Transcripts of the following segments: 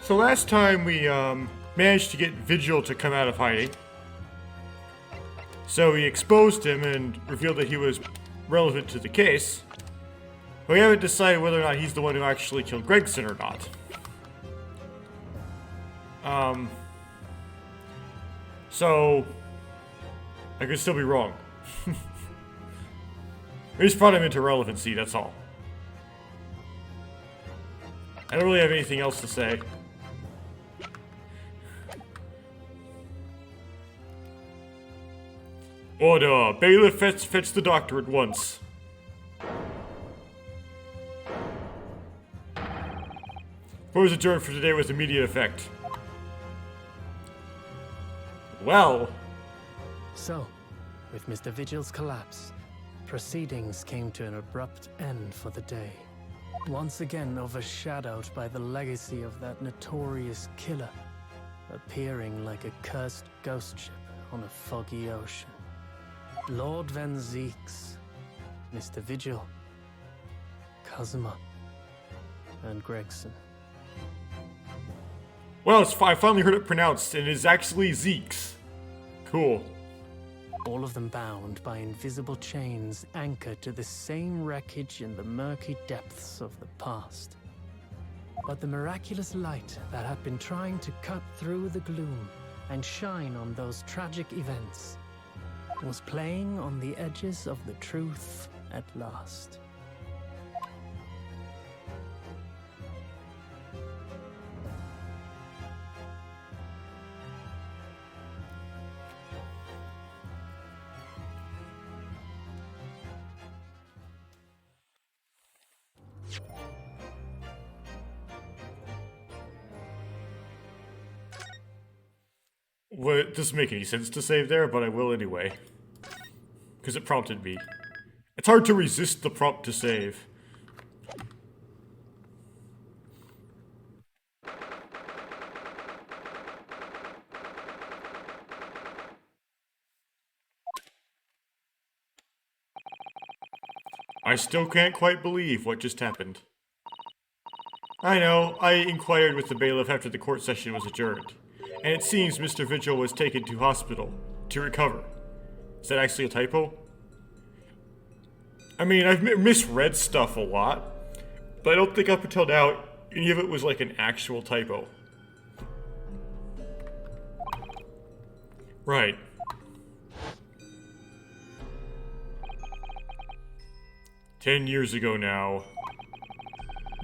So last time we managed to get Vigil to come out of hiding. So we exposed him and revealed that he was relevant to the case. But we haven't decided whether or not he's the one who actually killed Gregson or not. So I could still be wrong. We just brought him into relevancy, that's all. I don't really have anything else to say. Order! Bailiff, fetch the doctor at once. Court is adjourned for today with immediate effect. Well. So, with Mr. Vigil's collapse, proceedings came to an abrupt end for the day. Once again overshadowed by the legacy of that notorious killer, appearing like a cursed ghost ship on a foggy ocean. Lord Van Zeeks, Mr. Vigil, Cosima, and Gregson. Well, I finally heard it pronounced, and it is actually Zeeks. Cool. All of them bound by invisible chains anchored to the same wreckage in the murky depths of the past. But the miraculous light that had been trying to cut through the gloom and shine on those tragic events was playing on the edges of the truth at last. Well, it doesn't make any sense to save there, but I will anyway. Because it prompted me. It's hard to resist the prompt to save. I still can't quite believe what just happened. I know, I inquired with the bailiff after the court session was adjourned. And it seems Mr. Vigil was taken to hospital to recover. Is that actually a typo? I mean, I've misread stuff a lot, but I don't think up until now any of it was like an actual typo. Right. "10 years ago now,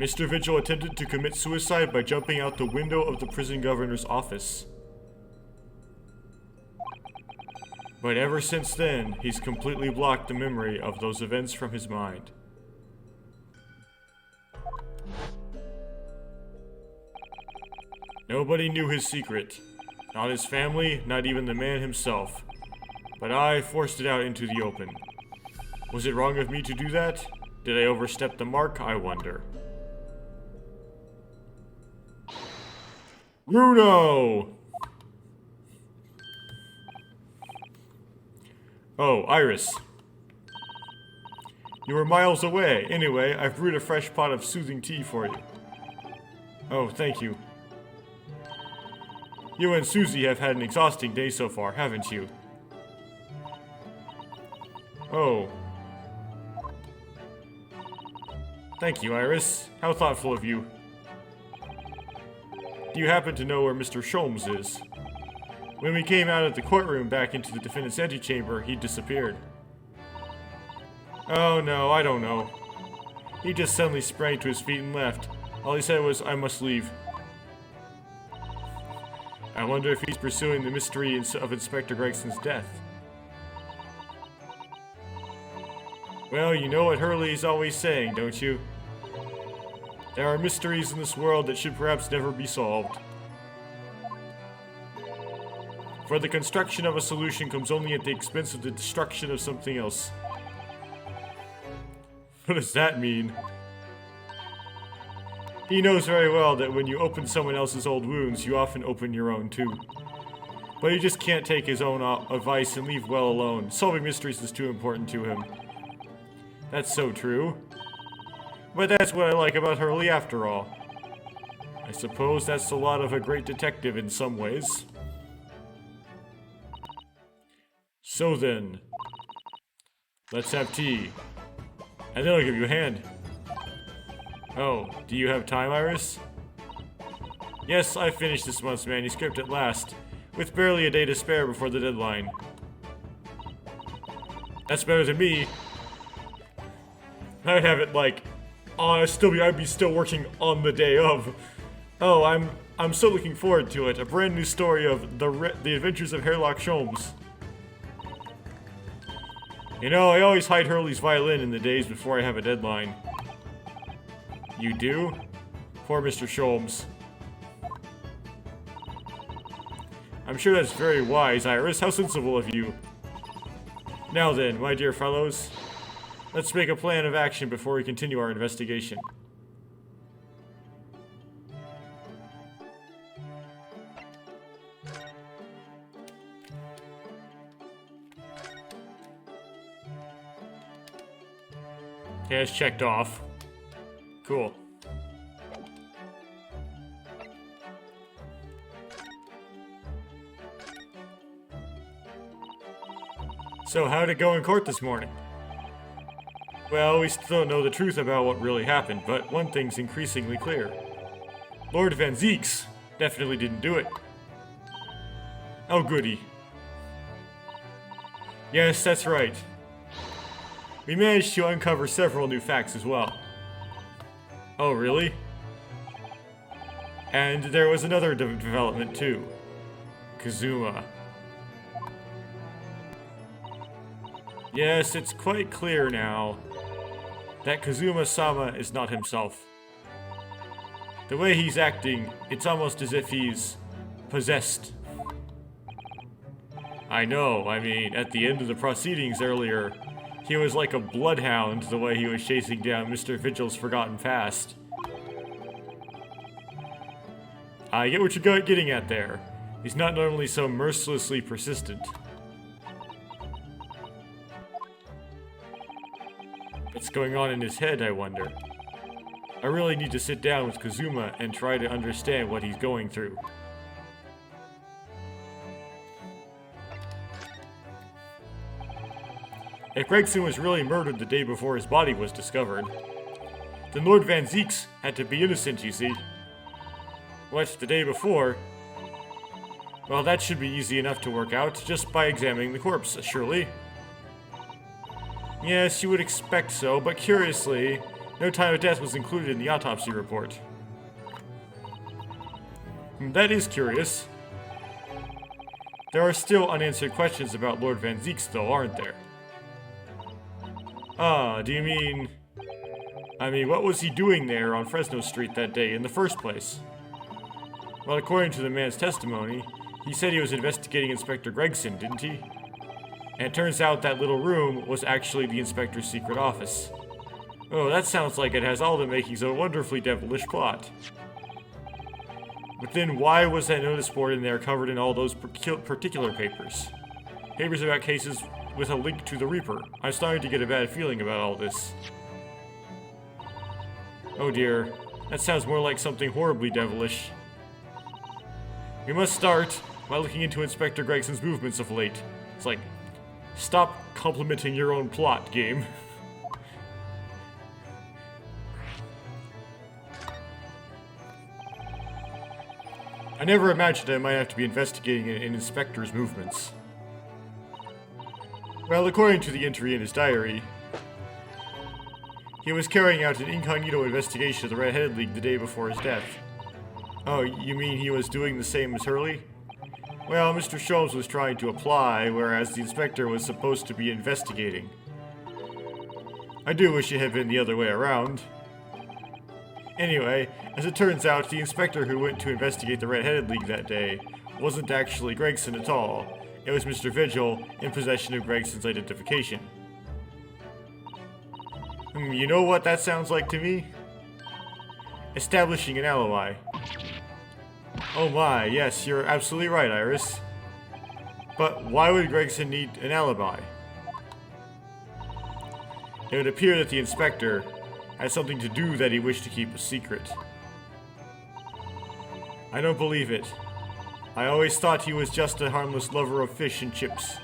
Mr. Vigil attempted to commit suicide by jumping out the window of the prison governor's office. But ever since then, he's completely blocked the memory of those events from his mind. Nobody knew his secret. Not his family, not even the man himself. But I forced it out into the open. Was it wrong of me to do that? Did I overstep the mark, I wonder? Bruno! Oh, Iris. You were miles away. Anyway, I've brewed a fresh pot of soothing tea for you. Oh, thank you. You and Susie have had an exhausting day so far, haven't you? Oh. Thank you, Iris. How thoughtful of you. Do you happen to know where Mr. Sholmes is? When we came out of the courtroom back into the defendant's antechamber, he disappeared. Oh no, I don't know. He just suddenly sprang to his feet and left. All he said was, "I must leave." I wonder if he's pursuing the mystery of Inspector Gregson's death. Well, you know what Hurley's always saying, don't you? There are mysteries in this world that should perhaps never be solved. For the construction of a solution comes only at the expense of the destruction of something else. What does that mean? He knows very well that when you open someone else's old wounds, you often open your own too. But he just can't take his own advice and leave well alone. Solving mysteries is too important to him. That's so true. But that's what I like about Hurley after all. I suppose that's a lot of a great detective in some ways. So then, let's have tea. And then I'll give you a hand. Oh, do you have time, Iris? Yes, I finished this month's manuscript at last, with barely a day to spare before the deadline. That's better than me. I'd have it like, I'd be still working on the day of. Oh, I'm so looking forward to it. A brand new story of the adventures of Sherlock Holmes. You know, I always hide Hurley's violin in the days before I have a deadline. You do? Poor Mr. Sholmes. I'm sure that's very wise, Iris. How sensible of you. Now then, my dear fellows, let's make a plan of action before we continue our investigation. Okay, it's checked off. Cool. So, how'd it go in court this morning? Well, we still don't know the truth about what really happened, but one thing's increasingly clear. Lord Van Zeeks definitely didn't do it. Oh, goody. Yes, that's right. We managed to uncover several new facts as well. Oh, really? And there was another development too. Kazuma. Yes, it's quite clear now that Kazuma-sama is not himself. The way he's acting, it's almost as if he's possessed. I know, I mean, at the end of the proceedings earlier, he was like a bloodhound the way he was chasing down Mr. Vigil's forgotten past. I get what you're getting at there. He's not normally so mercilessly persistent. What's going on in his head, I wonder? I really need to sit down with Kazuma and try to understand what he's going through. If Gregson was really murdered the day before his body was discovered, then Lord Van Zeeks had to be innocent, you see. What, the day before? Well, that should be easy enough to work out, just by examining the corpse, surely. Yes, you would expect so, but curiously, no time of death was included in the autopsy report. That is curious. There are still unanswered questions about Lord Van Zeeks, though, aren't there? Ah, do you mean... I mean, what was he doing there on Fresno Street that day in the first place? Well, according to the man's testimony, he said he was investigating Inspector Gregson, didn't he? And it turns out that little room was actually the inspector's secret office. Oh, that sounds like it has all the makings of a wonderfully devilish plot. But then why was that notice board in there covered in all those particular papers? Papers about cases with a link to the Reaper. I'm starting to get a bad feeling about all this. Oh dear, that sounds more like something horribly devilish. We must start by looking into Inspector Gregson's movements of late. It's like, stop complimenting your own plot, game. I never imagined I might have to be investigating an inspector's movements. Well, according to the entry in his diary, he was carrying out an incognito investigation of the Red-Headed League the day before his death. Oh, you mean he was doing the same as Hurley? Well, Mr. Sholmes was trying to apply, whereas the inspector was supposed to be investigating. I do wish it had been the other way around. Anyway, as it turns out, the inspector who went to investigate the Red-Headed League that day wasn't actually Gregson at all. It was Mr. Vigil in possession of Gregson's identification. You know what that sounds like to me? Establishing an alibi. Oh my, yes, you're absolutely right, Iris. But why would Gregson need an alibi? It would appear that the inspector had something to do that he wished to keep a secret. I don't believe it. I always thought he was just a harmless lover of fish and chips.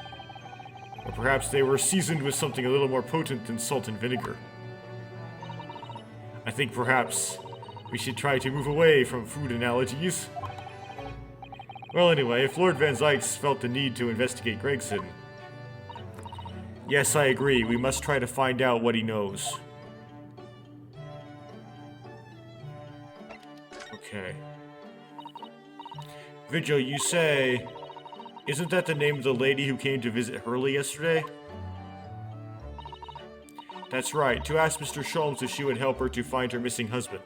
Or perhaps they were seasoned with something a little more potent than salt and vinegar. I think perhaps we should try to move away from food analogies. Well, anyway, if Lord Van Zykes felt the need to investigate Gregson... Yes, I agree. We must try to find out what he knows. Okay. Vigil, you say... Isn't that the name of the lady who came to visit Hurley yesterday? That's right, to ask Mr. Sholmes if she would help her to find her missing husband.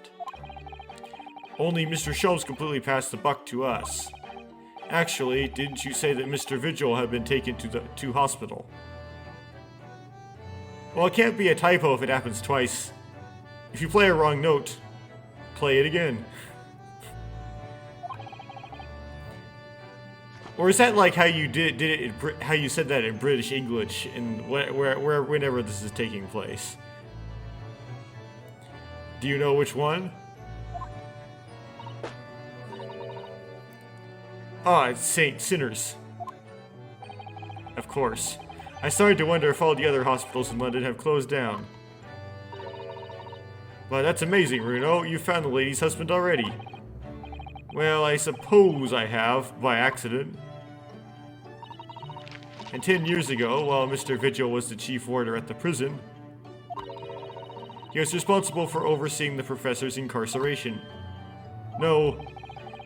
Only Mr. Sholmes completely passed the buck to us. Actually, didn't you say that Mr. Vigil had been taken to hospital? Well, it can't be a typo if it happens twice. If you play a wrong note, play it again. Or is that like how you did it? How you said that in British English, and whenever this is taking place? Do you know which one? Ah, it's St. Sinners. Of course. I started to wonder if all the other hospitals in London have closed down. But that's amazing, Runo. You found the lady's husband already. Well, I suppose I have, by accident. And 10 years ago, while Mr. Vigil was the chief warder at the prison, he was responsible for overseeing the professor's incarceration. No.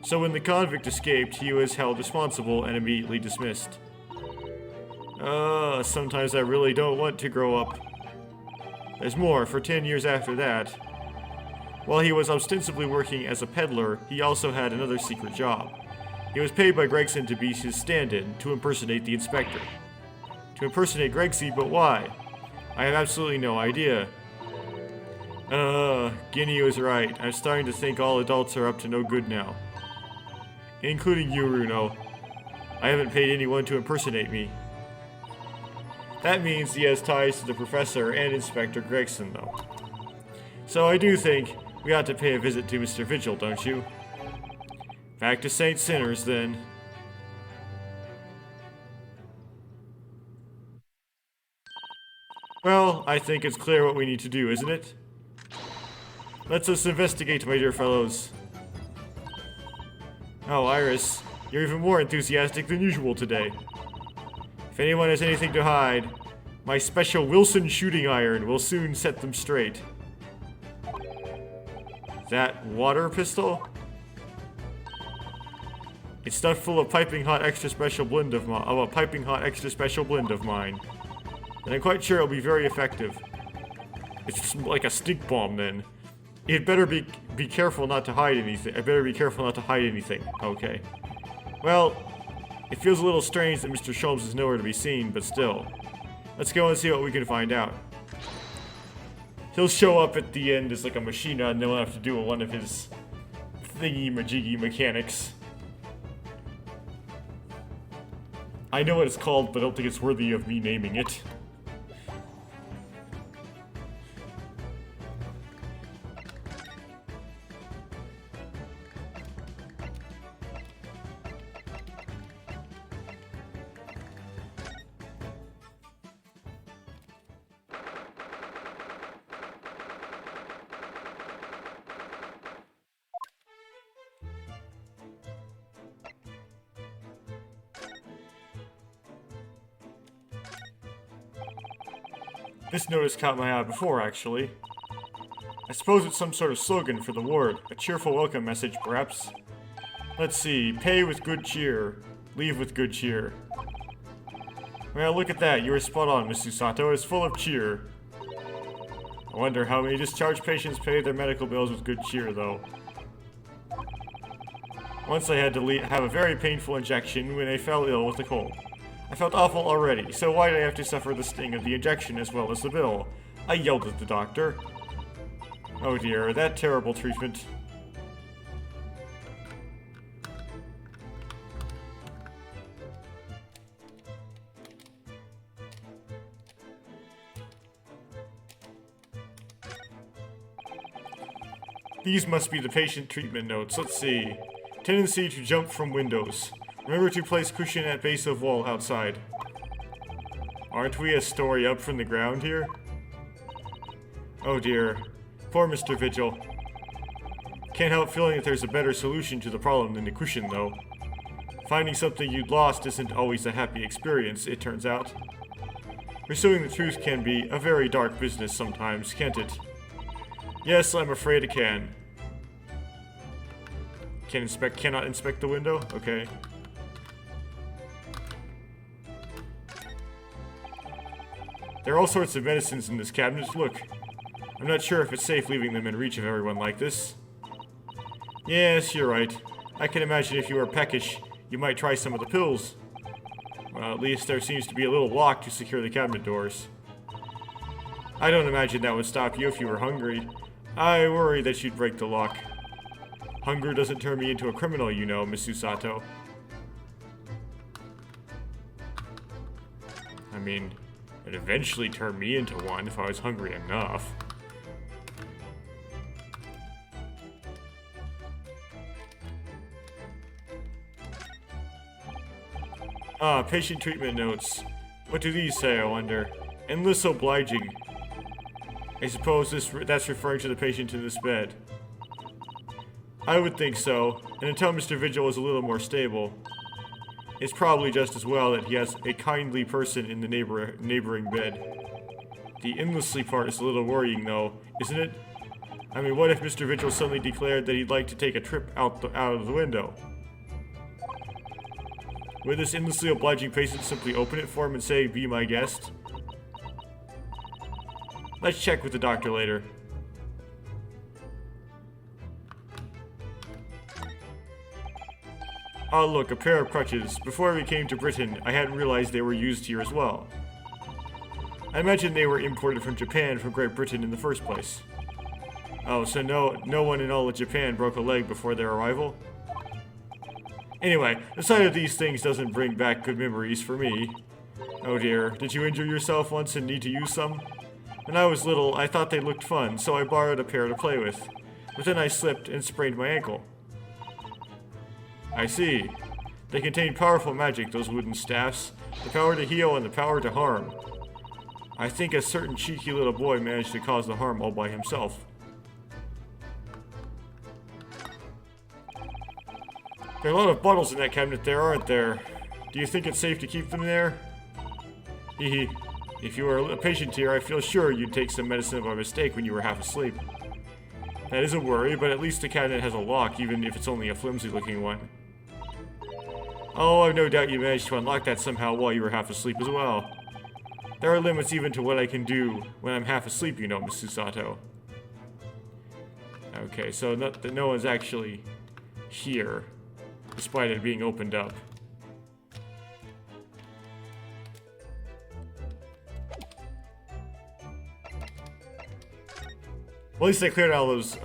So when the convict escaped, he was held responsible and immediately dismissed. Sometimes I really don't want to grow up. There's more. For 10 years after that, while he was ostensibly working as a peddler, he also had another secret job. He was paid by Gregson to be his stand-in, to impersonate the inspector. To impersonate Gregsy, but why? I have absolutely no idea. Guinea was right. I'm starting to think all adults are up to no good now. Including you, Runo. I haven't paid anyone to impersonate me. That means he has ties to the professor and Inspector Gregson, though. So I do think we ought to pay a visit to Mr. Vigil, don't you? Back to St. Sinners, then. Well, I think it's clear what we need to do, isn't it? Let's us investigate, my dear fellows. Oh, Iris, you're even more enthusiastic than usual today. If anyone has anything to hide, my special Wilson shooting iron will soon set them straight. That water pistol? It's stuffed full of piping hot extra special blend of mine. And I'm quite sure it'll be very effective. It's like a stink bomb then. It better be careful not to hide anything. I better be careful not to hide anything. Okay. Well, it feels a little strange that Mr. Sholmes is nowhere to be seen, but still. Let's go and see what we can find out. He'll show up at the end as like a machine and then we'll have to do one of his thingy-majiggy mechanics. I know what it's called, but I don't think it's worthy of me naming it. This notice caught my eye before, actually. I suppose it's some sort of slogan for the ward. A cheerful welcome message, perhaps. Let's see. Pay with good cheer. Leave with good cheer. Well, look at that. You were spot on, Miss Susato. It's full of cheer. I wonder how many discharged patients pay their medical bills with good cheer, though. Once I had to have a very painful injection when I fell ill with a cold. I felt awful already, so why did I have to suffer the sting of the injection as well as the bill? I yelled at the doctor. Oh dear, that terrible treatment. These must be the patient treatment notes. Let's see. Tendency to jump from windows. Remember to place cushion at base of wall outside. Aren't we a story up from the ground here? Oh dear. Poor Mr. Vigil. Can't help feeling that there's a better solution to the problem than the cushion, though. Finding something you'd lost isn't always a happy experience, it turns out. Pursuing the truth can be a very dark business sometimes, can't it? Yes, I'm afraid it can. Cannot inspect the window? Okay. There are all sorts of medicines in this cabinet. Look. I'm not sure if it's safe leaving them in reach of everyone like this. Yes, you're right. I can imagine if you were peckish, you might try some of the pills. Well, at least there seems to be a little lock to secure the cabinet doors. I don't imagine that would stop you if you were hungry. I worry that you'd break the lock. Hunger doesn't turn me into a criminal, you know, Miss Susato. I mean, it'd eventually turn me into one if I was hungry enough. Ah, patient treatment notes. What do these say, I wonder? Endless obliging. I suppose that's referring to the patient in this bed. I would think so, and until Mr. Vigil is a little more stable, it's probably just as well that he has a kindly person in the neighboring bed. The endlessly part is a little worrying, though, isn't it? I mean, what if Mr. Vigil suddenly declared that he'd like to take a trip out of the window? Would this endlessly obliging patient simply open it for him and say, "Be my guest"? Let's check with the doctor later. Oh look, a pair of crutches. Before we came to Britain, I hadn't realized they were used here as well. I imagine they were imported from Japan from Great Britain in the first place. Oh, so no one in all of Japan broke a leg before their arrival? Anyway, the sight of these things doesn't bring back good memories for me. Oh dear, did you injure yourself once and need to use some? When I was little, I thought they looked fun, so I borrowed a pair to play with. But then I slipped and sprained my ankle. I see. They contain powerful magic, those wooden staffs. The power to heal and the power to harm. I think a certain cheeky little boy managed to cause the harm all by himself. There are a lot of bottles in that cabinet there, aren't there? Do you think it's safe to keep them there? Hehe. If you were a patient here, I feel sure you'd take some medicine by mistake when you were half asleep. That is a worry, but at least the cabinet has a lock, even if it's only a flimsy-looking one. Oh, I've no doubt you managed to unlock that somehow while you were half asleep as well. There are limits even to what I can do when I'm half asleep, you know, Miss Susato. Okay, so no one's actually here, despite it being opened up. Well, at least I cleared all those,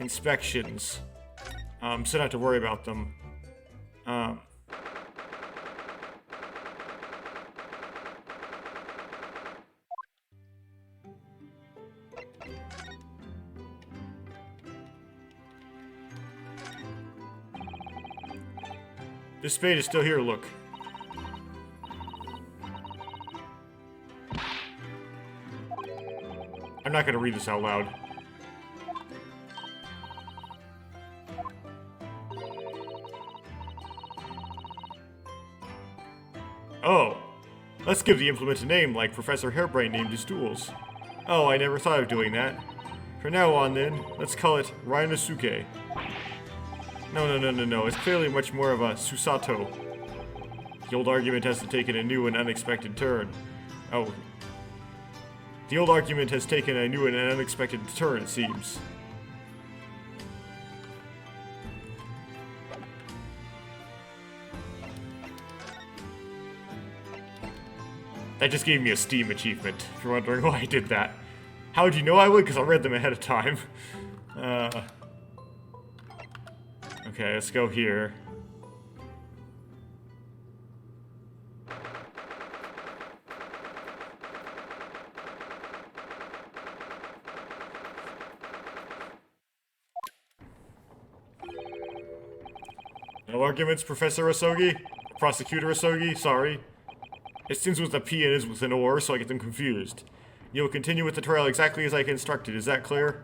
inspections. So I don't have to worry about them. This spade is still here, look. I'm not gonna read this out loud. Oh, let's give the implement a name like Professor Hairbrain named his tools. Oh, I never thought of doing that. From now on then, let's call it Rhinosuke. No, it's clearly much more of a Susato. The old argument has taken a new and unexpected turn. Oh. The old argument has taken a new and unexpected turn, it seems. That just gave me a Steam achievement, if you're wondering why I did that. How do you know I would? Because I read them ahead of time. Okay, let's go here. No arguments, Professor Asogi? Prosecutor Asogi, sorry. It seems with a P and is with an OR, so I get them confused. You'll continue with the trial exactly as I instructed, is that clear?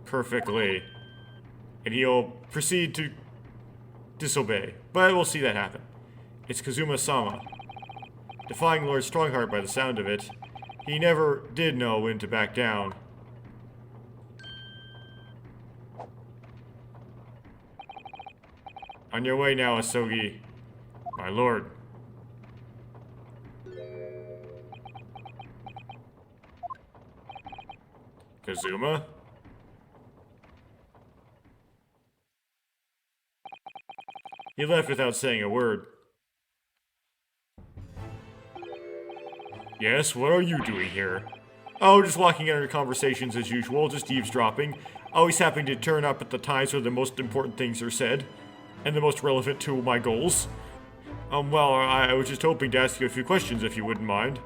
Perfectly. And he'll proceed to disobey, but we'll see that happen. It's Kazuma-sama. Defying Lord Strongheart by the sound of it. He never did know when to back down. On your way now, Asogi. My lord. Kazuma? He left without saying a word. Yes, what are you doing here? Oh, just walking in our conversations as usual, just eavesdropping. Always happy to turn up at the times where the most important things are said, and the most relevant to my goals. Well, I was just hoping to ask you a few questions if you wouldn't mind.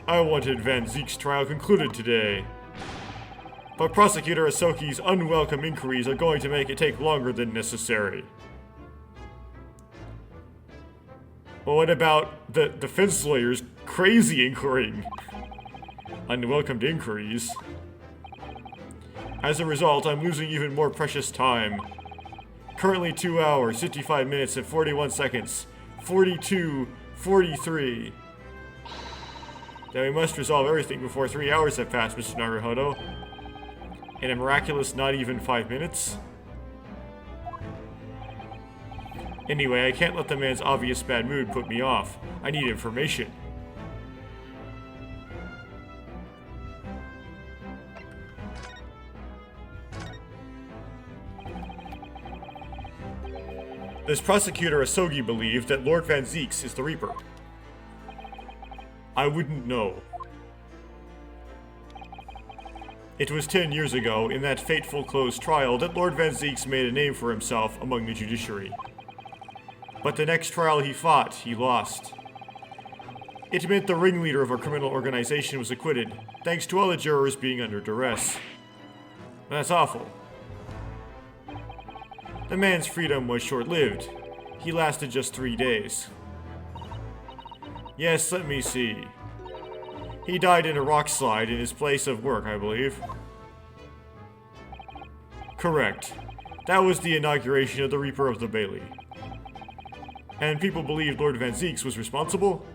I wanted Van Zeek's trial concluded today. But Prosecutor Asoki's unwelcome inquiries are going to make it take longer than necessary. Well, what about the defense lawyer's crazy inquiring? Unwelcomed inquiries. As a result, I'm losing even more precious time. Currently 2 hours, 55 minutes, and 41 seconds. 42, 43. Then we must resolve everything before 3 hours have passed, Mr. Naruhodo. In a miraculous not even 5 minutes? Anyway, I can't let the man's obvious bad mood put me off. I need information. This prosecutor Asogi believed that Lord Van Zeeks is the Reaper. I wouldn't know. It was 10 years ago, in that fateful closed trial, that Lord Van Zeeks made a name for himself among the judiciary. But the next trial he fought, he lost. It meant the ringleader of our criminal organization was acquitted, thanks to all the jurors being under duress. That's awful. The man's freedom was short-lived. He lasted just 3 days. Yes, let me see. He died in a rock slide in his place of work, I believe. Correct. That was the inauguration of the Reaper of the Bailey. And people believed Lord Van Zeeks was responsible?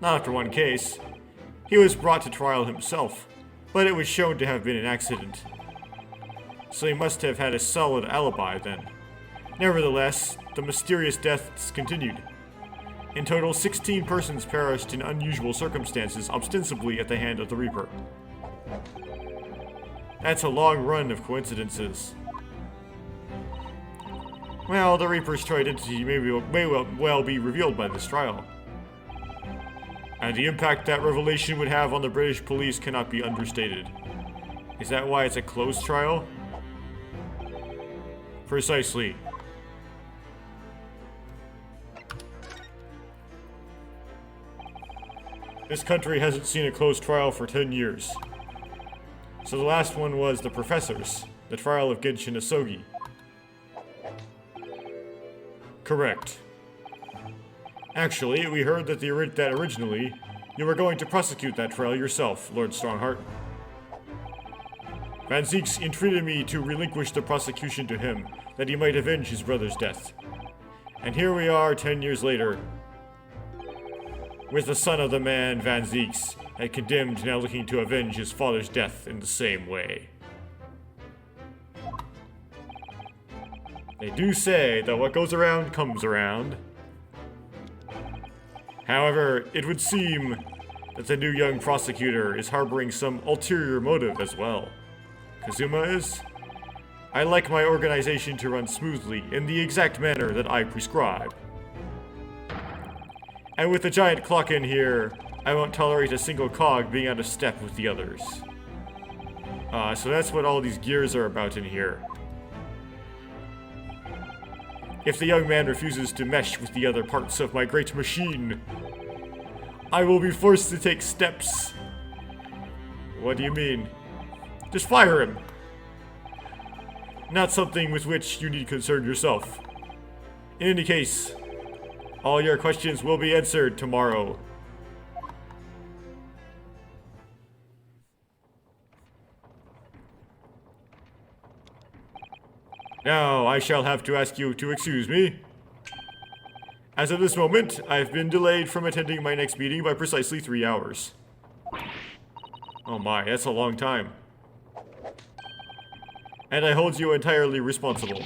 Not after one case. He was brought to trial himself, but it was shown to have been an accident. So he must have had a solid alibi then. Nevertheless, the mysterious deaths continued. In total, 16 persons perished in unusual circumstances, ostensibly at the hand of the Reaper. That's a long run of coincidences. Well, the Reaper's true identity may well be revealed by this trial. And the impact that revelation would have on the British police cannot be understated. Is that why it's a closed trial? Precisely. This country hasn't seen a closed trial for 10 years. So the last one was the Professors, the trial of Genshin Asogi. Correct. Actually, we heard that originally you were going to prosecute that trial yourself, Lord Strongheart. Van Zeeks entreated me to relinquish the prosecution to him, that he might avenge his brother's death. And here we are 10 years later, with the son of the man Van Zeeks had condemned, now looking to avenge his father's death in the same way. They do say that what goes around comes around. However, it would seem that the new young prosecutor is harboring some ulterior motive as well. Kazuma is? I like my organization to run smoothly in the exact manner that I prescribe. And with the giant clock in here, I won't tolerate a single cog being out of step with the others. So that's what all these gears are about in here. If the young man refuses to mesh with the other parts of my great machine, I will be forced to take steps. What do you mean? Just fire him. not something with which you need concern yourself. In any case, all your questions will be answered tomorrow. Now, I shall have to ask you to excuse me. As of this moment, I've been delayed from attending my next meeting by precisely 3 hours. Oh my, that's a long time. And I hold you entirely responsible.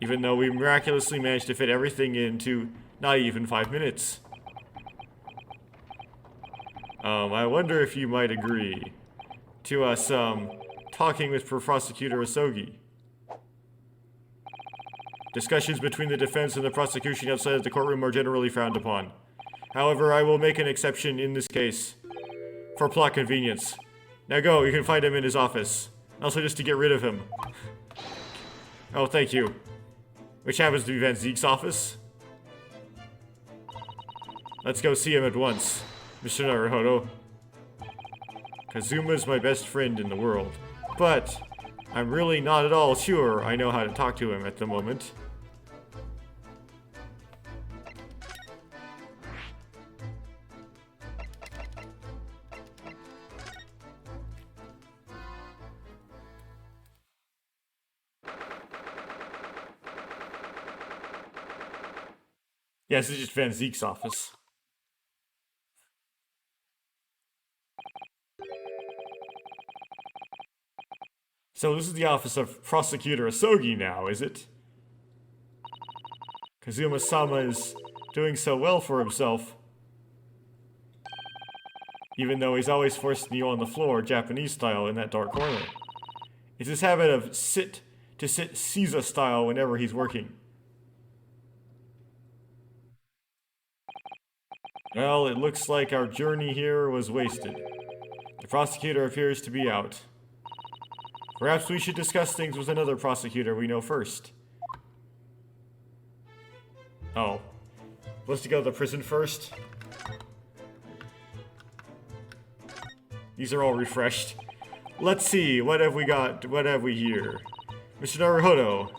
Even though we miraculously managed to fit everything into not even 5 minutes. I wonder if you might agree to us, talking with Prosecutor Asogi. Discussions between the defense and the prosecution outside of the courtroom are generally frowned upon. However, I will make an exception in this case. For plot convenience. Now go, you can find him in his office. Also just to get rid of him. Oh, thank you. Which happens to be Van Zeke's office. Let's go see him at once, Mr. Naruhodo. Kazuma's my best friend in the world. But I'm really not at all sure I know how to talk to him at the moment. Yeah, this is just Van Zeke's office. So this is the office of Prosecutor Asogi now, is it? Kazuma-sama is doing so well for himself. Even though he's always forcing you on the floor, Japanese style, in that dark corner. It's his habit of sit Caesar style whenever he's working. Well, it looks like our journey here was wasted. The prosecutor appears to be out. Perhaps we should discuss things with another prosecutor we know first. Oh. Let's go to the prison first. These are all refreshed. Let's see, what have we got? What have we here? Mr. Naruhodo,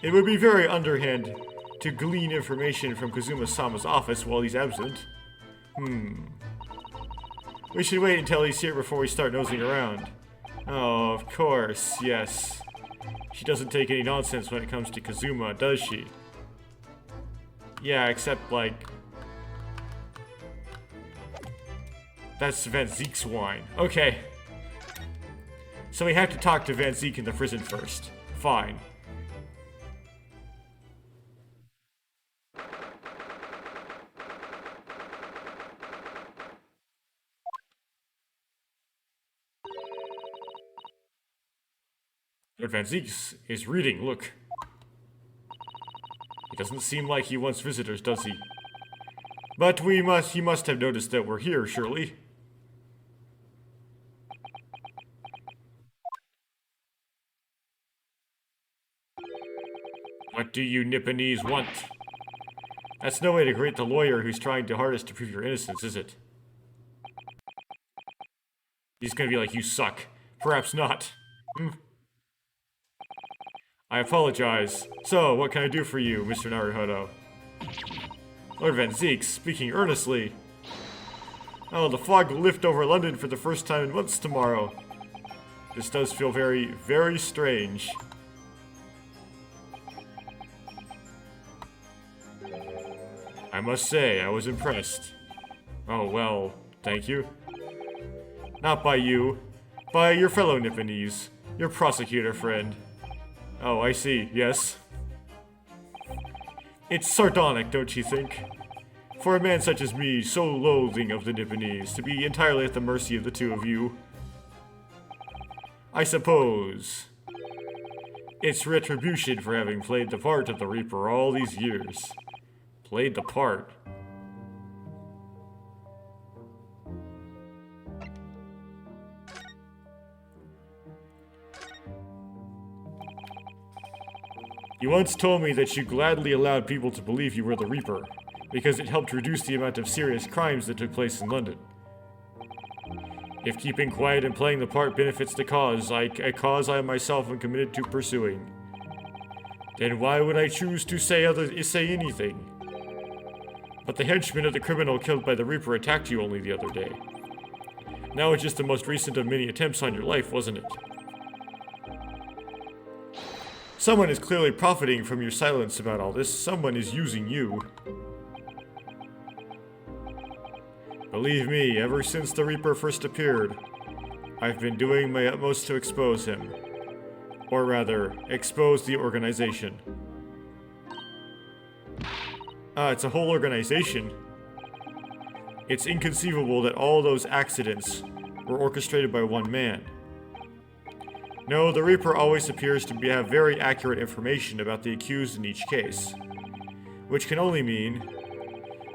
it would be very underhand to glean information from Kazuma-sama's office while he's absent. We should wait until he's here before we start nosing around. Oh, of course, yes. She doesn't take any nonsense when it comes to Kazuma, does she? Yeah, except, like... That's Van Zeke's wine. Okay. So we have to talk to Van Zeke in the prison first. Fine. Lord Van Zeke is reading, look. It doesn't seem like he wants visitors, does he? But he must have noticed that we're here, surely. What do you Nipponese want? That's no way to greet the lawyer who's trying the hardest to prove your innocence, is it? He's gonna be like, you suck. Perhaps not. I apologize. So, what can I do for you, Mr. Naruhodo? Lord Van Zeke, speaking earnestly. Oh, the fog will lift over London for the first time in months tomorrow. This does feel very, very strange. I must say, I was impressed. Oh, well, thank you. Not by you, by your fellow Nipponese, your prosecutor friend. Oh, I see, yes. It's sardonic, don't you think? For a man such as me, so loathing of the Nipponese, to be entirely at the mercy of the two of you. I suppose it's retribution for having played the part of the Reaper all these years. Played the part. You once told me that you gladly allowed people to believe you were the Reaper, because it helped reduce the amount of serious crimes that took place in London. If keeping quiet and playing the part benefits the cause, a cause I myself am committed to pursuing, Then why would I choose to say anything? But the henchman of the criminal killed by the Reaper attacked you only the other day. Now it's just the most recent of many attempts on your life, wasn't it? Someone is clearly profiting from your silence about all this. Someone is using you. Believe me, ever since the Reaper first appeared, I've been doing my utmost to expose him. Or rather, expose the organization. It's a whole organization. It's inconceivable that all those accidents were orchestrated by one man. No, the Reaper always appears to have very accurate information about the accused in each case. Which can only mean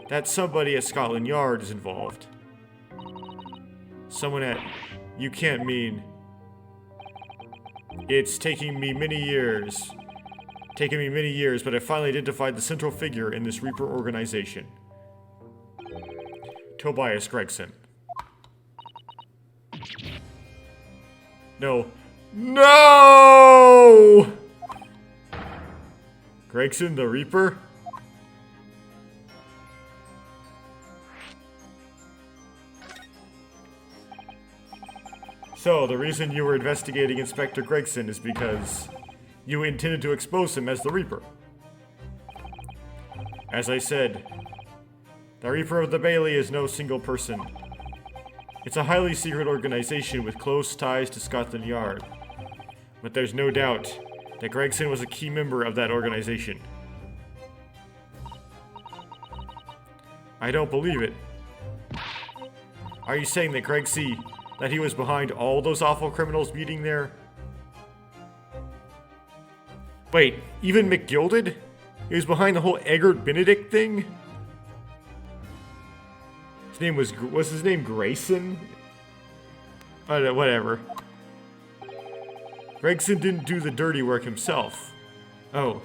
that somebody at Scotland Yard is involved. Someone at... You can't mean... It's taken me many years, but I finally identified the central figure in this Reaper organization. Tobias Gregson. No. No! Gregson the Reaper? So, the reason you were investigating Inspector Gregson is because you intended to expose him as the Reaper. As I said, the Reaper of the Bailey is no single person. It's a highly secret organization with close ties to Scotland Yard. But there's no doubt that Gregson was a key member of that organization. I don't believe it. Are you saying that that he was behind all those awful criminals beating there? Wait, even McGilded? He was behind the whole Eggert Benedict thing? His name was his name Grayson? Whatever. Gregson didn't do the dirty work himself. Oh.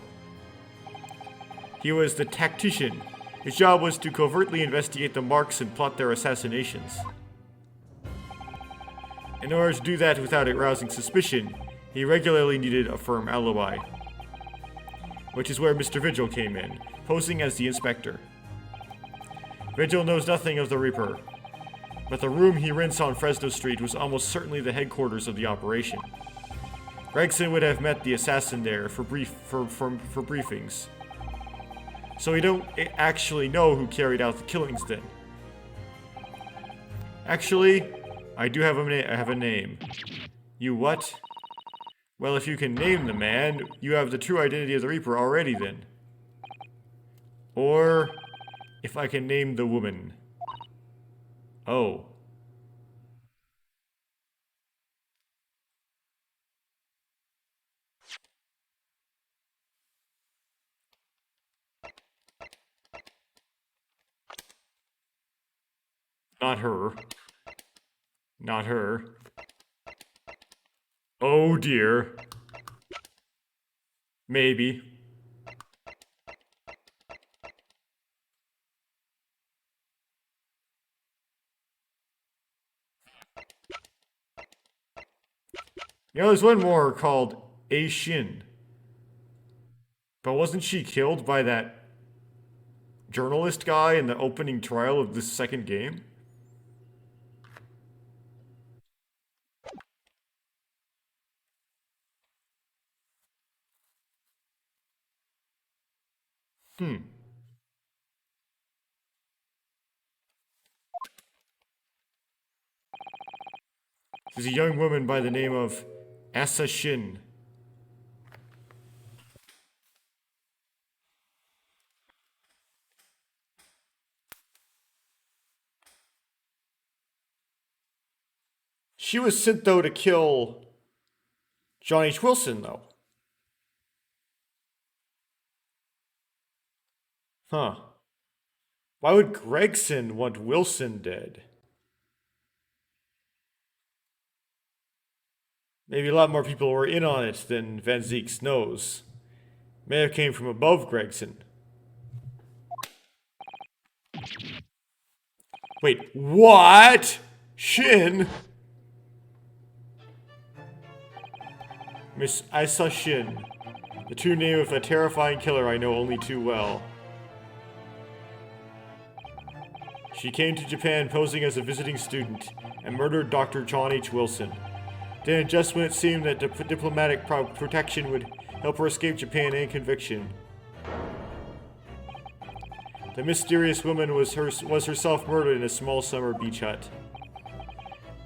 He was the tactician. His job was to covertly investigate the Marks and plot their assassinations. In order to do that without arousing suspicion, he regularly needed a firm alibi. Which is where Mr. Vigil came in, posing as the inspector. Vigil knows nothing of the Reaper, but the room he rents on Fresno Street was almost certainly the headquarters of the operation. Gregson would have met the assassin there for briefings. So we don't actually know who carried out the killings then. Actually, I do have a name. You what? Well, if you can name the man, you have the true identity of the Reaper already then. Or, if I can name the woman. Oh. Not her. Not her. Oh dear. Maybe. You know, there's one more called A Shin. But wasn't she killed by that journalist guy in the opening trial of this second game? She's a young woman by the name of Asa Shin. She was sent, though, to kill John H. Wilson, though. Huh. Why would Gregson want Wilson dead? Maybe a lot more people were in on it than Van Zeeks knows. May have came from above Gregson. Wait, what? Shin? Miss Asa Shin. The true name of a terrifying killer I know only too well. She came to Japan posing as a visiting student and murdered Dr. John H. Wilson. Then, just when it seemed that diplomatic protection would help her escape Japan and conviction, the mysterious woman was herself murdered in a small summer beach hut.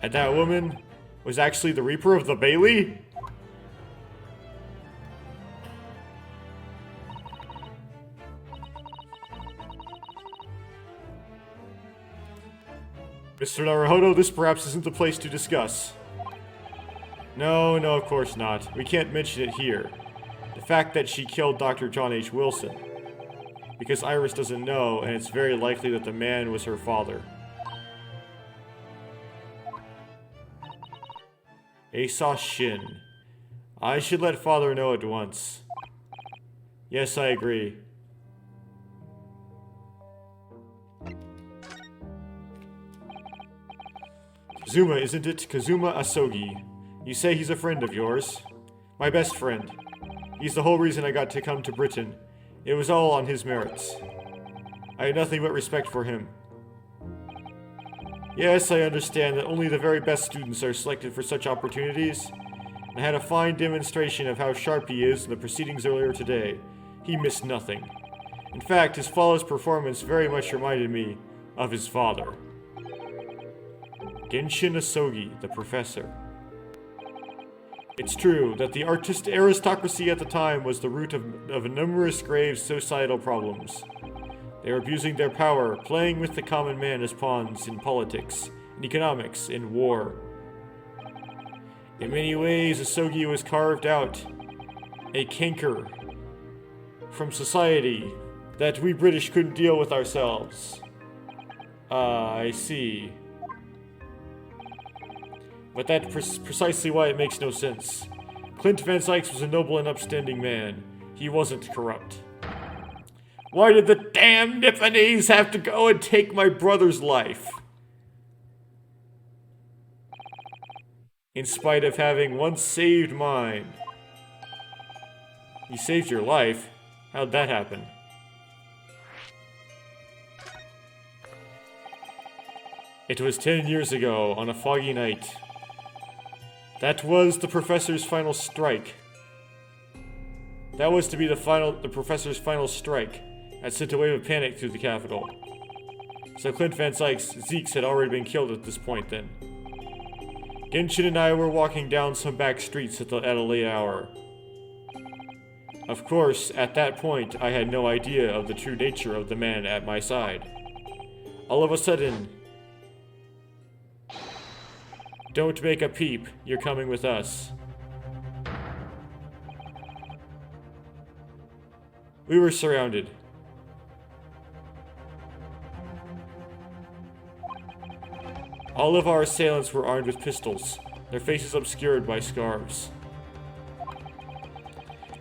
And that woman was actually the Reaper of the Bailey? Mr. Naruhodo, this perhaps isn't the place to discuss. No, of course not. We can't mention it here. The fact that she killed Dr. John H. Wilson. Because Iris doesn't know, and it's very likely that the man was her father. Asa Shin. I should let father know at once. Yes, I agree. Kazuma, isn't it? Kazuma Asogi. You say he's a friend of yours? My best friend. He's the whole reason I got to come to Britain. It was all on his merits. I had nothing but respect for him. Yes, I understand that only the very best students are selected for such opportunities. I had a fine demonstration of how sharp he is in the proceedings earlier today. He missed nothing. In fact, his flawless performance very much reminded me of his father. Genshin Asogi, the professor. It's true that the aristocracy at the time was the root of numerous grave societal problems. They were abusing their power, playing with the common man as pawns in politics, in economics, in war. In many ways, Asogi was carved out, a canker from society that we British couldn't deal with ourselves. I see. But that's precisely why it makes no sense. Clint Van Sykes was a noble and upstanding man. He wasn't corrupt. Why did the damn Nipponese have to go and take my brother's life? In spite of having once saved mine. He saved your life? How'd that happen? It was 10 years ago, on a foggy night. That was the professor's final strike. That was to be the professor's final strike. That sent a wave of panic through the capital. So Clint Van Sykes' Zeeks had already been killed at this point then. Genshin and I were walking down some back streets at a late hour. Of course, at that point, I had no idea of the true nature of the man at my side. All of a sudden, don't make a peep, you're coming with us. We were surrounded. All of our assailants were armed with pistols, their faces obscured by scarves.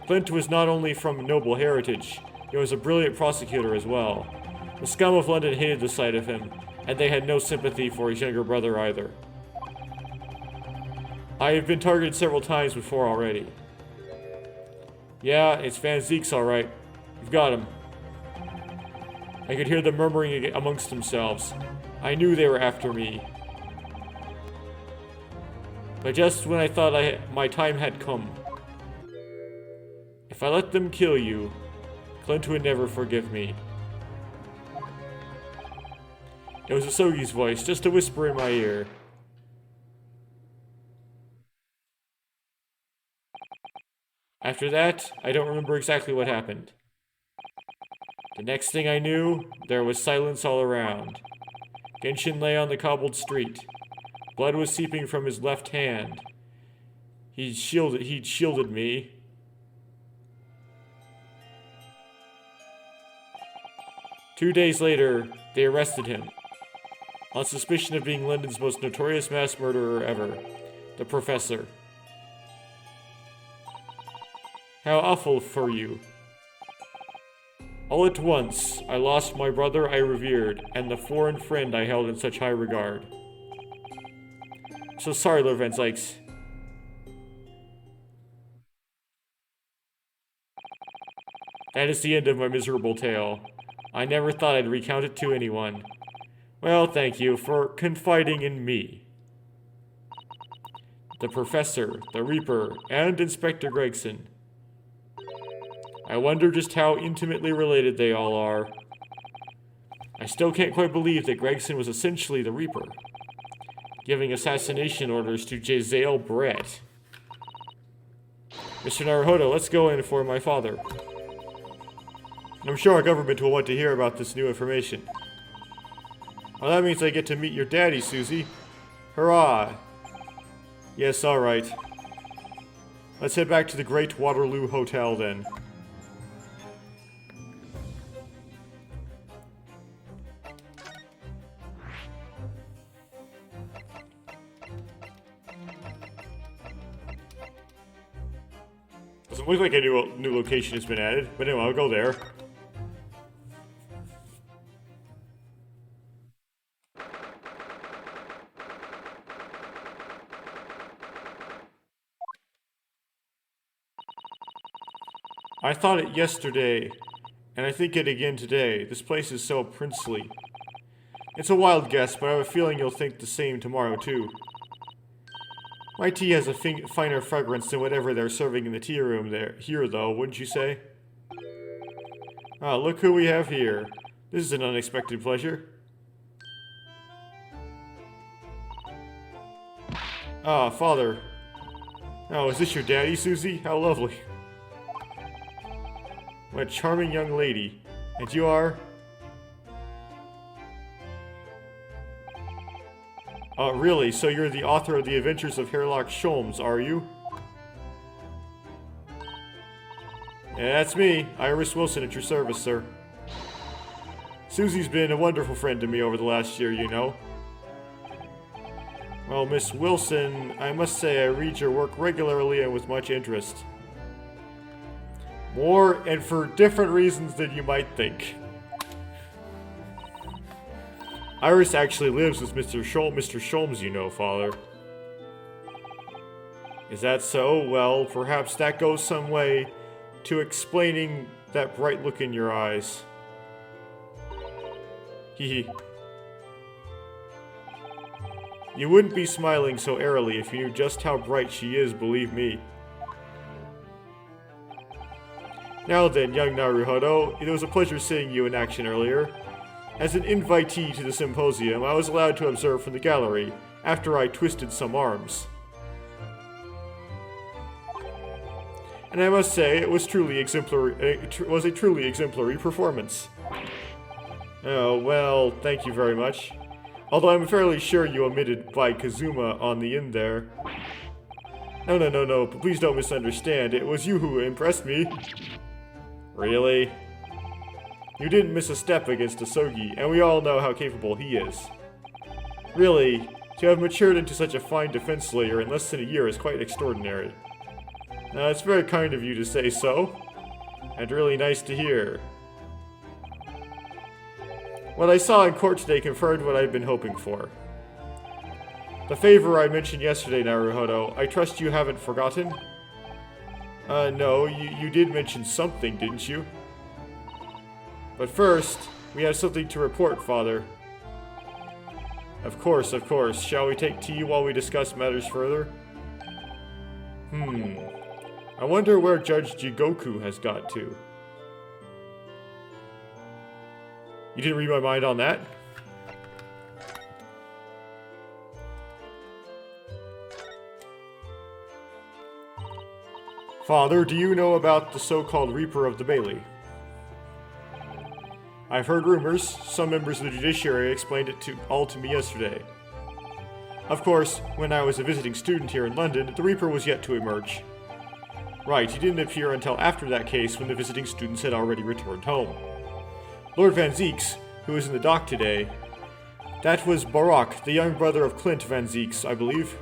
Clint was not only from noble heritage, he was a brilliant prosecutor as well. The scum of London hated the sight of him, and they had no sympathy for his younger brother either. I have been targeted several times before already. Yeah, it's Van Zeeks alright. You've got him. I could hear them murmuring amongst themselves. I knew they were after me. But just when I thought my time had come. If I let them kill you, Clint would never forgive me. It was Asogi's voice, just a whisper in my ear. After that, I don't remember exactly what happened. The next thing I knew, there was silence all around. Genshin lay on the cobbled street. Blood was seeping from his left hand. He'd shielded me. Two days later, they arrested him. On suspicion of being London's most notorious mass murderer ever. The Professor. How awful for you. All at once, I lost my brother I revered, and the foreign friend I held in such high regard. So sorry, Lord Van Sykes. That is the end of my miserable tale. I never thought I'd recount it to anyone. Well, thank you for confiding in me. The Professor, the Reaper, and Inspector Gregson. I wonder just how intimately related they all are. I still can't quite believe that Gregson was essentially the Reaper, giving assassination orders to Jazael Brett. Mr. Naruhodo, let's go in for my father. I'm sure our government will want to hear about this new information. Well, that means I get to meet your daddy, Susie. Hurrah! Yes, alright. Let's head back to the Great Waterloo Hotel, then. Doesn't look like a new location has been added, but anyway, I'll go there. I thought it yesterday, and I think it again today. This place is so princely. It's a wild guess, but I have a feeling you'll think the same tomorrow, too. My tea has a finer fragrance than whatever they're serving in the tea room here, though, wouldn't you say? Ah, look who we have here. This is an unexpected pleasure. Ah, Father. Oh, is this your daddy, Susie? How lovely. What a charming young lady. And you are? Oh, really? So you're the author of The Adventures of Sherlock Sholmes, are you? Yeah, that's me, Iris Wilson, at your service, sir. Susie's been a wonderful friend to me over the last year, you know. Well, Miss Wilson, I must say I read your work regularly and with much interest. More and for different reasons than you might think. Iris actually lives with Mr. Sholmes, you know, Father. Is that so? Well, perhaps that goes some way to explaining that bright look in your eyes. Hehe. You wouldn't be smiling so airily if you knew just how bright she is, believe me. Now then, young Naruhodo, it was a pleasure seeing you in action earlier. As an invitee to the symposium, I was allowed to observe from the gallery, after I twisted some arms. And I must say, it was truly exemplary. It was a truly exemplary performance. Oh, well, thank you very much. Although I'm fairly sure you omitted by Kazuma on the end there. No, please don't misunderstand. It was you who impressed me. Really? You didn't miss a step against Asogi, and we all know how capable he is. Really, to have matured into such a fine defense layer in less than a year is quite extraordinary. It's very kind of you to say so, and really nice to hear. What I saw in court today confirmed what I'd been hoping for. The favor I mentioned yesterday, Naruhodo, I trust you haven't forgotten? No, you did mention something, didn't you? But first, we have something to report, Father. Of course. Shall we take tea while we discuss matters further? I wonder where Judge Jigoku has got to. You didn't read my mind on that? Father, do you know about the so-called Reaper of the Bailey? I've heard rumors. Some members of the judiciary explained it all to me yesterday. Of course, when I was a visiting student here in London, the Reaper was yet to emerge. Right, he didn't appear until after that case when the visiting students had already returned home. Lord Van Zieks, who was in the dock today, that was Barak, the young brother of Clint Van Zieks, I believe.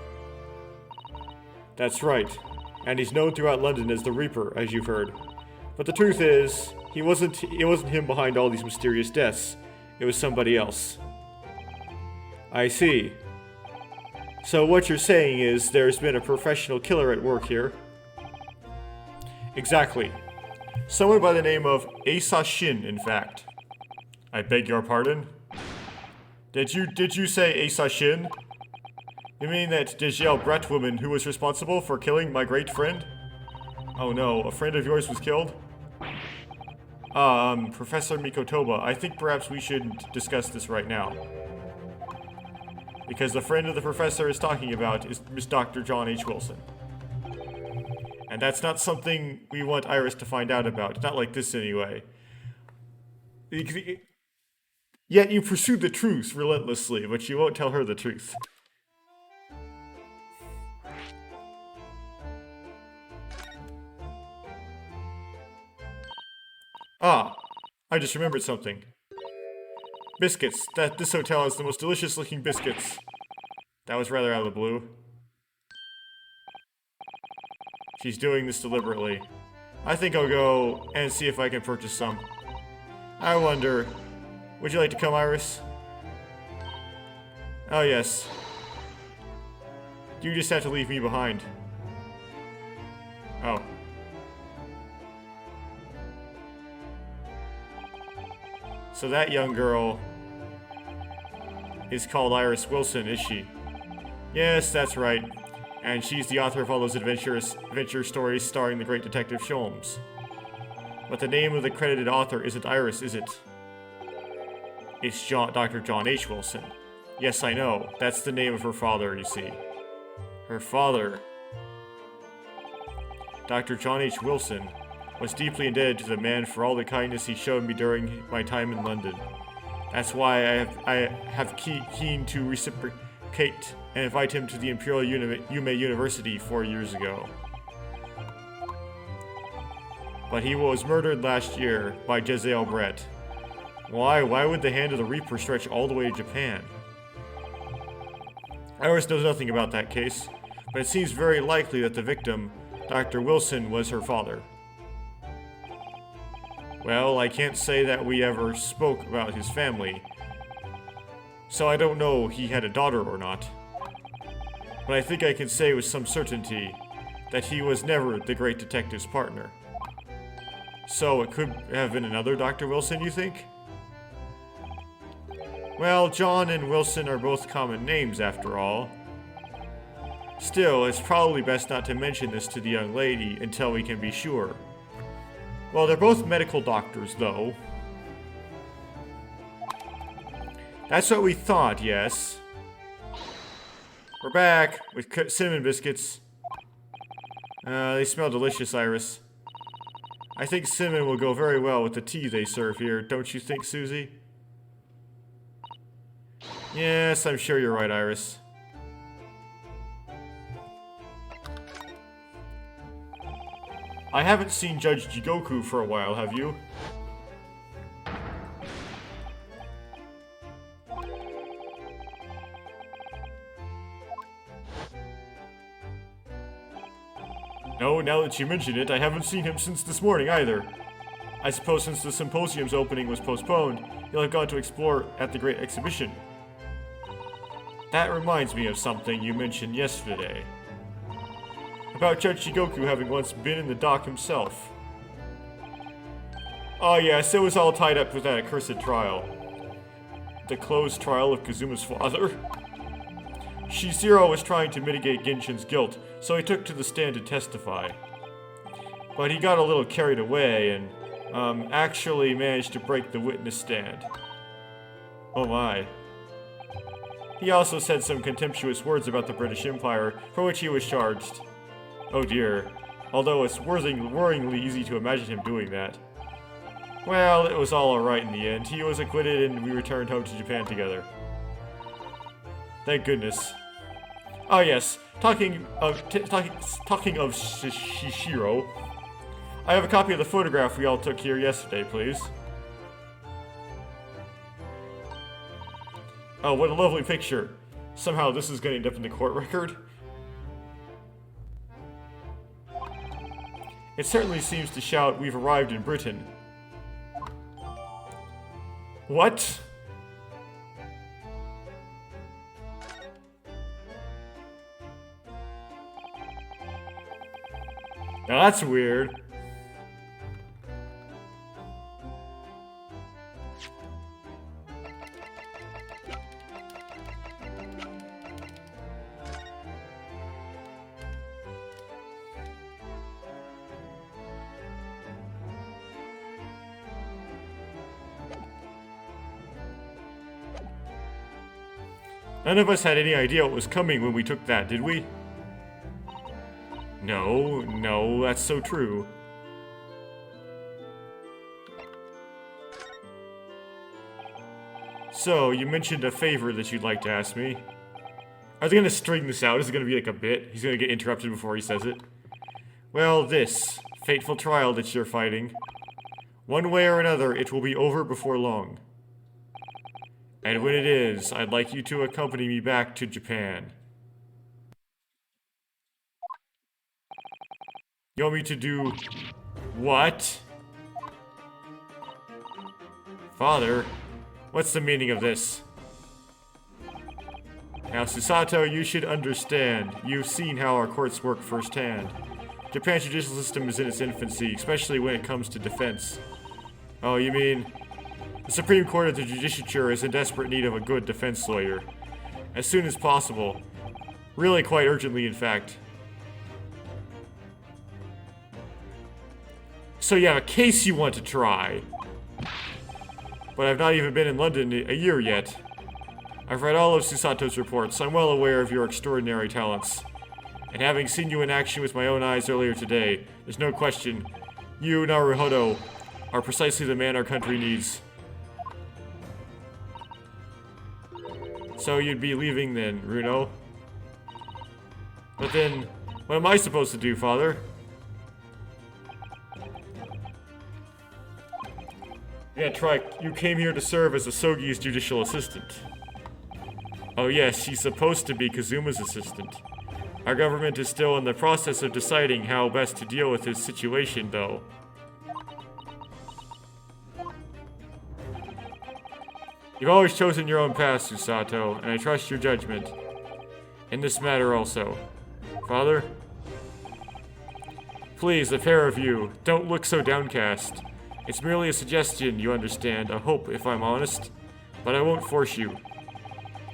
That's right, and he's known throughout London as the Reaper, as you've heard. But the truth is, it wasn't him behind all these mysterious deaths. It was somebody else. I see. So what you're saying is there's been a professional killer at work here? Exactly. Someone by the name of Asa Shin, in fact. I beg your pardon? Did you say Asa Shin? You mean that Dejel Brett woman who was responsible for killing my great friend? Oh no, a friend of yours was killed? Professor Mikotoba, I think perhaps we shouldn't discuss this right now. Because the friend of the professor is talking about is Miss Dr. John H. Wilson. And that's not something we want Iris to find out about. Not like this anyway. Yet you pursue the truth relentlessly, but you won't tell her the truth. Ah, I just remembered something. Biscuits. This hotel has the most delicious looking biscuits. That was rather out of the blue. She's doing this deliberately. I think I'll go and see if I can purchase some. I wonder, would you like to come, Iris? Oh yes. You just have to leave me behind. Oh. So that young girl is called Iris Wilson, is she? Yes, that's right. And she's the author of all those adventure stories starring the great Detective Sholmes. But the name of the credited author isn't Iris, is it? It's Dr. John H. Wilson. Yes, I know. That's the name of her father, you see. Her father, Dr. John H. Wilson, was deeply indebted to the man for all the kindness he showed me during my time in London. That's why I have keen to reciprocate and invite him to the Imperial Yume University 4 years ago. But he was murdered last year by Jezeel Brett. Why would the hand of the Reaper stretch all the way to Japan? Iris knows nothing about that case, but it seems very likely that the victim, Dr. Wilson, was her father. Well, I can't say that we ever spoke about his family, so I don't know he had a daughter or not. But I think I can say with some certainty that he was never the great detective's partner. So it could have been another Dr. Wilson, you think? Well, John and Wilson are both common names after all. Still, it's probably best not to mention this to the young lady until we can be sure. Well, they're both medical doctors, though. That's what we thought, yes. We're back with cinnamon biscuits. They smell delicious, Iris. I think cinnamon will go very well with the tea they serve here, don't you think, Susie? Yes, I'm sure you're right, Iris. I haven't seen Judge Jigoku for a while, have you? No, now that you mention it, I haven't seen him since this morning either. I suppose since the symposium's opening was postponed, he'll have gone to explore at the Great Exhibition. That reminds me of something you mentioned yesterday. About Judge Jigoku having once been in the dock himself. Oh yes, it was all tied up with that accursed trial. The closed trial of Kazuma's father. Shizero was trying to mitigate Genshin's guilt, so he took to the stand to testify. But he got a little carried away and, actually managed to break the witness stand. Oh my. He also said some contemptuous words about the British Empire, for which he was charged. Oh dear. Although it's worryingly easy to imagine him doing that. Well, it was all alright in the end. He was acquitted and we returned home to Japan together. Thank goodness. Oh yes, talking of Shishiro, I have a copy of the photograph we all took here yesterday, please. Oh, what a lovely picture. Somehow this is going to end up in the court record. It certainly seems to shout, "We've arrived in Britain." What? Now that's weird. None of us had any idea what was coming when we took that, did we? No, that's so true. So, you mentioned a favor that you'd like to ask me. Are they gonna string this out? Is it gonna be like a bit? He's gonna get interrupted before he says it. Well, this fateful trial that you're fighting. One way or another, it will be over before long. And when it is, I'd like you to accompany me back to Japan. You want me to do what? Father, what's the meaning of this? Now, Susato, you should understand. You've seen how our courts work firsthand. Japan's judicial system is in its infancy, especially when it comes to defense. Oh, you mean... The Supreme Court of the Judicature is in desperate need of a good defense lawyer. As soon as possible. Really quite urgently, in fact. So you have a case you want to try. But I've not even been in London a year yet. I've read all of Susato's reports. I'm well aware of your extraordinary talents. And having seen you in action with my own eyes earlier today, there's no question, you, Naruhodo, are precisely the man our country needs. So you'd be leaving then, Runo? But then, what am I supposed to do, Father? Yeah, try. You came here to serve as Asogi's judicial assistant. Oh yes, she's supposed to be Kazuma's assistant. Our government is still in the process of deciding how best to deal with his situation, though. You've always chosen your own path, Susato, and I trust your judgment. In this matter also. Father? Please, the pair of you, don't look so downcast. It's merely a suggestion, you understand, a hope, if I'm honest. But I won't force you.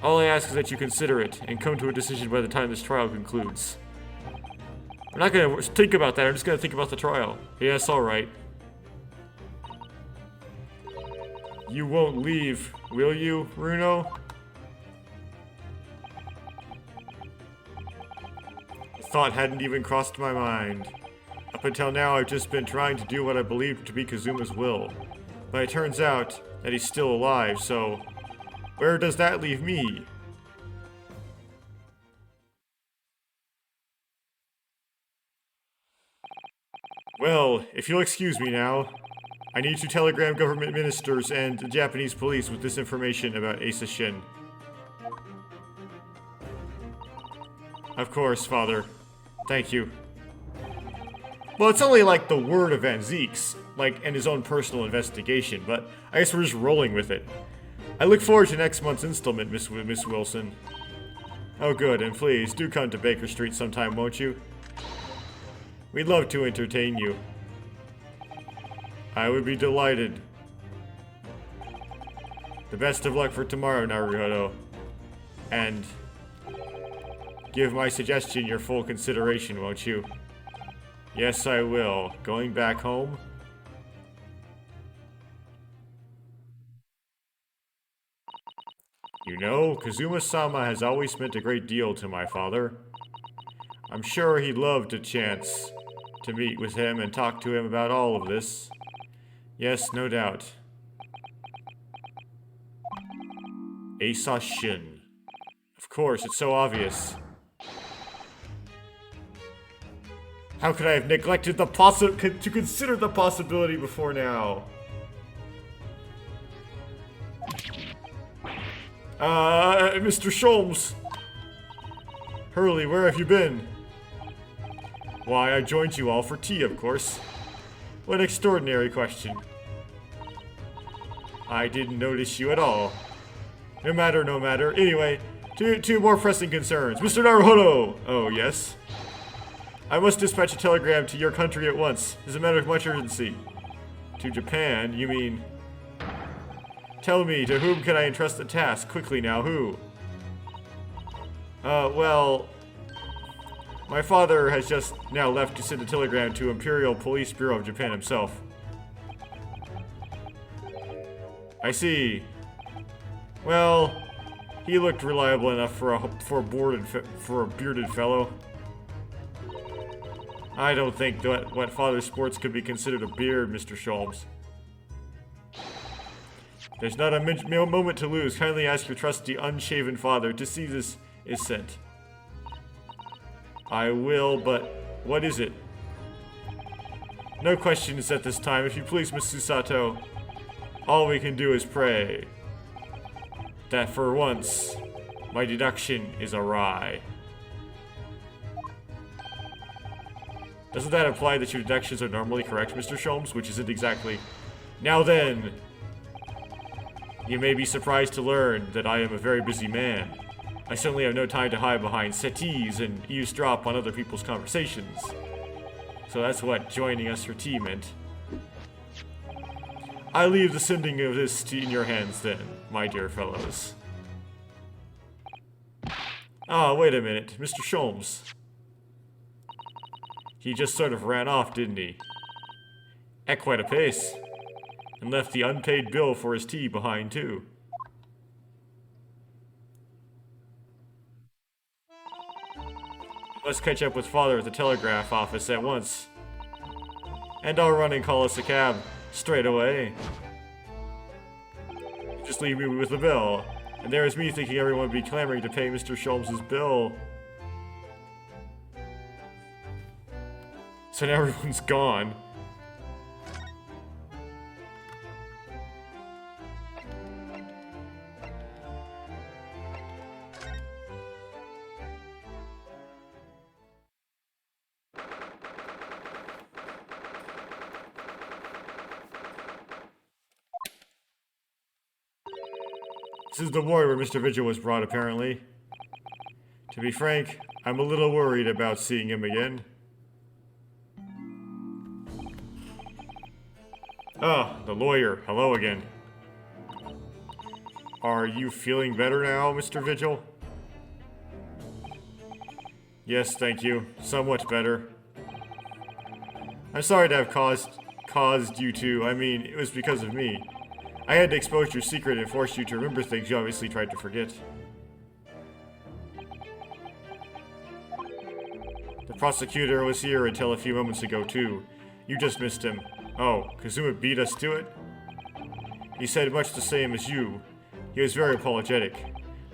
All I ask is that you consider it, and come to a decision by the time this trial concludes. I'm not gonna think about that, I'm just gonna think about the trial. Yes, alright. You won't leave, will you, Runo? The thought hadn't even crossed my mind. Up until now, I've just been trying to do what I believed to be Kazuma's will. But it turns out that he's still alive, so... where does that leave me? Well, if you'll excuse me now, I need to telegram government ministers and the Japanese police with this information about Asa Shin. Of course, Father. Thank you. Well, it's only like the word of Van Zeke's, and his own personal investigation, but I guess we're just rolling with it. I look forward to next month's installment, Miss Wilson. Oh good, and please, do come to Baker Street sometime, won't you? We'd love to entertain you. I would be delighted. The best of luck for tomorrow, Naruhodo. And give my suggestion your full consideration, won't you? Yes, I will. Going back home? You know, Kazuma-sama has always meant a great deal to my father. I'm sure he'd love a chance to meet with him and talk to him about all of this. Yes, no doubt. Asa Shin. Of course, it's so obvious. How could I have neglected the to consider the possibility before now? Mr. Sholmes. Hurley, where have you been? Why, I joined you all for tea, of course. What an extraordinary question. I didn't notice you at all. No matter, no matter. Anyway, two more pressing concerns. Mr. Naruhodo! Oh, yes? I must dispatch a telegram to your country at once. It's a matter of much urgency. To Japan, you mean? Tell me, to whom can I entrust the task? Quickly now, who? Well... My father has just now left to send a telegram to Imperial Police Bureau of Japan himself. I see. Well, He looked reliable enough for a bearded fellow. I don't think that what father sports could be considered a beard, Mr. Sholmes. There's not a moment to lose. Kindly ask your trusty, unshaven father to see this is sent. I will, but what is it? No questions at this time. If you please, Miss Susato, all we can do is pray that for once, my deduction is awry. Doesn't that imply that your deductions are normally correct, Mr. Sholmes? Which isn't exactly. Now then, you may be surprised to learn that I am a very busy man. I certainly have no time to hide behind settees and eavesdrop on other people's conversations. So that's what joining us for tea meant. I leave the sending of this in your hands then, my dear fellows. Ah, wait a minute, Mr. Sholmes. He just sort of ran off, didn't he? At quite a pace. And left the unpaid bill for his tea behind, too. Let's catch up with father at the telegraph office at once. And I'll run and call us a cab straight away. Just leave me with the bill. And there's me thinking everyone would be clamoring to pay Mr. Sholmes' bill. So now everyone's gone. This is the ward where Mr. Vigil was brought, apparently. To be frank, I'm a little worried about seeing him again. Ah, the lawyer. Hello again. Are you feeling better now, Mr. Vigil? Yes, thank you. Somewhat better. I'm sorry to have caused you to. I mean, it was because of me. I had to expose your secret and force you to remember things you obviously tried to forget. The prosecutor was here until a few moments ago, too. You just missed him. Oh, Kazuma beat us to it? He said much the same as you. He was very apologetic.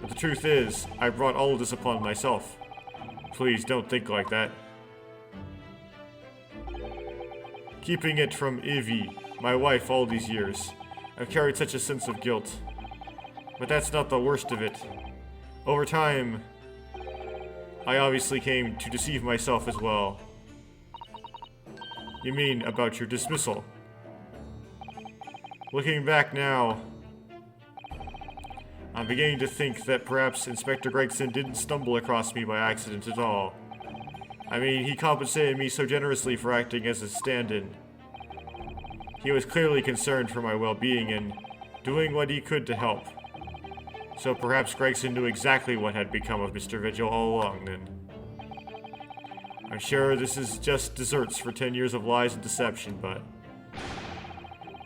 But the truth is, I brought all of this upon myself. Please, don't think like that. Keeping it from Ivy, my wife, all these years. I've carried such a sense of guilt. But that's not the worst of it. Over time, I obviously came to deceive myself as well. You mean about your dismissal? Looking back now, I'm beginning to think that perhaps Inspector Gregson didn't stumble across me by accident at all. I mean, he compensated me so generously for acting as a stand-in. He was clearly concerned for my well-being and doing what he could to help. So perhaps Gregson knew exactly what had become of Mr. Vigil all along then. I'm sure this is just desserts for 10 years of lies and deception, but...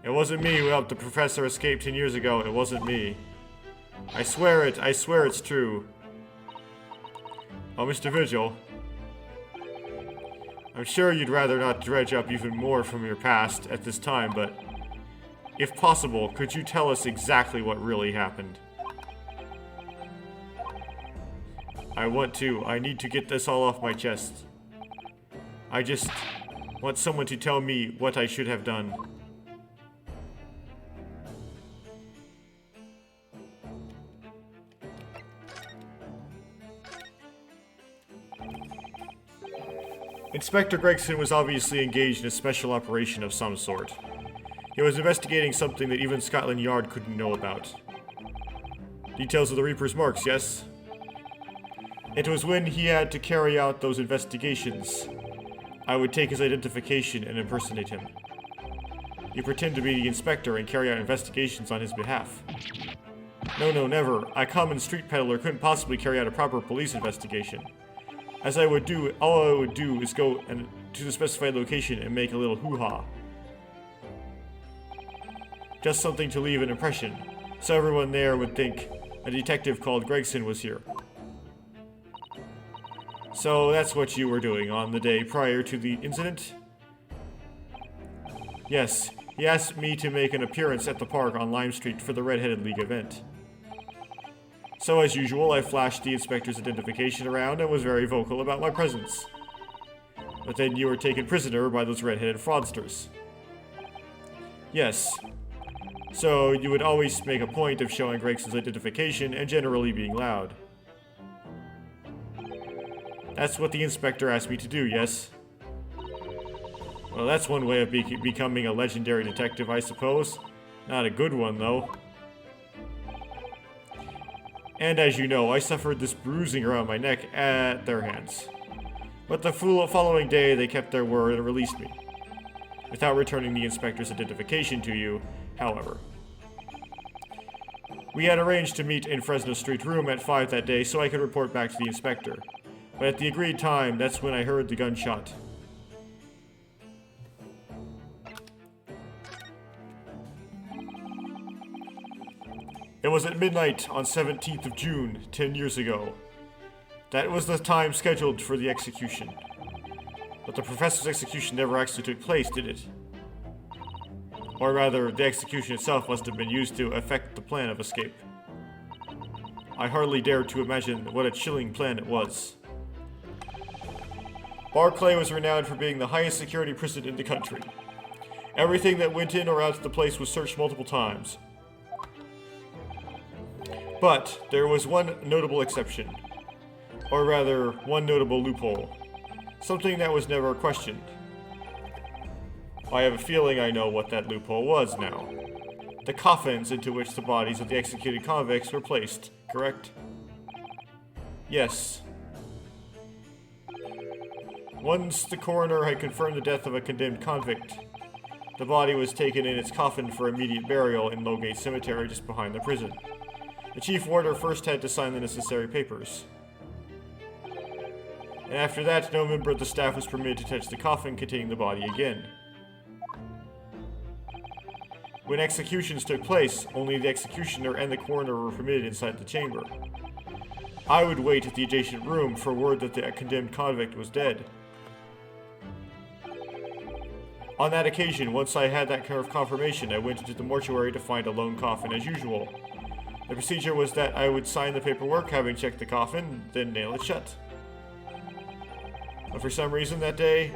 It wasn't me who helped the professor escape 10 years ago, it wasn't me. I swear it's true. Oh, Mr. Vigil. I'm sure you'd rather not dredge up even more from your past at this time, but... If possible, could you tell us exactly what really happened? I need to get this all off my chest. I just want someone to tell me what I should have done. Inspector Gregson was obviously engaged in a special operation of some sort. He was investigating something that even Scotland Yard couldn't know about. Details of the Reaper's marks, yes? It was when he had to carry out those investigations. I would take his identification and impersonate him. You pretend to be the inspector and carry out investigations on his behalf. No, never. A common street peddler couldn't possibly carry out a proper police investigation. All I would do is go to the specified location and make a little hoo-ha. Just something to leave an impression, so everyone there would think a detective called Gregson was here. So that's what you were doing on the day prior to the incident? Yes, he asked me to make an appearance at the park on Lime Street for the Red-Headed League event. So as usual, I flashed the inspector's identification around and was very vocal about my presence. But then you were taken prisoner by those red-headed fraudsters. Yes. So you would always make a point of showing Gregson's identification and generally being loud. That's what the inspector asked me to do, yes? Well, that's one way of becoming a legendary detective, I suppose. Not a good one, though. And as you know, I suffered this bruising around my neck at their hands. But the following day, they kept their word and released me. Without returning the inspector's identification to you, however. We had arranged to meet in Fresno Street room at 5 that day so I could report back to the inspector. But at the agreed time, that's when I heard the gunshot. It was at midnight on 17th of June, 10 years ago. That was the time scheduled for the execution. But the professor's execution never actually took place, did it? Or rather, the execution itself must have been used to effect the plan of escape. I hardly dare to imagine what a chilling plan it was. Barclay was renowned for being the highest security prison in the country. Everything that went in or out of the place was searched multiple times. But there was one notable exception. Or rather, one notable loophole. Something that was never questioned. I have a feeling I know what that loophole was now. The coffins into which the bodies of the executed convicts were placed, correct? Yes. Once the coroner had confirmed the death of a condemned convict, the body was taken in its coffin for immediate burial in Lowgate Cemetery just behind the prison. The chief warder first had to sign the necessary papers. And after that, no member of the staff was permitted to touch the coffin containing the body again. When executions took place, only the executioner and the coroner were permitted inside the chamber. I would wait at the adjacent room for word that the condemned convict was dead. On that occasion, once I had that kind of confirmation, I went into the mortuary to find a lone coffin as usual. The procedure was that I would sign the paperwork, having checked the coffin, then nail it shut. But for some reason that day,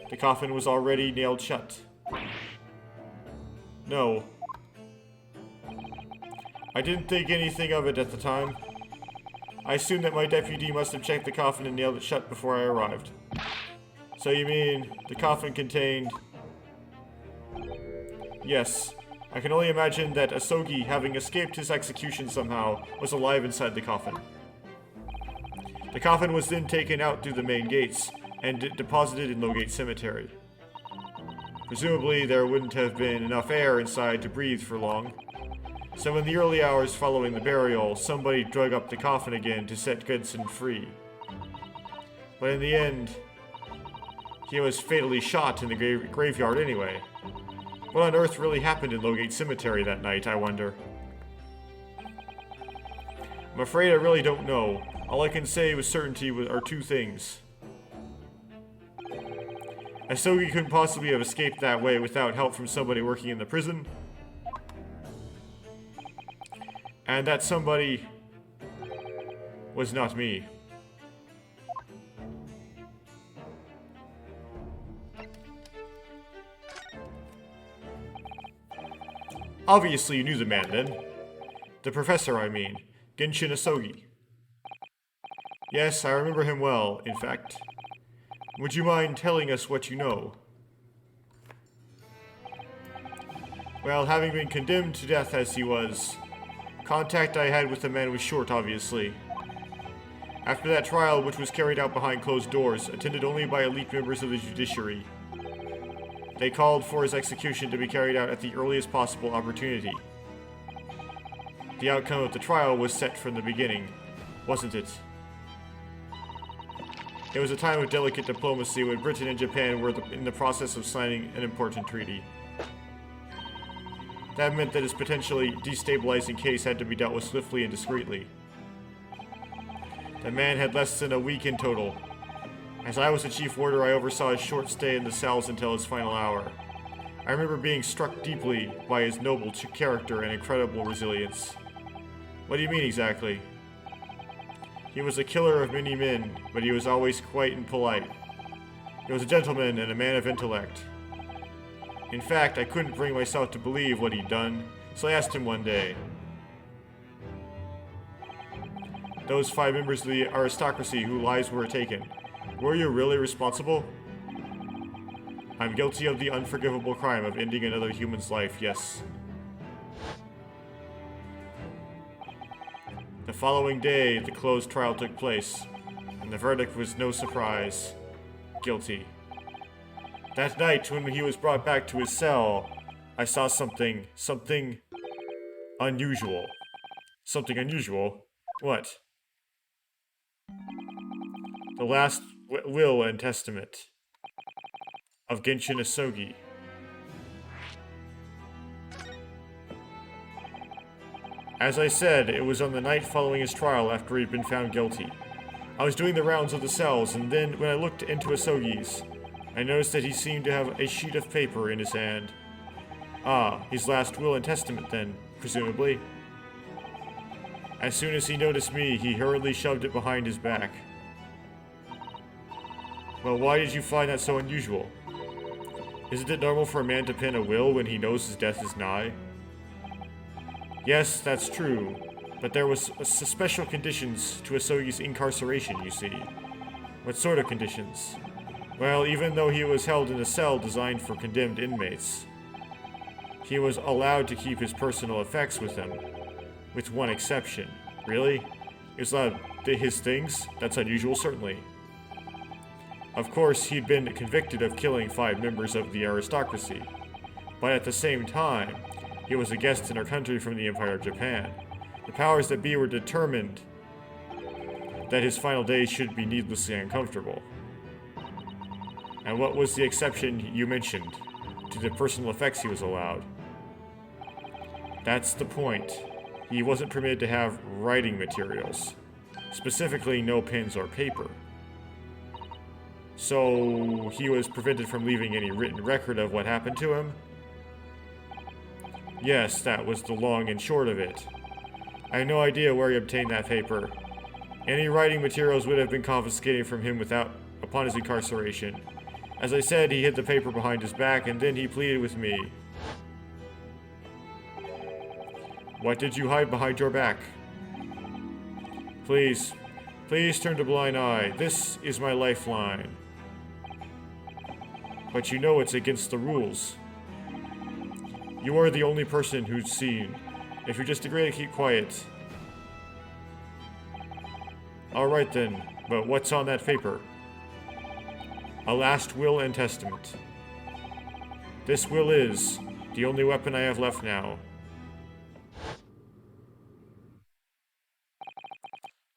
the coffin was already nailed shut. No. I didn't think anything of it at the time. I assumed that my deputy must have checked the coffin and nailed it shut before I arrived. So you mean, the coffin contained... Yes. I can only imagine that Asogi, having escaped his execution somehow, was alive inside the coffin. The coffin was then taken out through the main gates and deposited in Lowgate Cemetery. Presumably, there wouldn't have been enough air inside to breathe for long. So in the early hours following the burial, somebody dug up the coffin again to set Goodson free. But in the end, he was fatally shot in the graveyard anyway. What on earth really happened in Lowgate Cemetery that night, I wonder? I'm afraid I really don't know. All I can say with certainty are two things. Asogi couldn't possibly have escaped that way without help from somebody working in the prison. And that somebody was not me. Obviously you knew the man then. The professor, I mean. Genshin Asogi. Yes, I remember him well, in fact. Would you mind telling us what you know? Well, having been condemned to death as he was, contact I had with the man was short, obviously. After that trial, which was carried out behind closed doors, attended only by elite members of the judiciary, they called for his execution to be carried out at the earliest possible opportunity. The outcome of the trial was set from the beginning, wasn't it? It was a time of delicate diplomacy when Britain and Japan were in the process of signing an important treaty. That meant that his potentially destabilizing case had to be dealt with swiftly and discreetly. The man had less than a week in total. As I was the chief warder, I oversaw his short stay in the cells until his final hour. I remember being struck deeply by his noble character and incredible resilience. What do you mean exactly? He was a killer of many men, but he was always quiet and polite. He was a gentleman and a man of intellect. In fact, I couldn't bring myself to believe what he'd done, so I asked him one day. Those 5 members of the aristocracy whose lives were taken, were you really responsible? I'm guilty of the unforgivable crime of ending another human's life, yes. The following day, the closed trial took place, and the verdict was no surprise. Guilty. That night, when he was brought back to his cell, I saw something unusual. Something unusual? What? The last will and testament of Genshin Asogi. As I said, it was on the night following his trial after he'd been found guilty. I was doing the rounds of the cells, and then when I looked into Asogi's, I noticed that he seemed to have a sheet of paper in his hand. Ah, his last will and testament then, presumably. As soon as he noticed me, he hurriedly shoved it behind his back. Well, why did you find that so unusual? Isn't it normal for a man to pen a will when he knows his death is nigh? Yes, that's true, but there was special conditions to Asogi's incarceration, you see. What sort of conditions? Well, even though he was held in a cell designed for condemned inmates, he was allowed to keep his personal effects with him, with one exception. Really? He was allowed his things? That's unusual, certainly. Of course, he'd been convicted of killing 5 members of the aristocracy, but at the same time, he was a guest in our country from the Empire of Japan. The powers that be were determined that his final days should be needlessly uncomfortable. And what was the exception you mentioned to the personal effects he was allowed? That's the point. He wasn't permitted to have writing materials, specifically no pens or paper. So he was prevented from leaving any written record of what happened to him? Yes, that was the long and short of it. I have no idea where he obtained that paper. Any writing materials would have been confiscated from him upon his incarceration. As I said, he hid the paper behind his back, and then he pleaded with me. What did you hide behind your back? Please turn a blind eye. This is my lifeline. But you know it's against the rules. You are the only person who's seen. If you just agree to keep quiet. Alright then, but what's on that paper? A last will and testament. This will is the only weapon I have left now.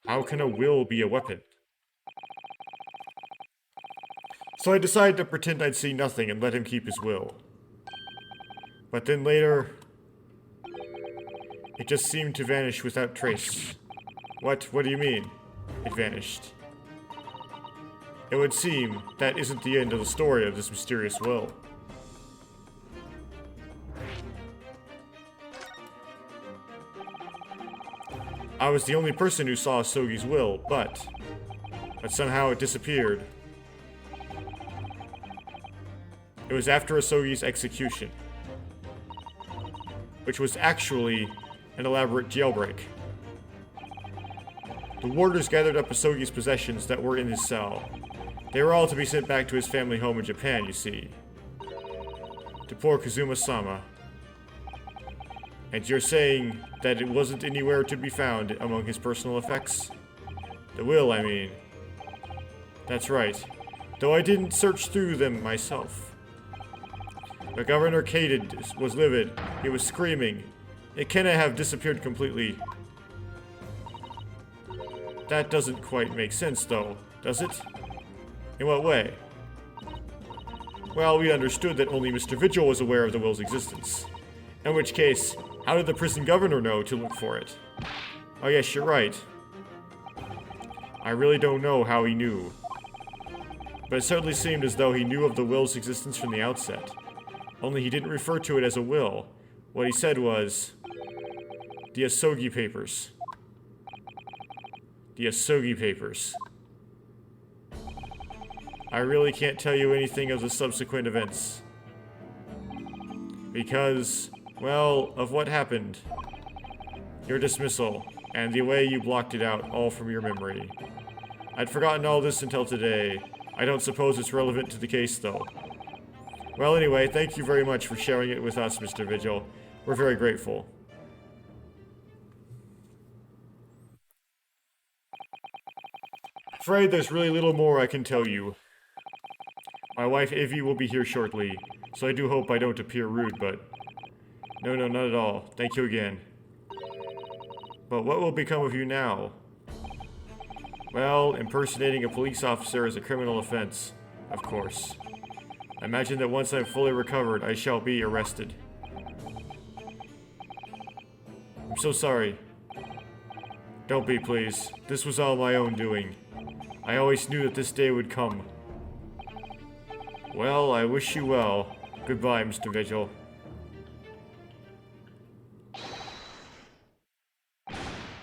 How can a will be a weapon? So I decided to pretend I'd see nothing and let him keep his will. But then later, it just seemed to vanish without trace. What do you mean? It vanished. It would seem that isn't the end of the story of this mysterious will. I was the only person who saw Asogi's will, but somehow it disappeared. It was after Asogi's execution, which was actually an elaborate jailbreak. The warders gathered up Asogi's possessions that were in his cell. They were all to be sent back to his family home in Japan, you see. To poor Kazuma-sama. And you're saying that it wasn't anywhere to be found among his personal effects? The will, I mean. That's right. Though I didn't search through them myself. But Governor Kaded was livid. He was screaming. It cannot have disappeared completely. That doesn't quite make sense, though, does it? In what way? Well, we understood that only Mr. Vigil was aware of the will's existence. In which case, how did the prison governor know to look for it? Oh yes, you're right. I really don't know how he knew. But it certainly seemed as though he knew of the will's existence from the outset. Only he didn't refer to it as a will. What he said was... the Asogi Papers. The Asogi Papers. I really can't tell you anything of the subsequent events. Because, well, of what happened. Your dismissal, and the way you blocked it out, all from your memory. I'd forgotten all this until today. I don't suppose it's relevant to the case, though. Well, anyway, thank you very much for sharing it with us, Mr. Vigil. We're very grateful. Afraid there's really little more I can tell you. My wife, Ivy, will be here shortly, so I do hope I don't appear rude, but... No, not at all. Thank you again. But what will become of you now? Well, impersonating a police officer is a criminal offense, of course. I imagine that once I'm fully recovered, I shall be arrested. I'm so sorry. Don't be, please. This was all my own doing. I always knew that this day would come. Well, I wish you well. Goodbye, Mr. Vigil.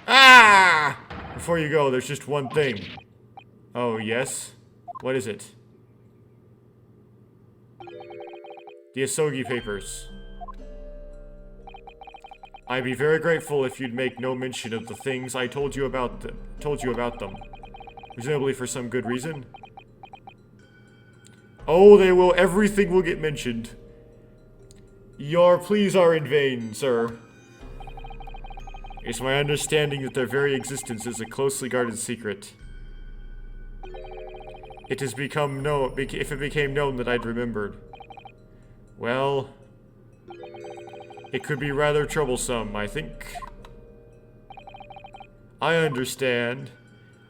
Ah! Before you go, there's just one thing. Oh, yes? What is it? The Asogi Papers. I'd be very grateful if you'd make no mention of the things I told you about them. Presumably for some good reason. Oh, they will. Everything will get mentioned. Your pleas are in vain, sir. It's my understanding that their very existence is a closely guarded secret. It has become known, if it became known that I'd remembered. Well, it could be rather troublesome, I think. I understand.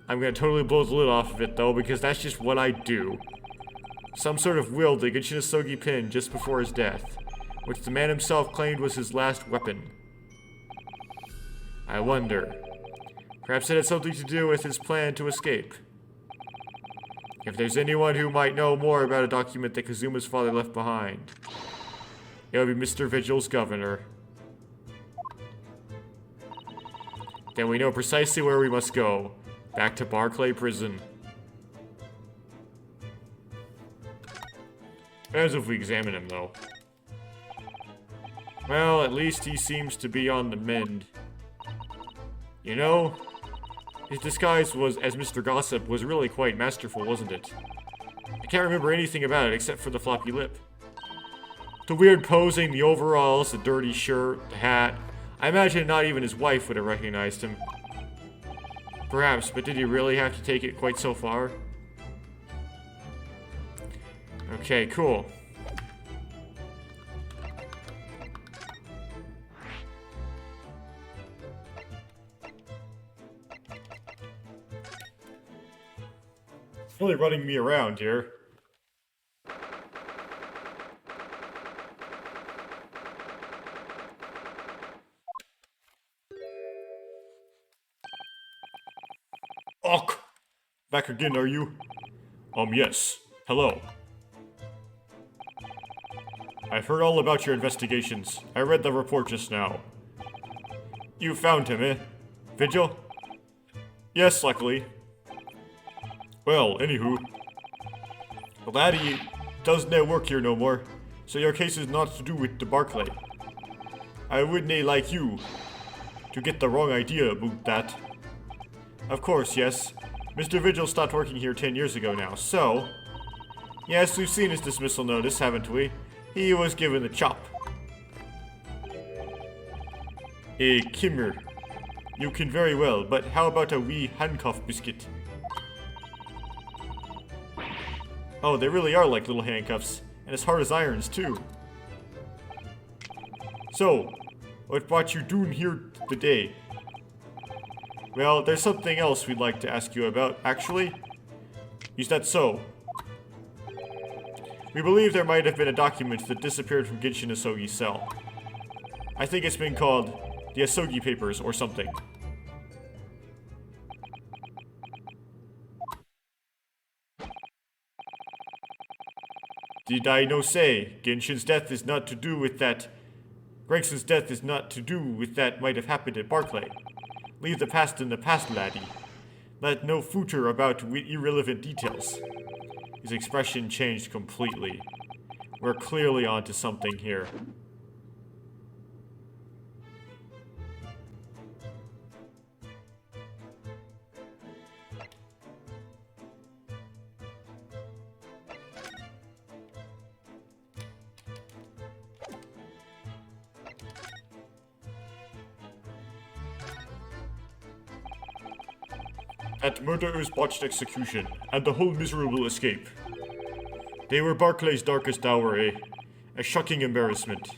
I'm gonna totally blow the lid off of it, though, because that's just what I do. Some sort of will to get Shinosugi pinned just before his death, which the man himself claimed was his last weapon. I wonder. Perhaps it had something to do with his plan to escape. If there's anyone who might know more about a document that Kazuma's father left behind, it would be Mr. Vigil's governor. Then we know precisely where we must go. Back to Barclay Prison. As if we examine him, though. Well, at least he seems to be on the mend. You know, his disguise was as Mr. Gossip was really quite masterful, wasn't it? I can't remember anything about it except for the floppy lip. The weird posing, the overalls, the dirty shirt, the hat. I imagine not even his wife would have recognized him. Perhaps, but did he really have to take it quite so far? Okay, cool. Really running me around here. Och! Back again, are you? Yes. Hello. I've heard all about your investigations. I read the report just now. You found him, eh? Vigil? Yes, luckily. Well, anywho. The laddie doesn't work here no more, so your case is not to do with the Barclay. I wouldn't like you to get the wrong idea about that. Of course, yes. Mr. Vigil stopped working here 10 years ago now, so... Yes, we've seen his dismissal notice, haven't we? He was given the chop. Kimmer. You can very well, but how about a wee handcuff biscuit? Oh, they really are like little handcuffs, and as hard as irons, too. So, what brought you doing here today? Well, there's something else we'd like to ask you about, actually. Is that so? We believe there might have been a document that disappeared from Genshin Asogi's cell. I think it's been called the Asogi Papers or something. Did I no say Genshin's death is not to do with that? Gregson's death is not to do with that might have happened at Barclay. Leave the past in the past, laddie. Let no future about irrelevant details. His expression changed completely. We're clearly onto something here. That murderer's botched execution, and the whole miserable escape. They were Barclay's darkest hour, eh? A shocking embarrassment.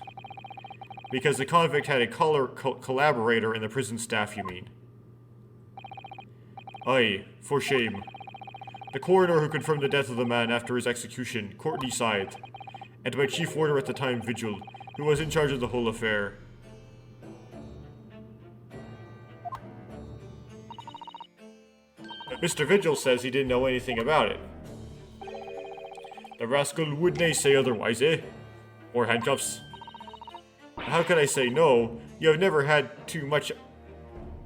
Because the convict had a collaborator in the prison staff, you mean? Aye, for shame. The coroner who confirmed the death of the man after his execution, Courtney Scythe, and my chief warder at the time, Vigil, who was in charge of the whole affair. But Mr. Vigil says he didn't know anything about it. The rascal would nae say otherwise, eh? Or handcuffs. How can I say no? You have never had too much...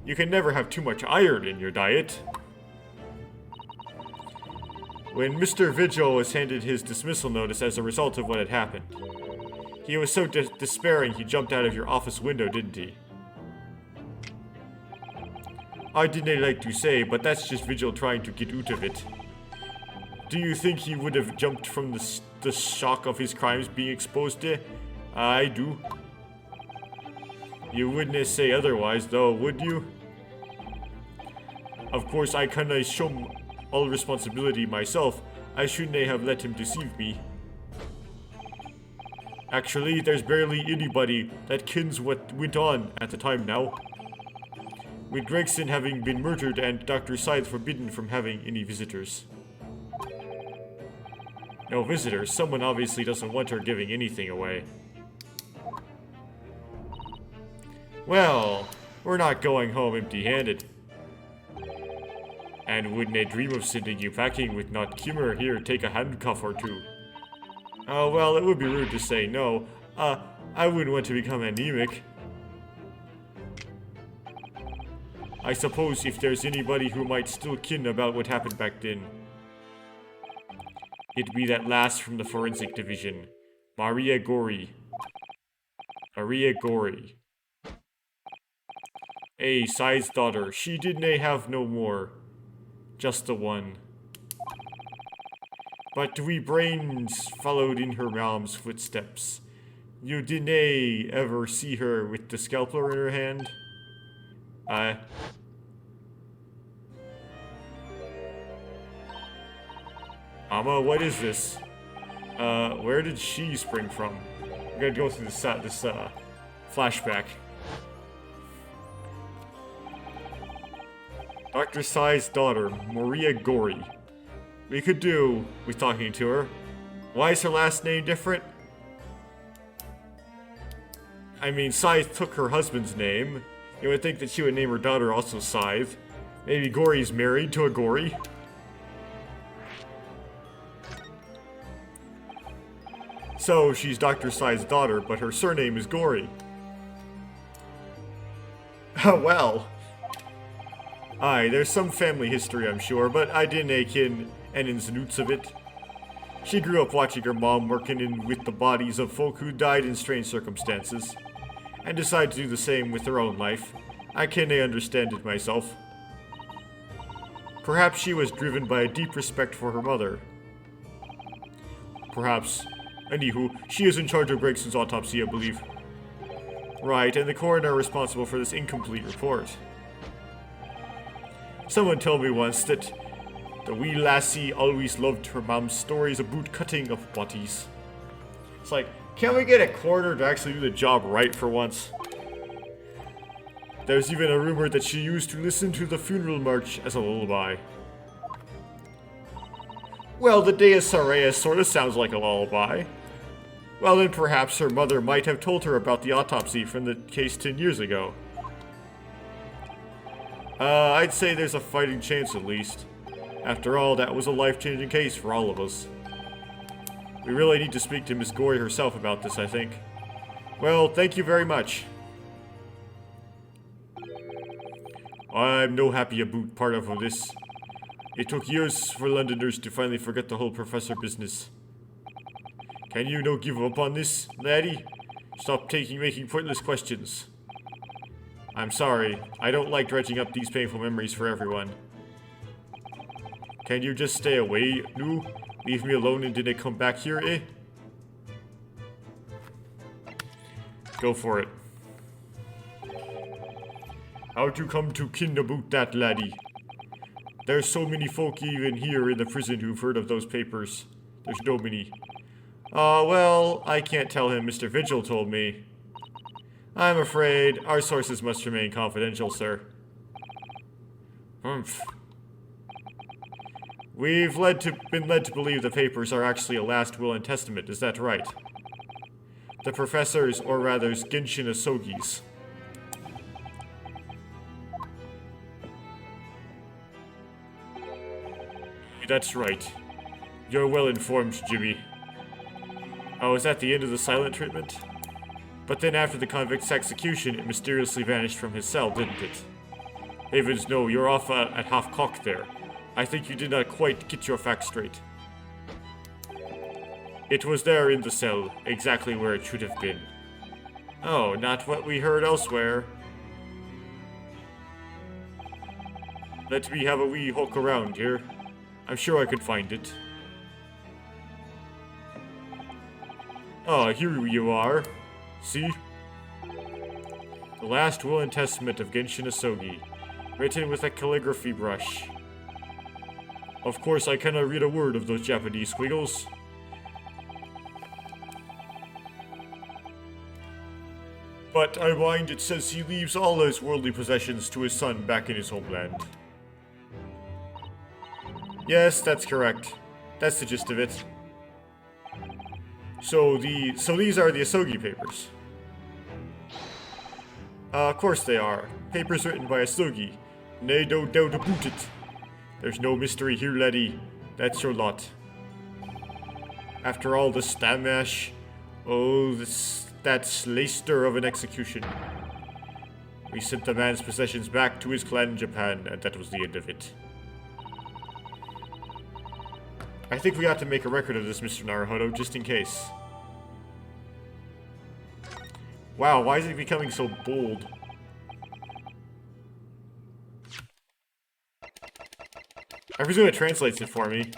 You can never have too much iron in your diet. When Mr. Vigil was handed his dismissal notice as a result of what had happened, he was so despairing he jumped out of your office window, didn't he? I didn't like to say, but that's just Vigil trying to get out of it. Do you think he would have jumped from the shock of his crimes being exposed to? I do. You wouldn't say otherwise, though, would you? Of course, I canna show all responsibility myself. I shouldn't have let him deceive me. Actually, there's barely anybody that kens what went on at the time now. With Gregson having been murdered and Dr. Scythe forbidden from having any visitors. No visitors? Someone obviously doesn't want her giving anything away. Well, we're not going home empty-handed. And wouldn't I dream of sending you packing with not Kimmer here take a handcuff or two? Oh, well, it would be rude to say no. I wouldn't want to become anemic. I suppose if there's anybody who might still kin about what happened back then, it'd be that lass from the forensic division, Maria Gori. Maria Gori. Scythe's daughter. She didn't have no more. Just the one. But we brains followed in her mom's footsteps. You didn't ever see her with the scalpel in her hand? Amma, what is this? Where did she spring from? We're gonna go through this flashback. Dr. Scythe's daughter, Maria Gori. We could do with talking to her. Why is her last name different? I mean, Scythe took her husband's name. You would think that she would name her daughter also Scythe. Maybe Gori's married to a Gori? So, she's Dr. Scythe's daughter, but her surname is Gori. Oh, well. Aye, there's some family history, I'm sure, but I didn't kin ins newts of it. She grew up watching her mom working in with the bodies of folk who died in strange circumstances, and decided to do the same with her own life. I can't understand it myself. Perhaps she was driven by a deep respect for her mother. Perhaps. Anywho, she is in charge of Gregson's autopsy, I believe. Right, and the coroner responsible for this incomplete report. Someone told me once that the wee lassie always loved her mom's stories about cutting of bodies. It's like, can't we get a coroner to actually do the job right for once? There's even a rumor that she used to listen to the funeral march as a lullaby. Well, the Deus Irae sort of sounds like a lullaby. Well, then perhaps her mother might have told her about the autopsy from the case 10 years ago. I'd say there's a fighting chance at least. After all, that was a life-changing case for all of us. We really need to speak to Miss Gory herself about this, I think. Well, thank you very much. I'm no happy about part of this. It took years for Londoners to finally forget the whole professor business. Can you no give up on this, laddie? Stop making pointless questions. I'm sorry, I don't like dredging up these painful memories for everyone. Can you just stay away, nu? Leave me alone and didn't come back here, eh? Go for it. How'd you come to kin about that, laddie? There's so many folk even here in the prison who've heard of those papers. There's no many. Well, I can't tell him. Mr. Vigil told me. I'm afraid our sources must remain confidential, sir. Humph. We've been led to believe the papers are actually a last will and testament, is that right? The professor's, or rather, Genshin Asogi's. That's right. You're well informed, Jimmy. Oh, is that the end of the silent treatment? But then after the convict's execution, it mysteriously vanished from his cell, didn't it? Havens, no, you're off at half-cock there. I think you did not quite get your facts straight. It was there in the cell, exactly where it should have been. Oh, not what we heard elsewhere. Let me have a wee hook around here. I'm sure I could find it. Oh, here you are. See? The last will and testament of Genshin Asogi, written with a calligraphy brush. Of course, I cannot read a word of those Japanese squiggles. But I mind it says he leaves all his worldly possessions to his son back in his homeland. Yes, that's correct. That's the gist of it. So these are the Asogi papers. Of course they are. Papers written by Asogi. Nay, no doubt about it. There's no mystery here, laddie. That's your lot. After all the stamash, oh, that slayster of an execution. We sent the man's possessions back to his clan in Japan, and that was the end of it. I think we ought to make a record of this, Mr. Naruhodo, just in case. Wow, why is it becoming so bold? I presume it translates it for me.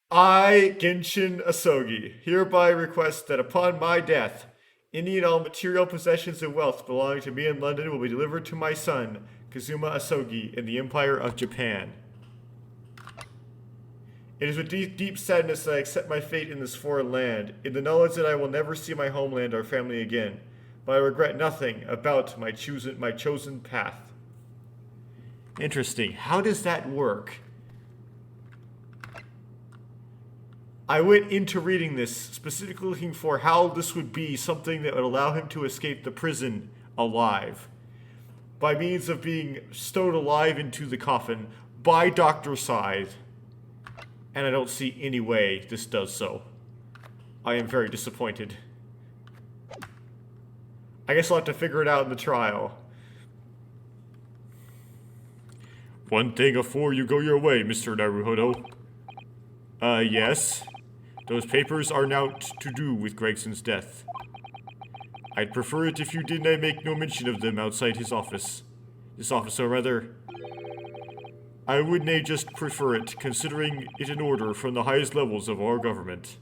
I, Genshin Asogi, hereby request that upon my death, any and all material possessions and wealth belonging to me in London will be delivered to my son, Kazuma Asogi, in the Empire of Japan. It is with deep sadness that I accept my fate in this foreign land, in the knowledge that I will never see my homeland or family again, but I regret nothing about my chosen path. Interesting. How does that work? I went into reading this specifically looking for how this would be something that would allow him to escape the prison alive, by means of being stowed alive into the coffin by Dr. Scythe. And I don't see any way this does so. I am very disappointed. I guess I'll have to figure it out in the trial. One thing afore you go your way, Mr. Naruhodo. Yes? Those papers are now to do with Gregson's death. I'd prefer it if you did not make no mention of them outside his office. This office, or rather... I would nay just prefer it, considering it an order from the highest levels of our government.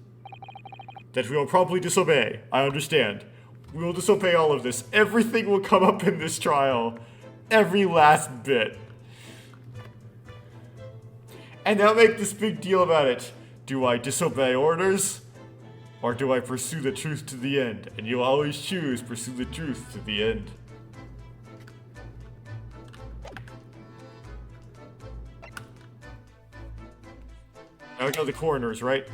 That we will promptly disobey. I understand. We will disobey all of this. Everything will come up in this trial. Every last bit. And now make this big deal about it. Do I disobey orders? Or do I pursue the truth to the end? And you'll always choose pursue the truth to the end. we go to the coroners, right?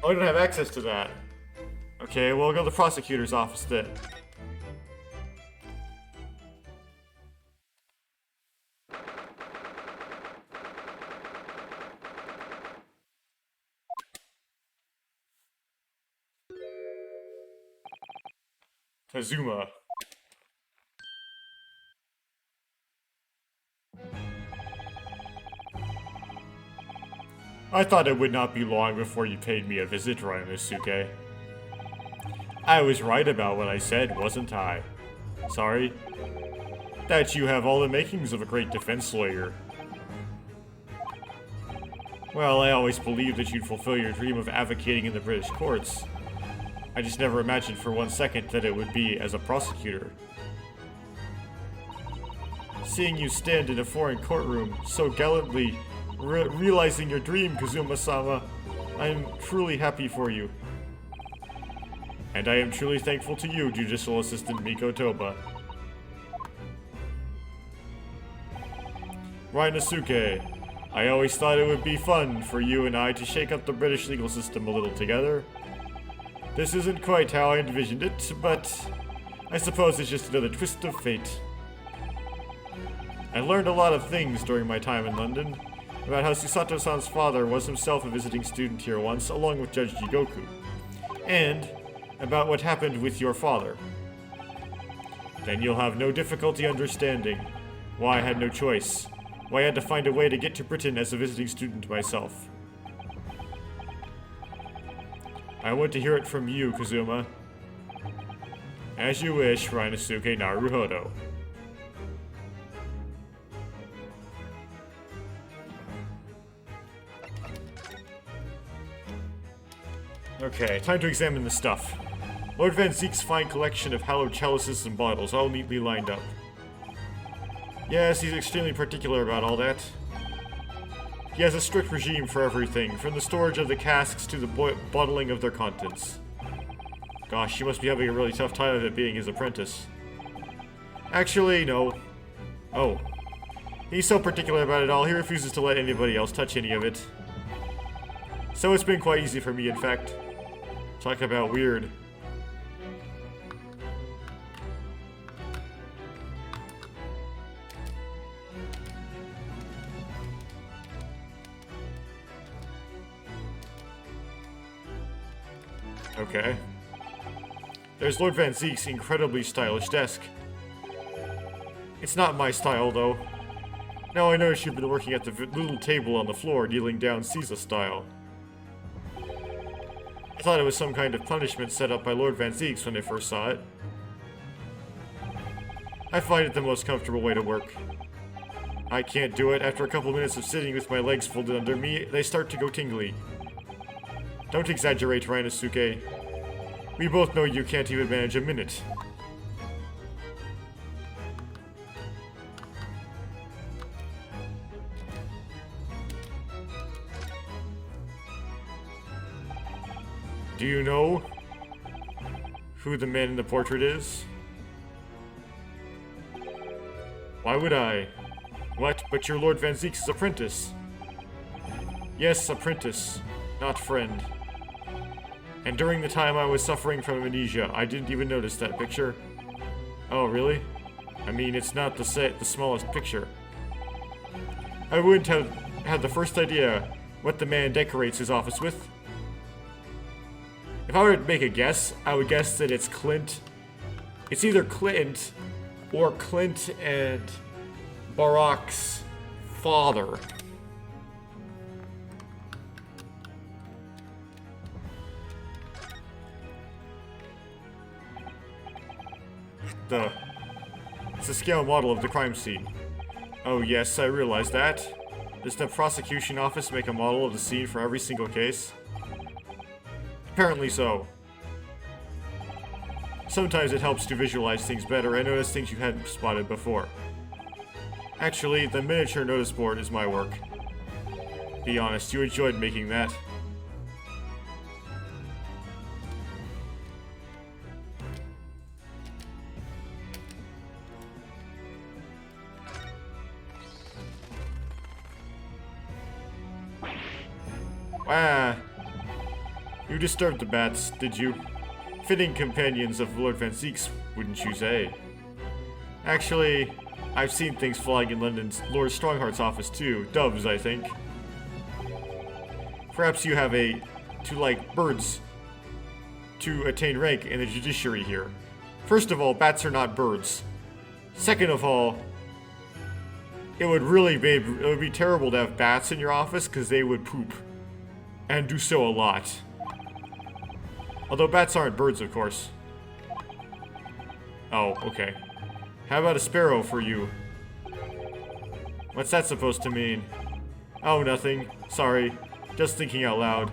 Oh, I don't have access to that. Okay, well, we'll go to the prosecutor's office then. Kazuma. I thought it would not be long before you paid me a visit, Ryanosuke. I was right about what I said, wasn't I? Sorry? That you have all the makings of a great defense lawyer. Well, I always believed that you'd fulfill your dream of advocating in the British courts. I just never imagined for one second that it would be as a prosecutor. Seeing you stand in a foreign courtroom, so gallantly realizing your dream, Kazuma-sama, I am truly happy for you. And I am truly thankful to you, Judicial Assistant Miko Toba. Ryanosuke, I always thought it would be fun for you and I to shake up the British legal system a little together. This isn't quite how I envisioned it, but I suppose it's just another twist of fate. I learned a lot of things during my time in London, about how Susato-san's father was himself a visiting student here once, along with Judge Jigoku, and about what happened with your father. Then you'll have no difficulty understanding why I had no choice, why I had to find a way to get to Britain as a visiting student myself. I want to hear it from you, Kazuma. As you wish, Ryanosuke Naruhodo. Okay, time to examine the stuff. Lord Van Zeek's fine collection of hallowed chalices and bottles, all neatly lined up. Yes, he's extremely particular about all that. He has a strict regime for everything, from the storage of the casks to the bottling of their contents. Gosh, he must be having a really tough time of it being his apprentice. Actually, no. Oh. He's so particular about it all, he refuses to let anybody else touch any of it. So it's been quite easy for me, in fact. Talk about weird. Okay. There's Lord Van Zeek's incredibly stylish desk. It's not my style, though. Now I notice you've been working at the little table on the floor, kneeling down Caesar style. I thought it was some kind of punishment set up by Lord Van Zeek's when I first saw it. I find it the most comfortable way to work. I can't do it. After a couple minutes of sitting with my legs folded under me, they start to go tingly. Don't exaggerate, Ryanosuke. We both know you can't even manage a minute. Do you know who the man in the portrait is? Why would I? What? But you're Lord Van Zeek's apprentice. Yes, apprentice, not friend. And during the time I was suffering from amnesia, I didn't even notice that picture. Oh, really? I mean, it's not the smallest picture. I wouldn't have had the first idea what the man decorates his office with. If I were to make a guess, I would guess that it's Clint. It's either Clint or Clint and Barack's father. It's a scale model of the crime scene. Oh yes, I realize that. Does the prosecution office make a model of the scene for every single case? Apparently so. Sometimes it helps to visualize things better and notice things you hadn't spotted before. Actually, the miniature notice board is my work. Be honest, you enjoyed making that. Ah, you disturbed the bats, did you? Fitting companions of Lord Van Zeek's, wouldn't you say? Actually, I've seen things flying in London's Lord Strongheart's office too. Doves, I think. Perhaps you have to like birds to attain rank in the judiciary here. First of all, bats are not birds. Second of all, it would be terrible to have bats in your office because they would poop. And do so a lot. Although bats aren't birds, of course. Oh, okay. How about a sparrow for you? What's that supposed to mean? Oh, nothing. Sorry. Just thinking out loud.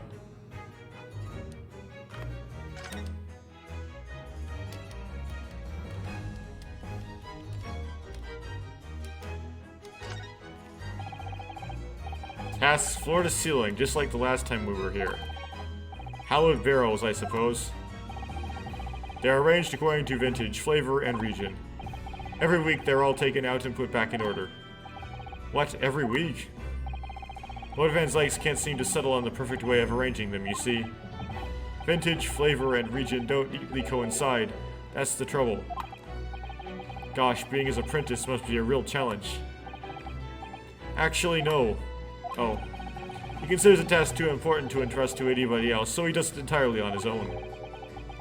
Tasks floor to ceiling, just like the last time we were here. Hallowed barrels, I suppose. They are arranged according to vintage, flavor, and region. Every week they're all taken out and put back in order. What, every week? Lord Van Zeek's can't seem to settle on the perfect way of arranging them, you see. Vintage, flavor, and region don't neatly coincide. That's the trouble. Gosh, being his apprentice must be a real challenge. Actually, no. Oh. He considers the task too important to entrust to anybody else, so he does it entirely on his own.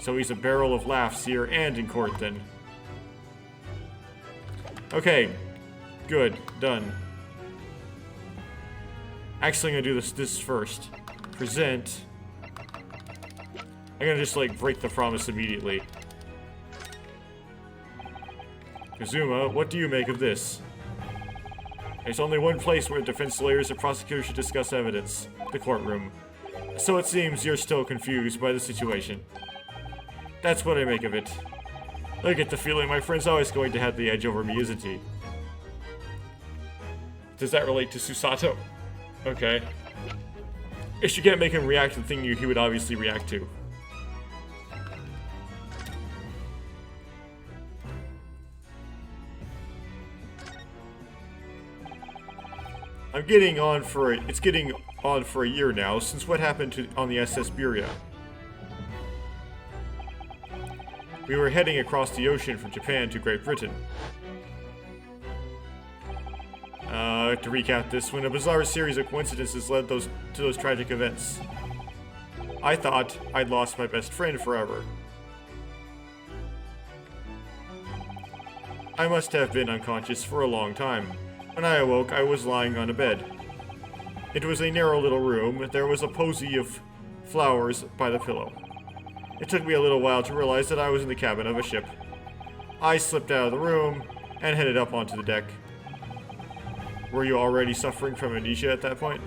So he's a barrel of laughs here and in court, then. Okay. Good. Done. Actually, I'm gonna do this first. Present. I'm gonna just, like, break the promise immediately. Kazuma, what do you make of this? There's only one place where defense lawyers and prosecutors should discuss evidence. The courtroom. So it seems you're still confused by the situation. That's what I make of it. I get the feeling my friend's always going to have the edge over me, isn't he? Does that relate to Susato? Okay. If you can't make him react to the thing he would obviously react to. It's getting on for a year now since what happened on the SS Buria. We were heading across the ocean from Japan to Great Britain. To recap this, when a bizarre series of coincidences led to those tragic events. I thought I'd lost my best friend forever. I must have been unconscious for a long time. When I awoke, I was lying on a bed. It was a narrow little room. There was a posy of flowers by the pillow. It took me a little while to realize that I was in the cabin of a ship. I slipped out of the room and headed up onto the deck. Were you already suffering from amnesia at that point?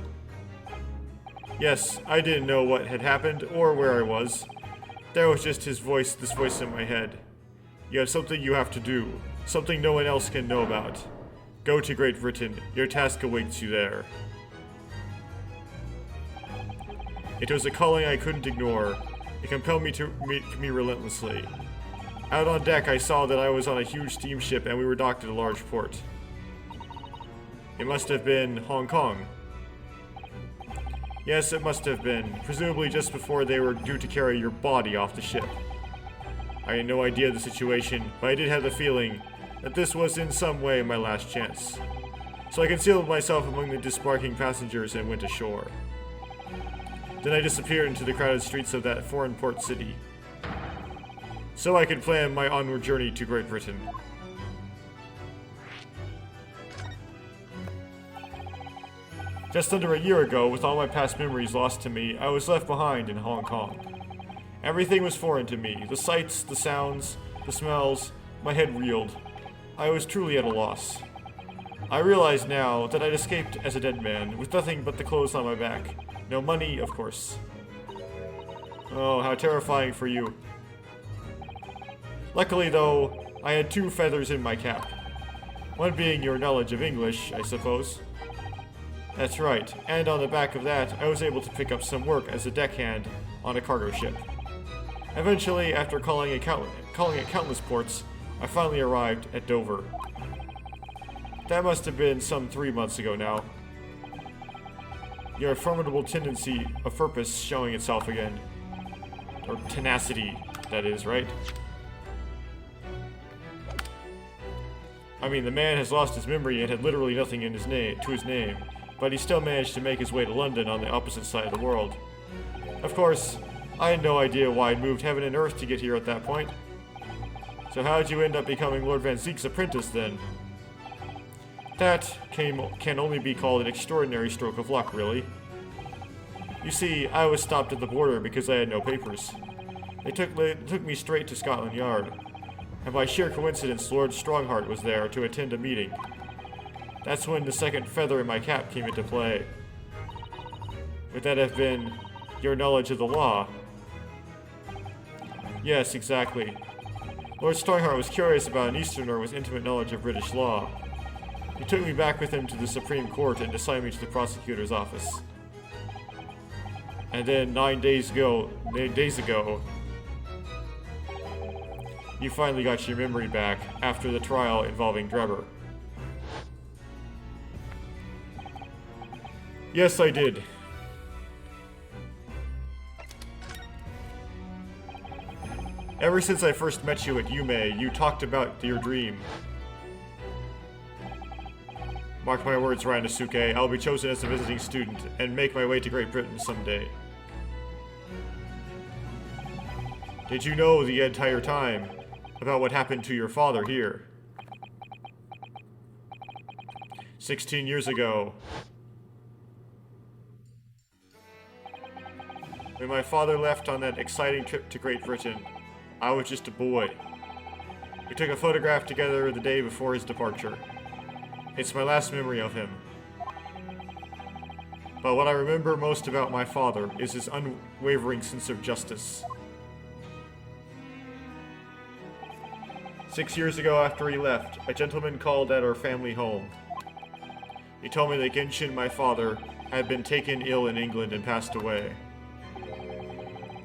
Yes, I didn't know what had happened or where I was. There was just this voice in my head. You have something you have to do, something no one else can know about. Go to Great Britain. Your task awaits you there. It was a calling I couldn't ignore. It compelled me to meet me relentlessly. Out on deck, I saw that I was on a huge steamship and we were docked at a large port. It must have been Hong Kong. Yes, it must have been. Presumably just before they were due to carry your body off the ship. I had no idea of the situation, but I did have the feeling that this was in some way my last chance. So I concealed myself among the disembarking passengers and went ashore. Then I disappeared into the crowded streets of that foreign port city, so I could plan my onward journey to Great Britain. Just under a year ago, with all my past memories lost to me, I was left behind in Hong Kong. Everything was foreign to me. The sights, the sounds, the smells. My head reeled. I was truly at a loss. I realize now that I'd escaped as a dead man, with nothing but the clothes on my back. No money, of course. Oh, how terrifying for you. Luckily, though, I had 2 feathers in my cap. One being your knowledge of English, I suppose. That's right, and on the back of that, I was able to pick up some work as a deckhand on a cargo ship. Eventually, after calling at countless ports, I finally arrived at Dover. That must have been some 3 months ago now. Your formidable tendency of purpose showing itself again. Or tenacity, that is, right? I mean, the man has lost his memory and had literally nothing in his name, but he still managed to make his way to London on the opposite side of the world. Of course, I had no idea why I'd moved heaven and earth to get here at that point. So how'd you end up becoming Lord Van Zeek's apprentice then? That can only be called an extraordinary stroke of luck, really. You see, I was stopped at the border because I had no papers. They took me straight to Scotland Yard, and by sheer coincidence, Lord Strongheart was there to attend a meeting. That's when the second feather in my cap came into play. Would that have been your knowledge of the law? Yes, exactly. Lord Strongheart was curious about an Easterner with intimate knowledge of British law. He took me back with him to the Supreme Court and assigned me to the prosecutor's office. And then 9 days ago, you finally got your memory back after the trial involving Drebber. Yes, I did. Ever since I first met you at Yume, you talked about your dream. Mark my words, Ryonosuke, I'll be chosen as a visiting student and make my way to Great Britain someday. Did you know the entire time about what happened to your father here? 16 years ago, when my father left on that exciting trip to Great Britain, I was just a boy. We took a photograph together the day before his departure. It's my last memory of him. But what I remember most about my father is his unwavering sense of justice. 6 years ago after he left, a gentleman called at our family home. He told me that Genshin, my father, had been taken ill in England and passed away.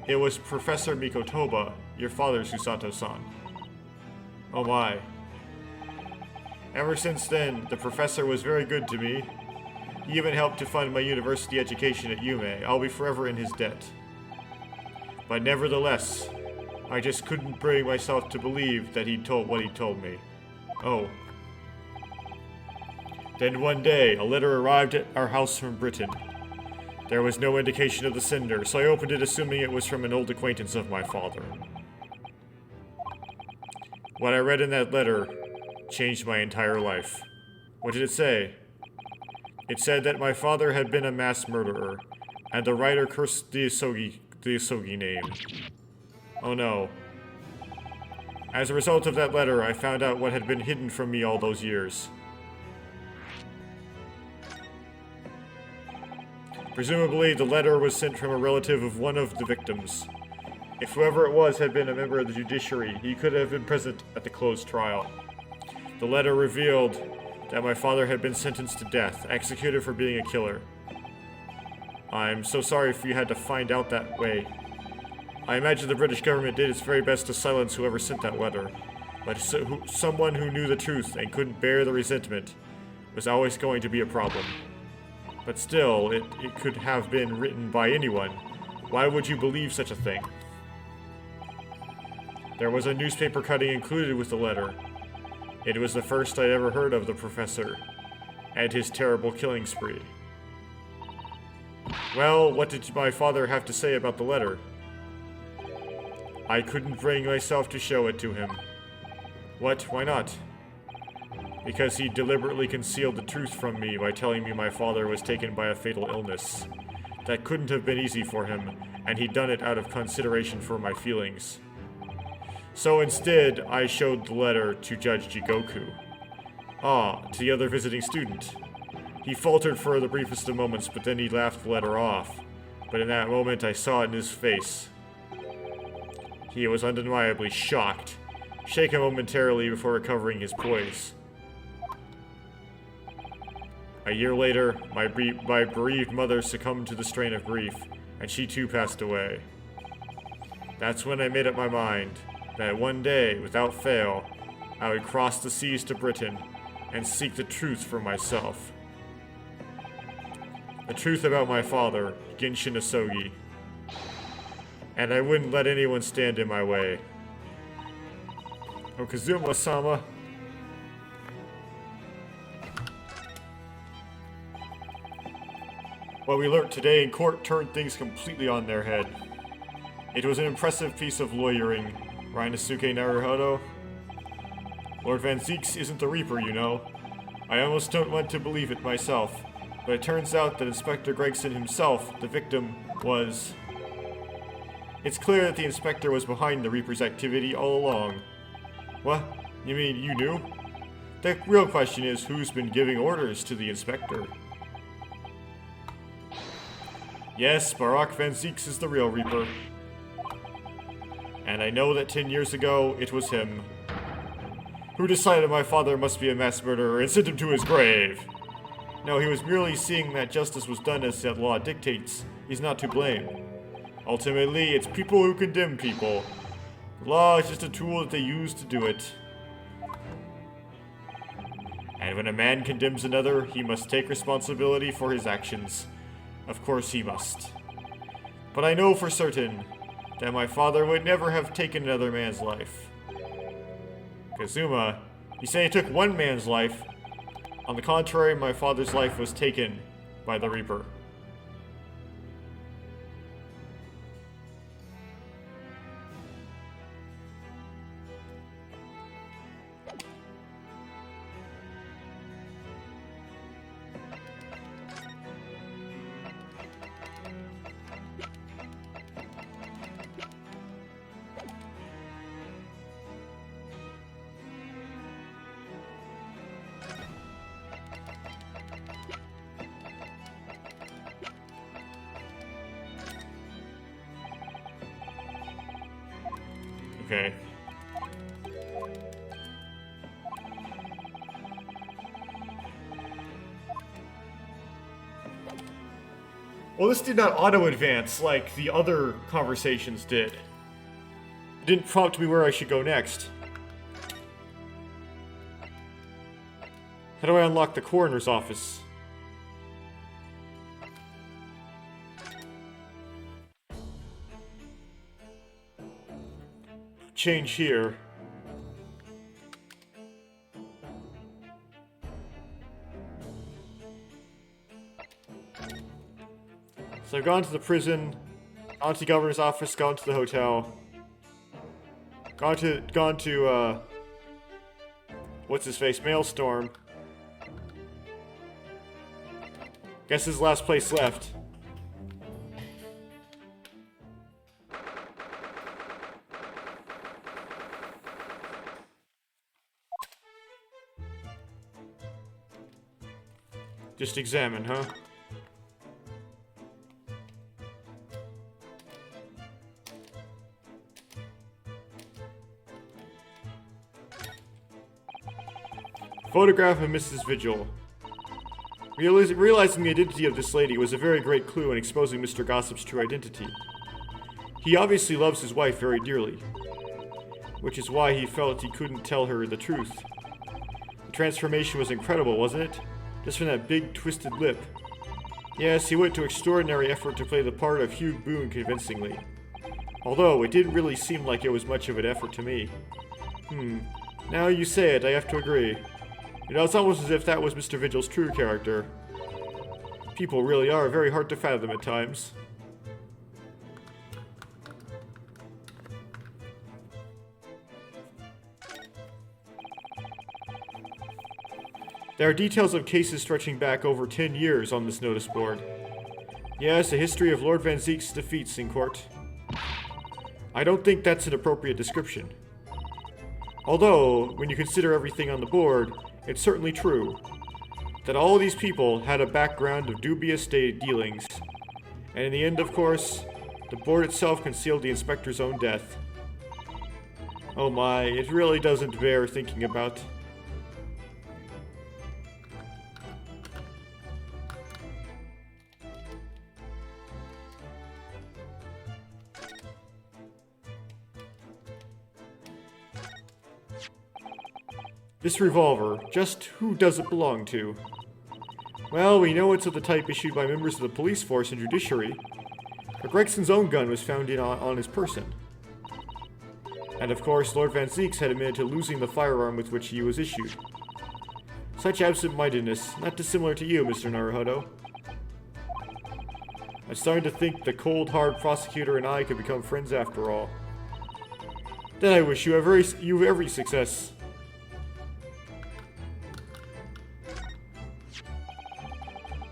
It was Professor Mikotoba, your father, Susato-san. Oh my. Ever since then, the professor was very good to me. He even helped to fund my university education at Yume. I'll be forever in his debt. But nevertheless, I just couldn't bring myself to believe that he'd told what he told me. Oh. Then one day, a letter arrived at our house from Britain. There was no indication of the sender, so I opened it assuming it was from an old acquaintance of my father. What I read in that letter changed my entire life. What did it say? It said that my father had been a mass murderer, and the writer cursed the Isogi name. Oh no. As a result of that letter, I found out what had been hidden from me all those years. Presumably, the letter was sent from a relative of one of the victims. If whoever it was had been a member of the judiciary, he could have been present at the closed trial. The letter revealed that my father had been sentenced to death, executed for being a killer. I'm so sorry if you had to find out that way. I imagine the British government did its very best to silence whoever sent that letter, but someone who knew the truth and couldn't bear the resentment was always going to be a problem. But still, it could have been written by anyone. Why would you believe such a thing? There was a newspaper cutting included with the letter. It was the first I'd ever heard of the professor and his terrible killing spree. Well, what did my father have to say about the letter? I couldn't bring myself to show it to him. What? Why not? Because he deliberately concealed the truth from me by telling me my father was taken by a fatal illness. That couldn't have been easy for him, and he'd done it out of consideration for my feelings. So instead, I showed the letter to Judge Jigoku. To the other visiting student. He faltered for the briefest of moments, but then he laughed the letter off. But in that moment, I saw it in his face. He was undeniably shocked, shaken momentarily before recovering his poise. A year later, my bereaved mother succumbed to the strain of grief, and she too passed away. That's when I made up my mind that one day, without fail, I would cross the seas to Britain and seek the truth for myself. The truth about my father, Genshin Asogi. And I wouldn't let anyone stand in my way. Oh, Kazuma-sama. What we learned today in court turned things completely on their head. It was an impressive piece of lawyering, Rinosuke Naruhodo. Lord Van Zieks isn't the Reaper, you know. I almost don't want to believe it myself, but it turns out that Inspector Gregson himself, the victim, was... It's clear that the Inspector was behind the Reaper's activity all along. What? You mean you knew? The real question is who's been giving orders to the Inspector? Yes, Barak Van Zieks is the real Reaper. And I know that 10 years ago, it was him. Who decided my father must be a mass murderer and sent him to his grave? No, he was merely seeing that justice was done as the law dictates. He's not to blame. Ultimately, it's people who condemn people. The law is just a tool that they use to do it. And when a man condemns another, he must take responsibility for his actions. Of course he must. But I know for certain that my father would never have taken another man's life. Kazuma, you say he took one man's life. On the contrary, my father's life was taken by the Reaper. Okay. Well, this did not auto-advance like the other conversations did. It didn't prompt me where I should go next. How do I unlock the coroner's office? Change here. So I've gone to the prison, gone to the governor's office, gone to the hotel, gone to what's his face, Maelstrom. Guess his last place left. Just examine, huh? Photograph of Mrs. Vigil. Realizing the identity of this lady was a very great clue in exposing Mr. Gossip's true identity. He obviously loves his wife very dearly, which is why he felt he couldn't tell her the truth. The transformation was incredible, wasn't it? Just from that big, twisted lip. Yes, he went to extraordinary effort to play the part of Hugh Boone convincingly. Although, it didn't really seem like it was much of an effort to me. Now you say it, I have to agree. You know, it's almost as if that was Mr. Vigil's true character. People really are very hard to fathom at times. There are details of cases stretching back over 10 years on this notice board. Yes, a history of Lord Van Zieks' defeats in court. I don't think that's an appropriate description. Although, when you consider everything on the board, it's certainly true that all these people had a background of dubious dealings. And in the end, of course, the board itself concealed the inspector's own death. Oh my, it really doesn't bear thinking about. This revolver, just who does it belong to? Well, we know it's of the type issued by members of the police force and judiciary. But Gregson's own gun was found on his person. And of course, Lord Van Zeeks had admitted to losing the firearm with which he was issued. Such absent-mindedness, not dissimilar to you, Mr. Naruhodo. I'm starting to think the cold, hard prosecutor and I could become friends after all. Then I wish you every success.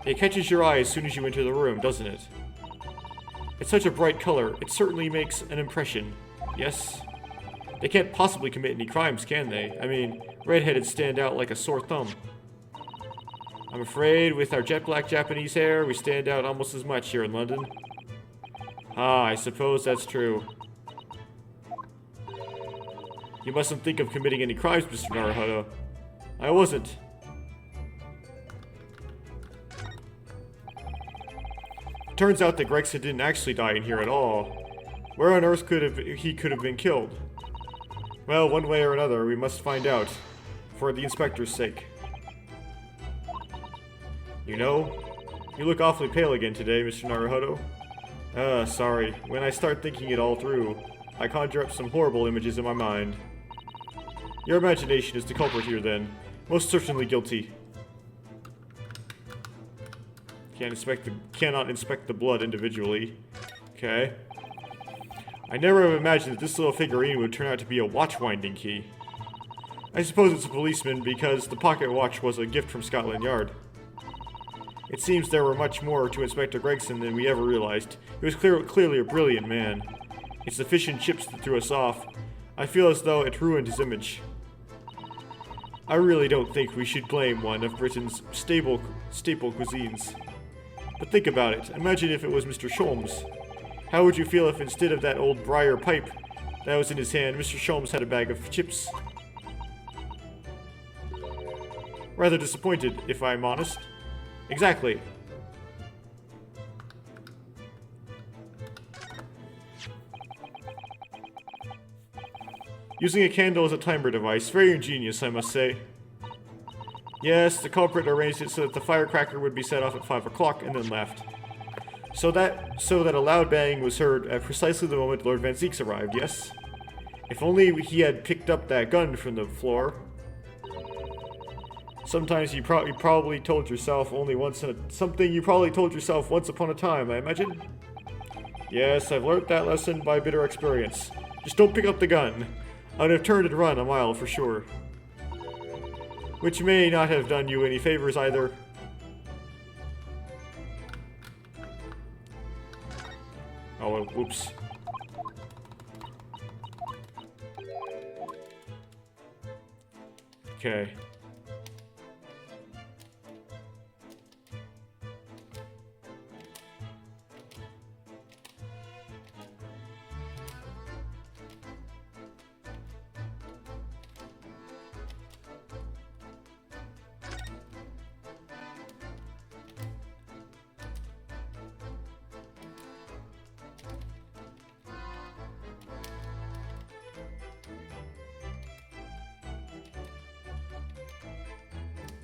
It catches your eye as soon as you enter the room, doesn't it? It's such a bright color, it certainly makes an impression. Yes? They can't possibly commit any crimes, can they? I mean, redheaded stand out like a sore thumb. I'm afraid with our jet black Japanese hair, we stand out almost as much here in London. Ah, I suppose that's true. You mustn't think of committing any crimes, Mr. Naruhodo. I wasn't. Turns out that Gregson didn't actually die in here at all. Where on earth could he have been killed? Well, one way or another, we must find out. For the inspector's sake. You know, you look awfully pale again today, Mr. Naruhodo. Sorry. When I start thinking it all through, I conjure up some horrible images in my mind. Your imagination is the culprit here, then. Most certainly guilty. Cannot inspect the blood individually. Okay. I never have imagined that this little figurine would turn out to be a watch-winding key. I suppose it's a policeman because the pocket watch was a gift from Scotland Yard. It seems there were much more to Inspector Gregson than we ever realized. He was clearly a brilliant man. It's the fish and chips that threw us off. I feel as though it ruined his image. I really don't think we should blame one of Britain's staple cuisines. But think about it. Imagine if it was Mr. Sholmes. How would you feel if instead of that old briar pipe that was in his hand, Mr. Sholmes had a bag of chips? Rather disappointed, if I'm honest. Exactly. Using a candle as a timer device, very ingenious, I must say. Yes, the culprit arranged it so that the firecracker would be set off at 5 o'clock and then left. So that a loud bang was heard at precisely the moment Lord Van Zeeks arrived, yes? If only he had picked up that gun from the floor. Sometimes you probably told yourself something you probably told yourself once upon a time, I imagine? Yes, I've learnt that lesson by bitter experience. Just don't pick up the gun. I would have turned and run a mile for sure. Which may not have done you any favors either. Oh, well, whoops. Okay.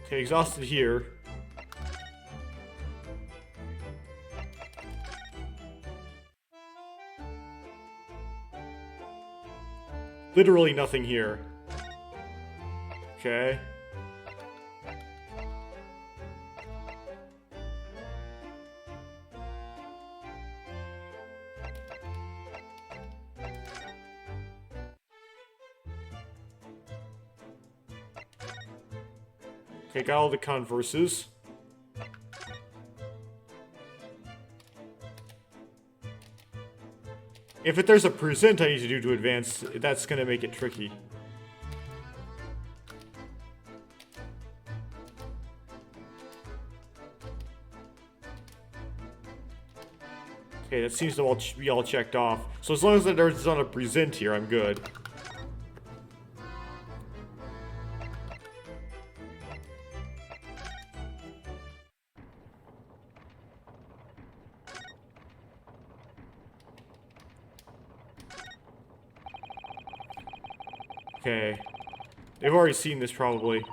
Okay, exhausted here. Literally nothing here. Okay. Okay, got all the converses. If there's a present I need to do to advance, that's gonna make it tricky. Okay, that seems to be all checked off. So as long as there's not a present here, I'm good. Okay. They've already seen this, probably.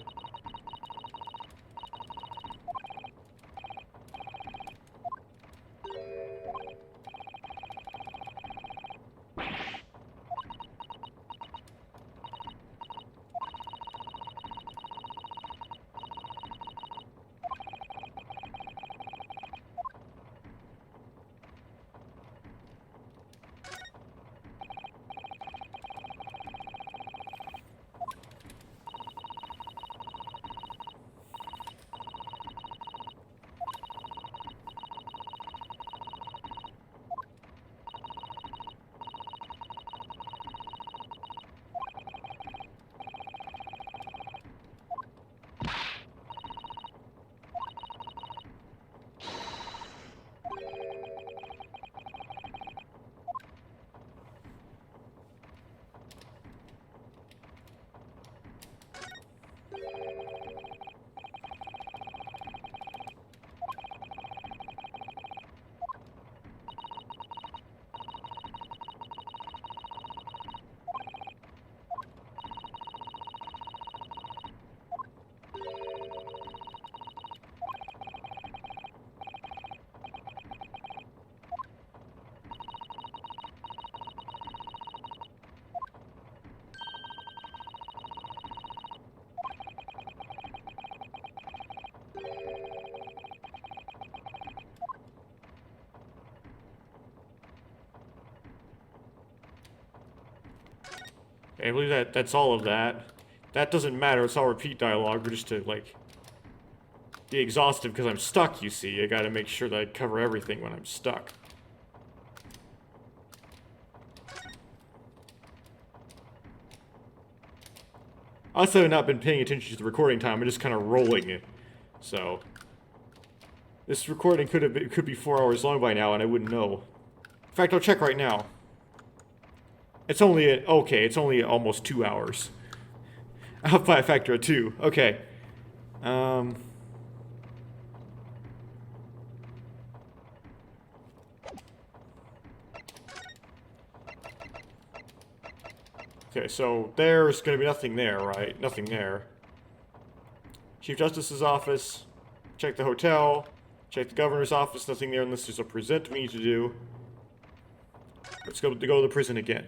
Okay, I believe that's all of that. That doesn't matter, it's all repeat dialogue, but just to, like, be exhaustive because I'm stuck, you see. I gotta make sure that I cover everything when I'm stuck. Also, I've not been paying attention to the recording time, I'm just kind of rolling it. So, this recording could be 4 hours long by now, and I wouldn't know. In fact, I'll check right now. It's only, okay, it's only almost 2 hours. Up by a factor of 2. Okay. Okay, so there's gonna be nothing there, right? Nothing there. Chief Justice's office. Check the hotel. Check the governor's office. Nothing there unless there's a present we need to do. Let's go to the prison again.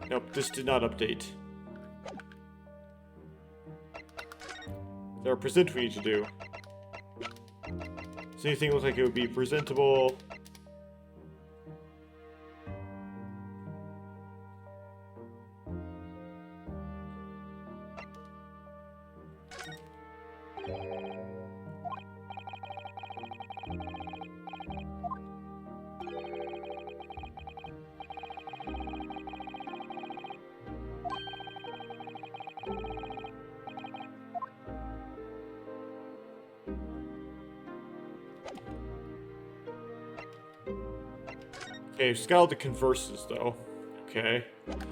Nope, this did not update. There are present we need to do. Does anything look like it would be presentable? Okay, she's got all the converses, though. Okay.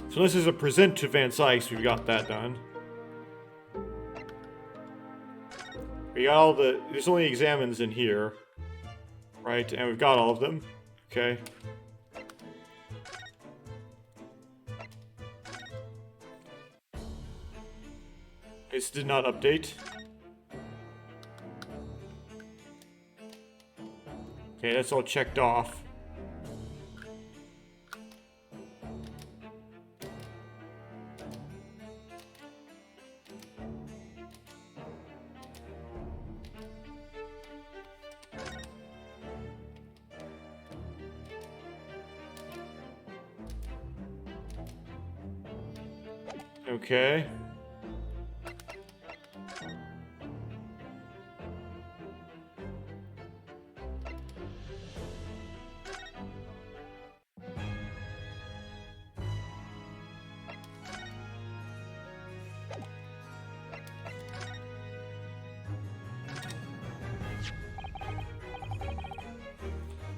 So this is a present to Van Sykes. We've got that done. We got all the... There's only examines in here. Right? And we've got all of them. Okay. This did not update. Okay, that's all checked off. Okay.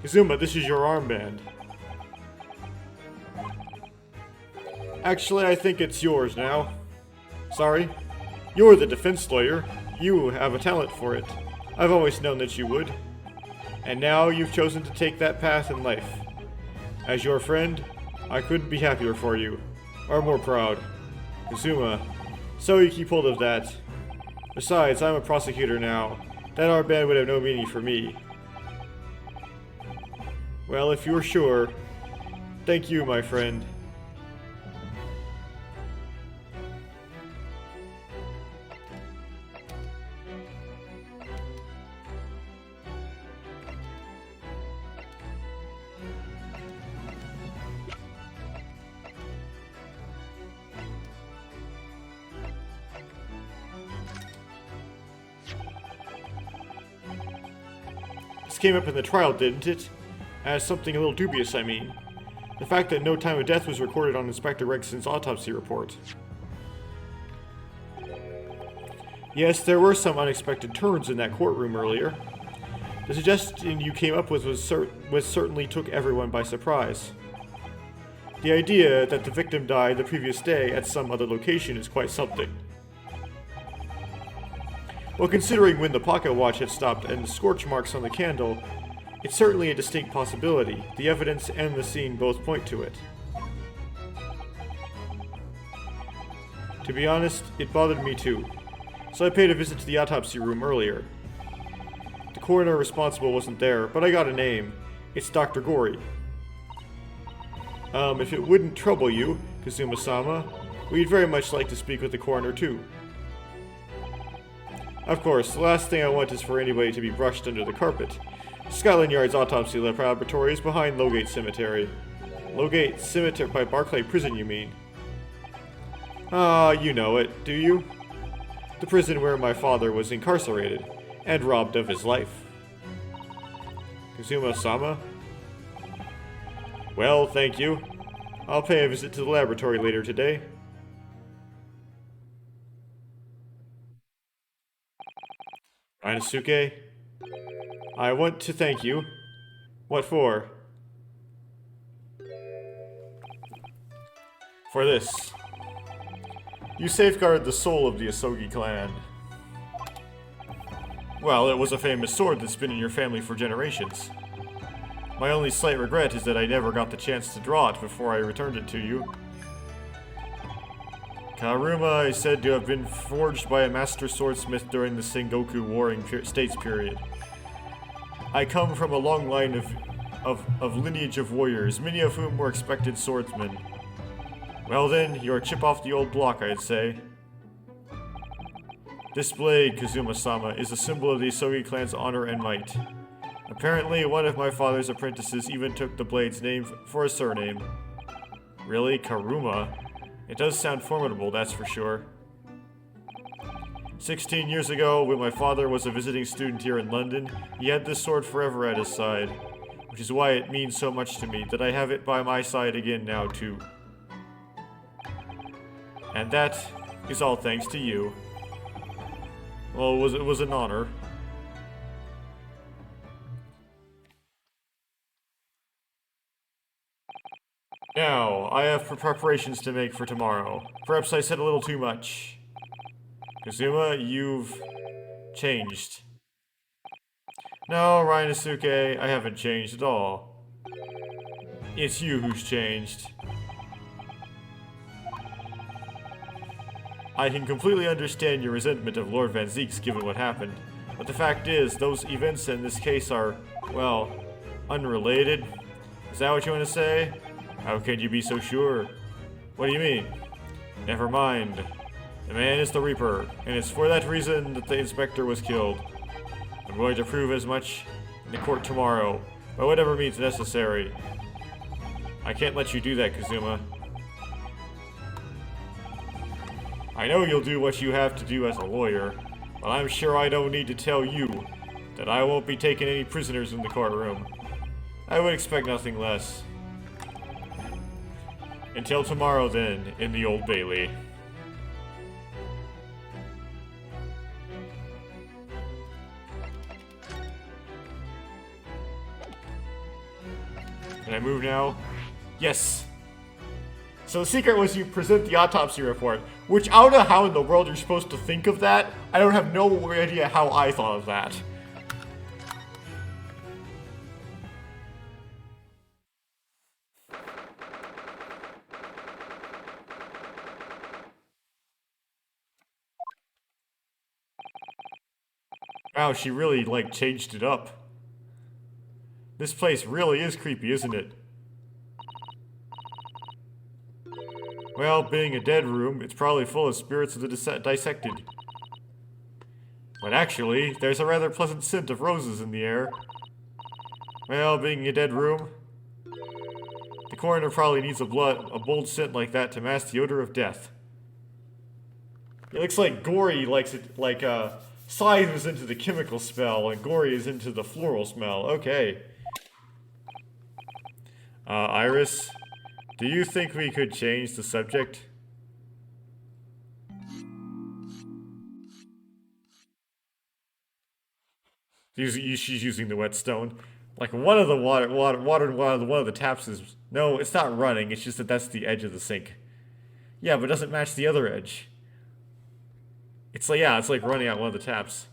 Kazuma, this is your armband. Actually, I think it's yours now. Sorry. You're the defense lawyer. You have a talent for it. I've always known that you would. And now you've chosen to take that path in life. As your friend, I couldn't be happier for you. Or more proud. Kazuma, so you keep hold of that. Besides, I'm a prosecutor now. That armband would have no meaning for me. Well, if you're sure, thank you, my friend. This came up in the trial, didn't it? As something a little dubious, I mean. The fact that no time of death was recorded on Inspector Regson's autopsy report. Yes, there were some unexpected turns in that courtroom earlier. The suggestion you came up with certainly took everyone by surprise. The idea that the victim died the previous day at some other location is quite something. Well, considering when the pocket watch had stopped and the scorch marks on the candle, it's certainly a distinct possibility. The evidence and the scene both point to it. To be honest, it bothered me too. So I paid a visit to the autopsy room earlier. The coroner responsible wasn't there, but I got a name. It's Dr. Gori. If it wouldn't trouble you, Kazuma-sama, we'd very much like to speak with the coroner too. Of course, the last thing I want is for anybody to be brushed under the carpet. Scotland Yard's autopsy laboratory is behind Lowgate Cemetery. Logate Cemetery by Barclay Prison, you mean? Ah, you know it, do you? The prison where my father was incarcerated and robbed of his life. Kazuma-sama? Well, thank you. I'll pay a visit to the laboratory later today. Inosuke? I want to thank you. What for? For this. You safeguarded the soul of the Asogi clan. Well, it was a famous sword that's been in your family for generations. My only slight regret is that I never got the chance to draw it before I returned it to you. Karuma is said to have been forged by a master swordsmith during the Sengoku Warring States period. I come from a long line of lineage of warriors, many of whom were expected swordsmen. Well then, you're a chip off the old block, I'd say. This blade, Kazuma-sama, is a symbol of the Asogi clan's honor and might. Apparently, one of my father's apprentices even took the blade's name for a surname. Really? Karuma? It does sound formidable, that's for sure. 16 years ago, when my father was a visiting student here in London, he had this sword forever at his side, which is why it means so much to me that I have it by my side again now, too. And that is all thanks to you. Well, it was an honor. Now, I have preparations to make for tomorrow. Perhaps I said a little too much. Kazuma, you've changed. No, Rinosuke, I haven't changed at all. It's you who's changed. I can completely understand your resentment of Lord Van Zeeks given what happened, but the fact is, those events in this case are, well, unrelated. Is that what you want to say? How can you be so sure? What do you mean? Never mind. The man is the Reaper, and it's for that reason that the inspector was killed. I'm going to prove as much in the court tomorrow, by whatever means necessary. I can't let you do that, Kazuma. I know you'll do what you have to do as a lawyer, but I'm sure I don't need to tell you that I won't be taking any prisoners in the courtroom. I would expect nothing less. Until tomorrow then, in the Old Bailey. Can I move now? Yes! So the secret was you present the autopsy report, which I don't know how in the world you're supposed to think of that. I don't have no idea how I thought of that. Wow, she really, like, changed it up. This place really is creepy, isn't it? Well, being a dead room, it's probably full of spirits of the dissected. But actually, there's a rather pleasant scent of roses in the air. Well, being a dead room, the coroner probably needs a bold scent like that to mask the odor of death. It looks like Gory likes it, like, Scythe was into the chemical smell, and Gory is into the floral smell. Okay. Iris, do you think we could change the subject? She's using the whetstone. Like one of the one of the taps is no, it's not running. It's just that that's the edge of the sink. Yeah, but it doesn't match the other edge. It's like it's like running out one of the taps,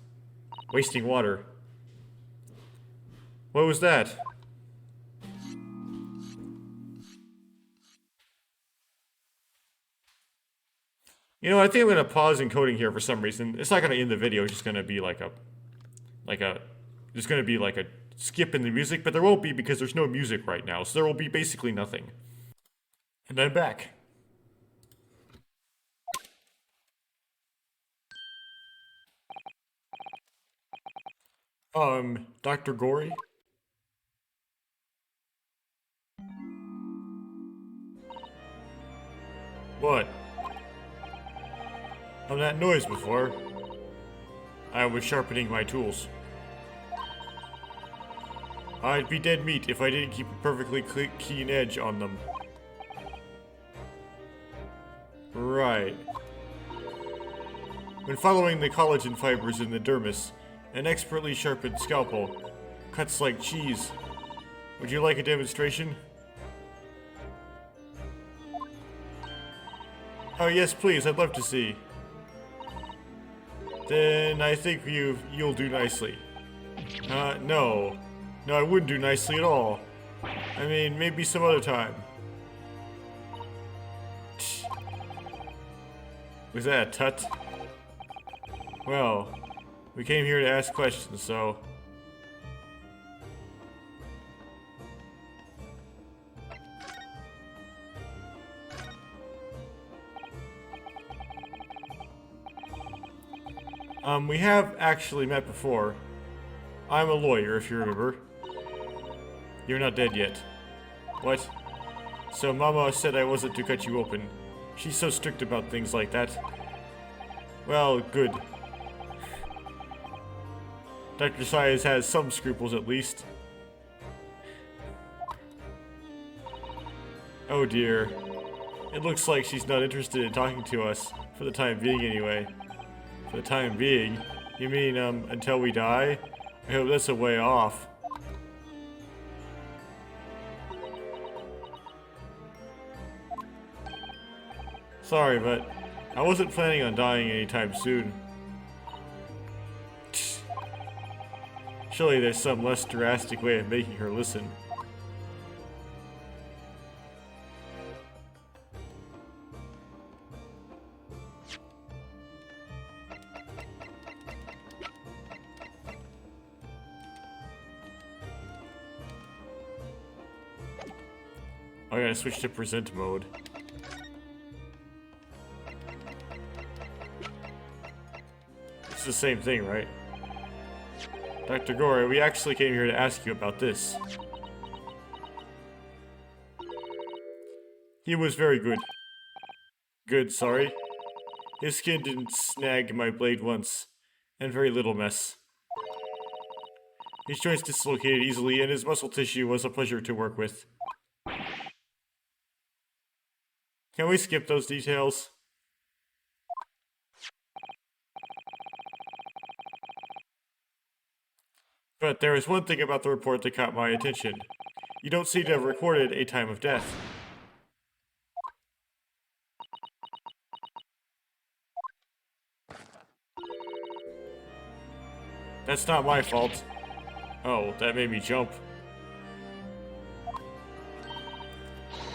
wasting water. What was that? You know, I think I'm gonna pause encoding here for some reason. It's not gonna end the video. It's just gonna be there's gonna be like a skip in the music, but there won't be because there's no music right now. So there will be basically nothing. And then back. Dr. Gory? What? Heard that noise before. I was sharpening my tools. I'd be dead meat if I didn't keep a perfectly keen edge on them. Right. When following the collagen fibers in the dermis, an expertly sharpened scalpel cuts like cheese. Would you like a demonstration? Oh yes, please, I'd love to see. Then I think you'll do nicely. No. No, I wouldn't do nicely at all. I mean, maybe some other time. Was that a tut? Well, we came here to ask questions, so... we have actually met before. I'm a lawyer, if you remember. You're not dead yet. What? So Mama said I wasn't to cut you open. She's so strict about things like that. Well, good. Dr. Sias has some scruples at least. Oh dear. It looks like she's not interested in talking to us. For the time being, anyway. For the time being? You mean, until we die? I hope that's a way off. Sorry, but I wasn't planning on dying anytime soon. Surely there's some less drastic way of making her listen. I gotta switch to present mode. It's the same thing, right? Dr. Gore, we actually came here to ask you about this. He was very good. Good, sorry. His skin didn't snag my blade once, and very little mess. His joints dislocated easily, and his muscle tissue was a pleasure to work with. Can we skip those details? But there is one thing about the report that caught my attention. You don't seem to have recorded a time of death. That's not my fault. Oh, that made me jump.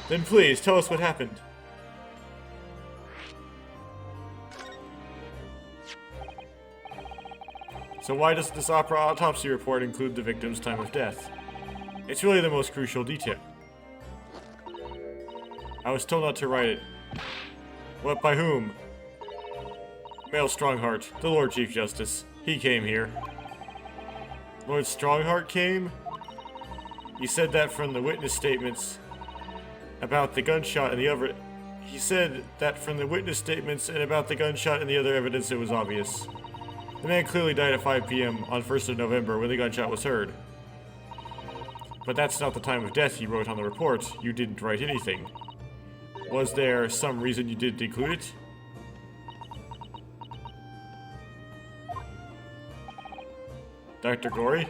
Then please, tell us what happened. So why doesn't this autopsy report include the victim's time of death? It's really the most crucial detail. I was told not to write it. What, by whom? Male Strongheart, the Lord Chief Justice. He came here. Lord Strongheart came? He said that from the witness statements about the gunshot and the other... He said that from the witness statements and about the gunshot and the other evidence it was obvious. The man clearly died at 5 p.m. on 1st of November when the gunshot was heard. But that's not the time of death you wrote on the report. You didn't write anything. Was there some reason you didn't include it? Dr. Gory?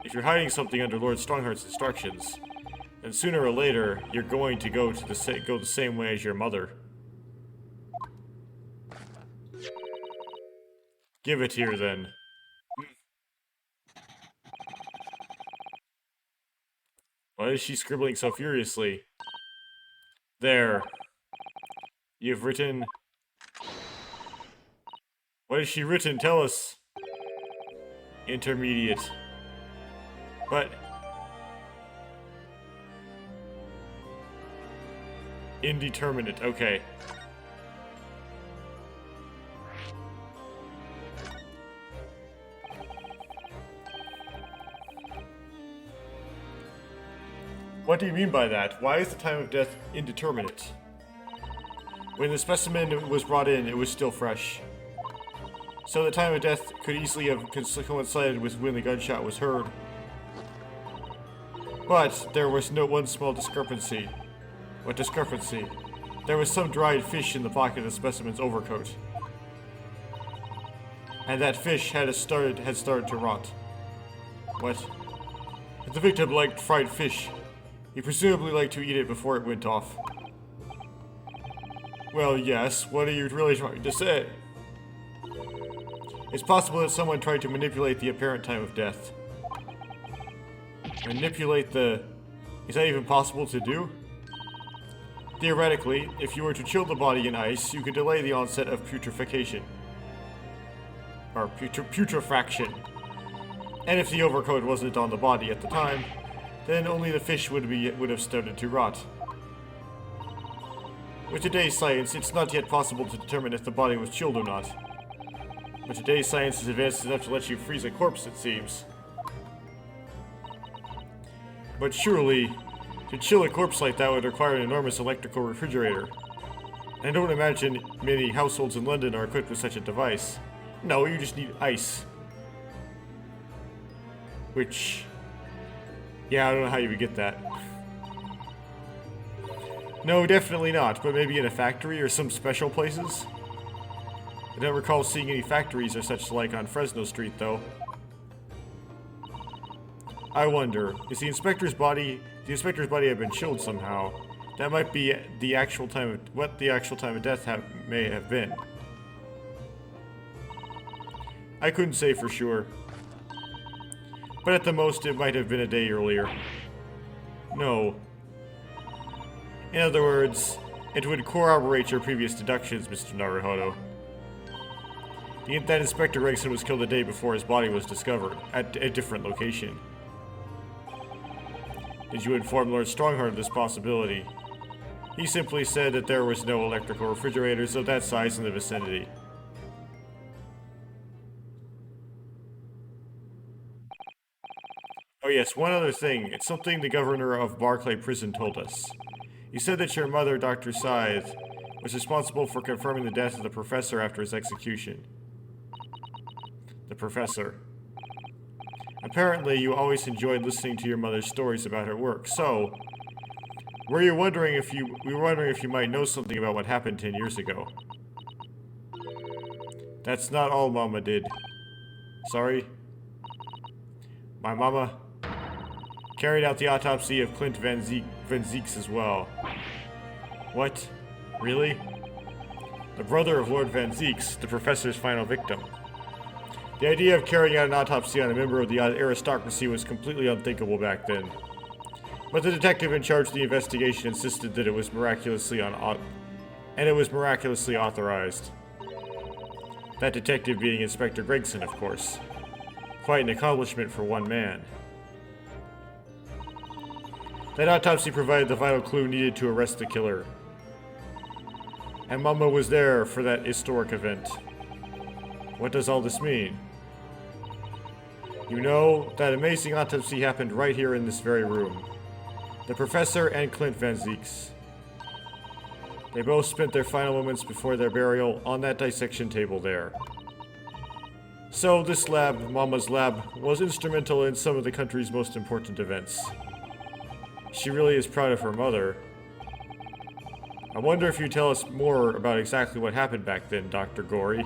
If you're hiding something under Lord Strongheart's instructions, then sooner or later, you're going to go the same way as your mother. Give it here, then. Why is she scribbling so furiously? There. You've written... What has she written? Tell us. Intermediate. But... Indeterminate, okay. What do you mean by that? Why is the time of death indeterminate? When the specimen was brought in, it was still fresh. So the time of death could easily have coincided with when the gunshot was heard. But there was one small discrepancy. What discrepancy? There was some dried fish in the pocket of the specimen's overcoat. And that fish had started to rot. What? If the victim liked fried fish, he presumably liked to eat it before it went off. Well, yes, what are you really trying to say? It's possible that someone tried to manipulate the apparent time of death. Manipulate the... Is that even possible to do? Theoretically, if you were to chill the body in ice, you could delay the onset of putrefaction. Or putrefaction. And if the overcoat wasn't on the body at the time, then only the fish would have started to rot. With today's science, it's not yet possible to determine if the body was chilled or not. But today's science is advanced enough to let you freeze a corpse, it seems. But surely, to chill a corpse like that would require an enormous electrical refrigerator. And I don't imagine many households in London are equipped with such a device. No, you just need ice. Which... yeah, I don't know how you would get that. No, definitely not, but maybe in a factory or some special places? I don't recall seeing any factories or such like on Fresno Street, though. I wonder, is the inspector's body had been chilled somehow? That might be the actual time of, what the actual time of death may have been. I couldn't say for sure. But at the most, it might have been a day earlier. No. In other words, it would corroborate your previous deductions, Mr. Naruhodo. That Inspector Gregson was killed the day before his body was discovered, at a different location. Did you inform Lord Strongheart of this possibility? He simply said that there was no electrical refrigerators of that size in the vicinity. Oh yes, one other thing. It's something the governor of Barclay Prison told us. He said that your mother, Dr. Scythe, was responsible for confirming the death of the professor after his execution. The professor. Apparently, you always enjoyed listening to your mother's stories about her work, so... we were wondering if you might know something about what happened 10 years ago. That's not all Mama did. Sorry? My mama carried out the autopsy of Clint Van Zieks as well. What? Really? The brother of Lord Van Zieks, the professor's final victim. The idea of carrying out an autopsy on a member of the aristocracy was completely unthinkable back then. But the detective in charge of the investigation insisted that it was miraculously authorized. That detective being Inspector Gregson, of course. Quite an accomplishment for one man. That autopsy provided the vital clue needed to arrest the killer. And Mama was there for that historic event. What does all this mean? You know, that amazing autopsy happened right here in this very room. The professor and Clint Van Zieks. They both spent their final moments before their burial on that dissection table there. So this lab, Mama's lab, was instrumental in some of the country's most important events. She really is proud of her mother. I wonder if you'd tell us more about exactly what happened back then, Dr. Gory.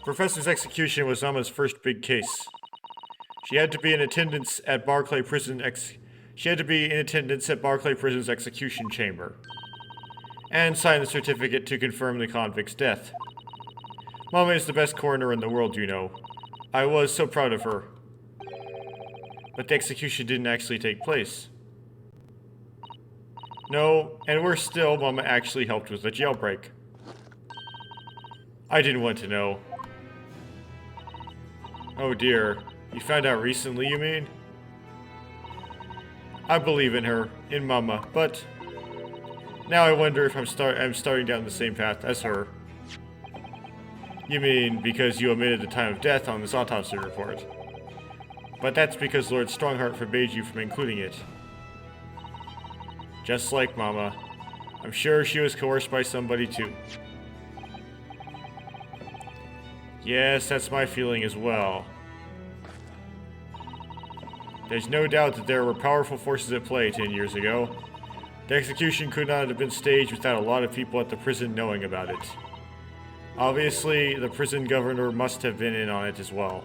Professor's execution was Mama's first big case. She had to be in attendance at Barclay Prison's execution chamber, and sign the certificate to confirm the convict's death. Mama is the best coroner in the world, you know. I was so proud of her. But the execution didn't actually take place. No, and worse still, Mama actually helped with the jailbreak. I didn't want to know. Oh dear. You found out recently, you mean? I believe in her, in Mama, but Now I wonder if I'm starting down the same path as her. You mean because you omitted the time of death on this autopsy report? But that's because Lord Strongheart forbade you from including it. Just like Mama. I'm sure she was coerced by somebody too. Yes, that's my feeling as well. There's no doubt that there were powerful forces at play 10 years ago. The execution could not have been staged without a lot of people at the prison knowing about it. Obviously, the prison governor must have been in on it as well.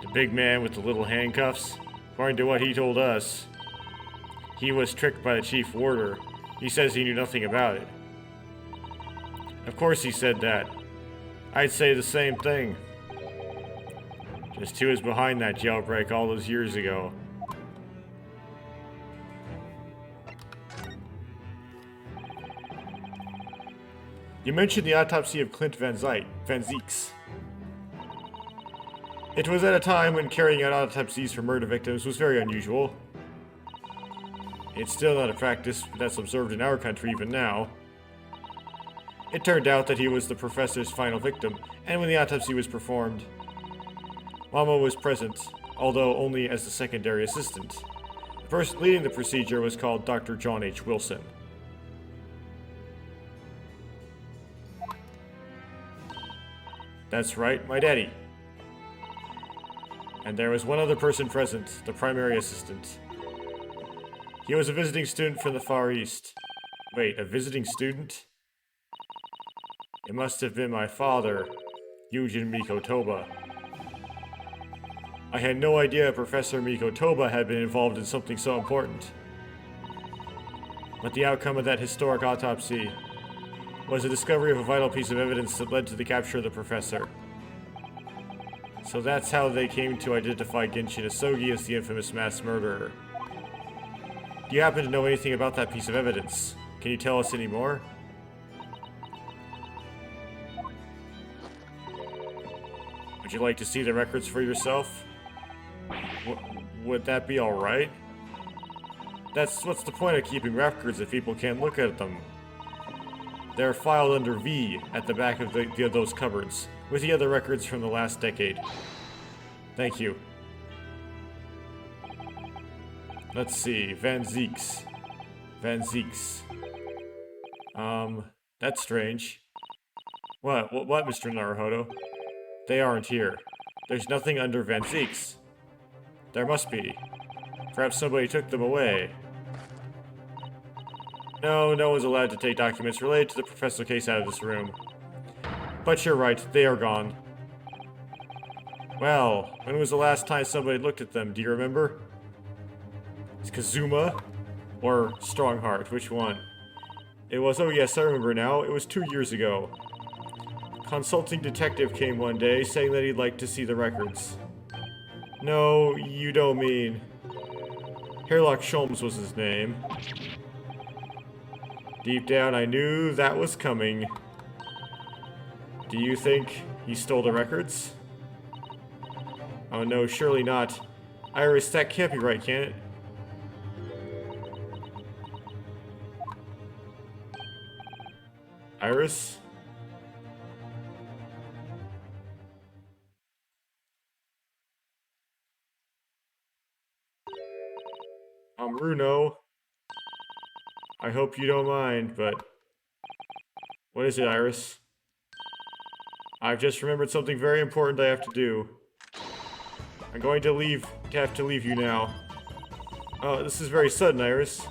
The big man with the little handcuffs, according to what he told us, he was tricked by the chief warder. He says he knew nothing about it. Of course he said that. I'd say the same thing. Just who was behind that jailbreak all those years ago. You mentioned the autopsy of Clint Van Zieks. It was at a time when carrying out autopsies for murder victims was very unusual. It's still not a practice that's observed in our country even now. It turned out that he was the professor's final victim, and when the autopsy was performed, Mama was present, although only as the secondary assistant. The person leading the procedure was called Dr. John H. Wilson. That's right, my daddy. And there was one other person present, the primary assistant. He was a visiting student from the Far East. Wait, a visiting student? It must have been my father, Eugen Mikotoba. I had no idea Professor Mikotoba had been involved in something so important. But the outcome of that historic autopsy was the discovery of a vital piece of evidence that led to the capture of the professor. So that's how they came to identify Genshin Asogi as the infamous mass murderer. Do you happen to know anything about that piece of evidence? Can you tell us any more? Would you like to see the records for yourself? Would that be alright? What's the point of keeping records if people can't look at them? They're filed under V at the back of those cupboards, with the other records from the last decade. Thank you. Let's see, Van Zieks. That's strange. What, Mr. Naruhodo? They aren't here. There's nothing under Van Zieks. There must be. Perhaps somebody took them away. No one's allowed to take documents related to the professor case out of this room. But you're right, they are gone. Well, when was the last time somebody looked at them? Do you remember? It's Kazuma? Or Strongheart, which one? It was, oh yes, I remember now. It was 2 years ago. Consulting detective came one day, saying that he'd like to see the records. No, you don't mean... Herlock Sholmes was his name. Deep down, I knew that was coming. Do you think he stole the records? Oh no, surely not. Iris, that can't be right, can it? Iris? Runo. I hope you don't mind, but... What is it, Iris? I've just remembered something very important I have to do. I'm going to have to leave you now. Oh, this is very sudden, Iris.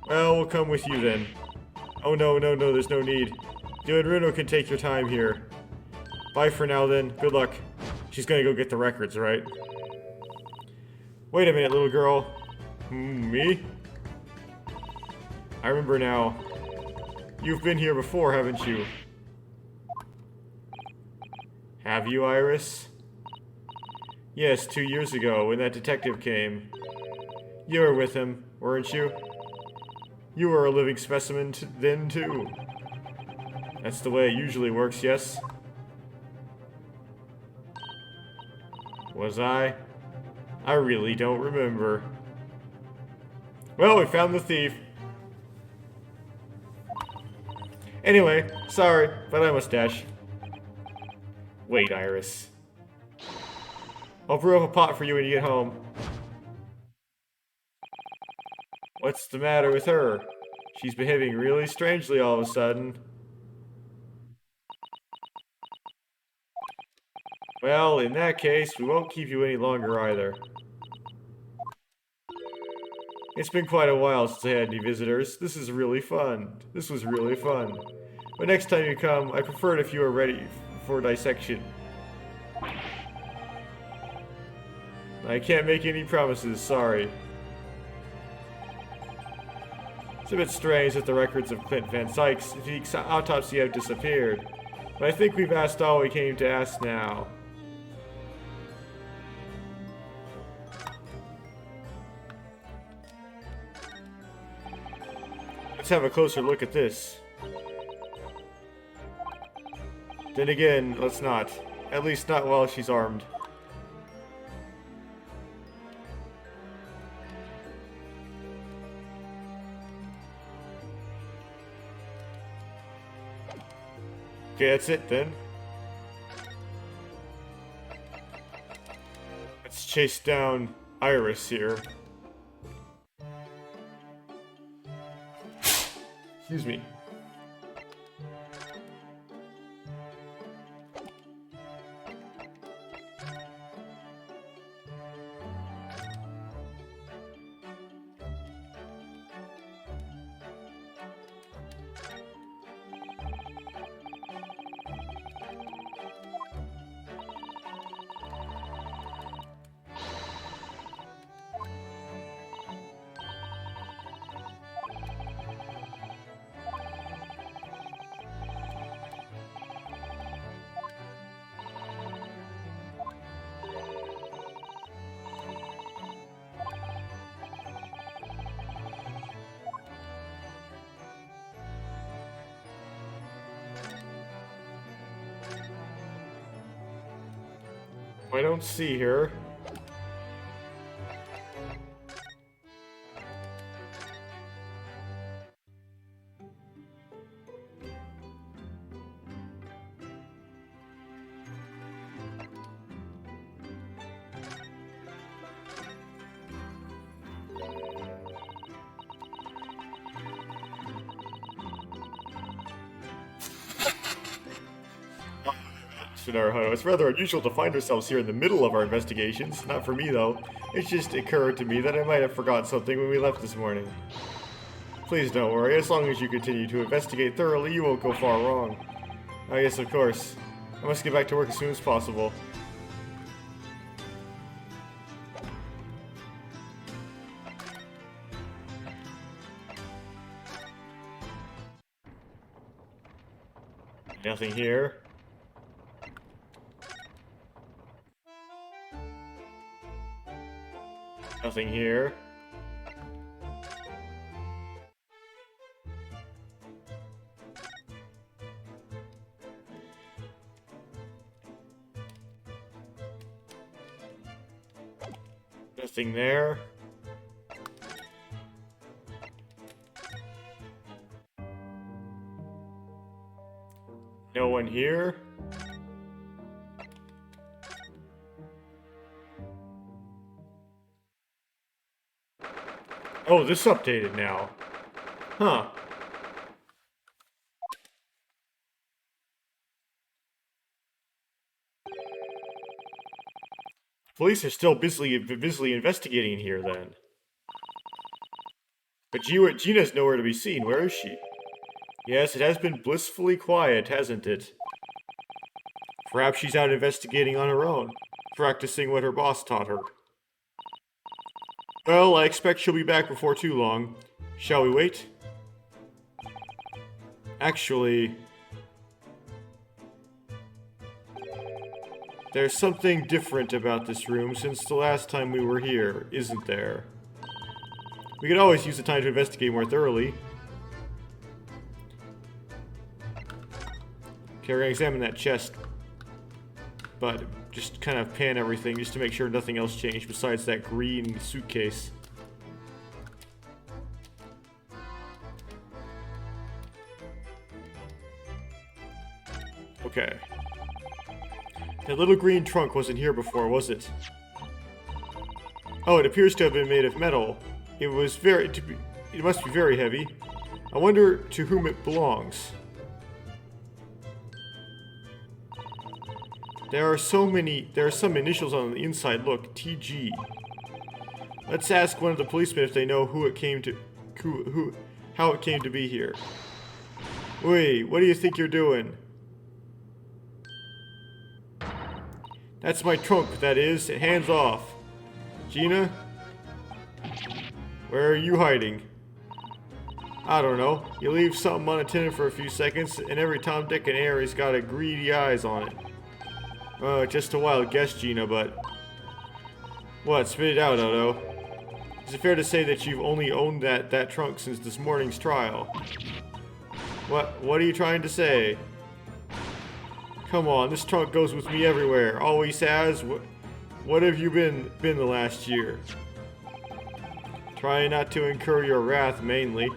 Well, we'll come with you then. Oh no, there's no need. You and Runo can take your time here. Bye for now then, good luck. She's gonna go get the records, right? Wait a minute, little girl. Me? I remember now. You've been here before, haven't you? Have you, Iris? Yes, 2 years ago, when that detective came. You were with him, weren't you? You were a living specimen then, too. That's the way it usually works, yes? Was I? I really don't remember. Well, we found the thief. Anyway, sorry, but I must dash. Wait, Iris. I'll brew up a pot for you when you get home. What's the matter with her? She's behaving really strangely all of a sudden. Well, in that case, we won't keep you any longer either. It's been quite a while since I had any visitors. This is really fun. This was really fun. But next time you come, I prefer it if you are ready for dissection. I can't make any promises, sorry. It's a bit strange that the records of Clint Van Dyke's autopsy have disappeared. But I think we've asked all we came to ask now. Let's have a closer look at this. Then again, let's not. At least not while she's armed. Okay, that's it then. Let's chase down Iris here. Excuse me. I don't see her. Naruto. It's rather unusual to find ourselves here in the middle of our investigations. Not for me, though. It just occurred to me that I might have forgotten something when we left this morning. Please don't worry. As long as you continue to investigate thoroughly, you won't go far wrong. Oh, yes, of course. I must get back to work as soon as possible. Nothing here. Nothing here. Nothing there. No one here. Oh, this updated now. Huh. Police are still busily investigating here, then. But Gina's nowhere to be seen. Where is she? Yes, it has been blissfully quiet, hasn't it? Perhaps she's out investigating on her own, practicing what her boss taught her. Well, I expect she'll be back before too long. Shall we wait? Actually, there's something different about this room since the last time we were here, isn't there? We could always use the time to investigate more thoroughly. Okay, we're gonna examine that chest, but just kind of pan everything just to make sure nothing else changed besides that green suitcase. Okay. That little green trunk wasn't here before, was it? Oh, it appears to have been made of metal. It must be very heavy. I wonder to whom it belongs. There are some initials on the inside. Look, TG. Let's ask one of the policemen if they know how it came to be here. Wait, what do you think you're doing? That's my trunk, that is. Hands off. Gina? Where are you hiding? I don't know. You leave something unattended for a few seconds, and every Tom, Dick, and Harry's got a greedy eyes on it. Just a wild guess, Gina, but... What? Spit it out, Odo. Is it fair to say that you've only owned that trunk since this morning's trial? What are you trying to say? Come on, this trunk goes with me everywhere. Always has. What have you been the last year? Trying not to incur your wrath, mainly.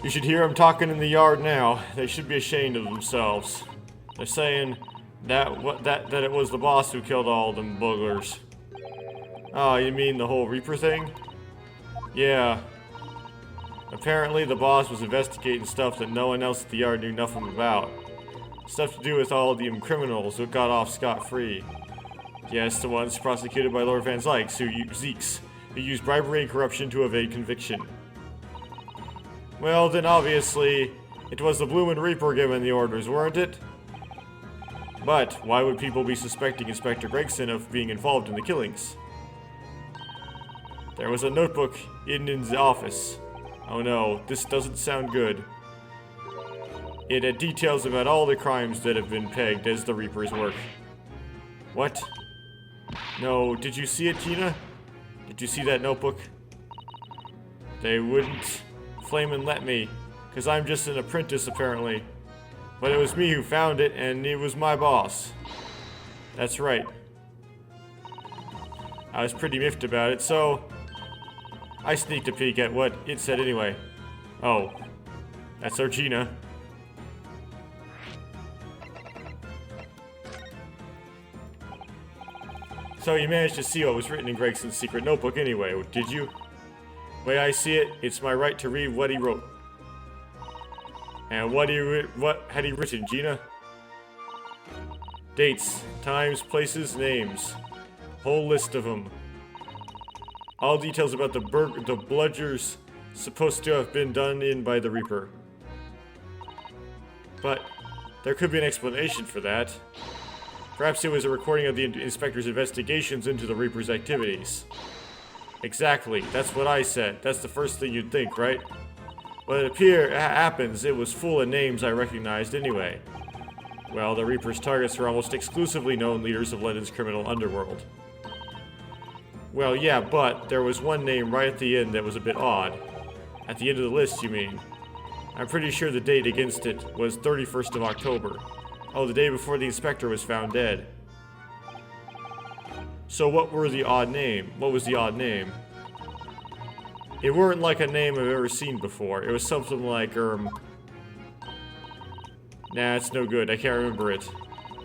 You should hear them talking in the yard now. They should be ashamed of themselves. They're saying that it was the boss who killed all them booglers. Oh, you mean the whole Reaper thing? Yeah. Apparently the boss was investigating stuff that no one else at the yard knew nothing about. Stuff to do with all the criminals who got off scot-free. Yes, the ones prosecuted by Lord Van Zykes, who used bribery and corruption to evade conviction. Well, then obviously, it was the Bloomin' Reaper giving the orders, weren't it? But why would people be suspecting Inspector Gregson of being involved in the killings? There was a notebook in the office. Oh no, this doesn't sound good. It had details about all the crimes that have been pegged as the Reaper's work. What? No, did you see it, Gina? Did you see that notebook? They wouldn't flamin' let me, 'cause I'm just an apprentice apparently. But it was me who found it, and it was my boss. That's right. I was pretty miffed about it, so I sneaked a peek at what it said anyway. Oh, that's our Gina. So you managed to see what was written in Gregson's secret notebook anyway, did you? The way I see it, it's my right to read what he wrote. And what had he written, Gina? Dates, times, places, names. Whole list of them. All details about the bludgers supposed to have been done in by the Reaper. But there could be an explanation for that. Perhaps it was a recording of the inspector's investigations into the Reaper's activities. Exactly, that's what I said. That's the first thing you'd think, right? Well, it happens it was full of names I recognized anyway. Well, the Reaper's targets are almost exclusively known leaders of London's criminal underworld. Well, yeah, but there was one name right at the end that was a bit odd. At the end of the list, you mean? I'm pretty sure the date against it was 31st of October. Oh, the day before the inspector was found dead. So what was the odd name? It weren't like a name I've ever seen before. It was something like, Nah, it's no good. I can't remember it.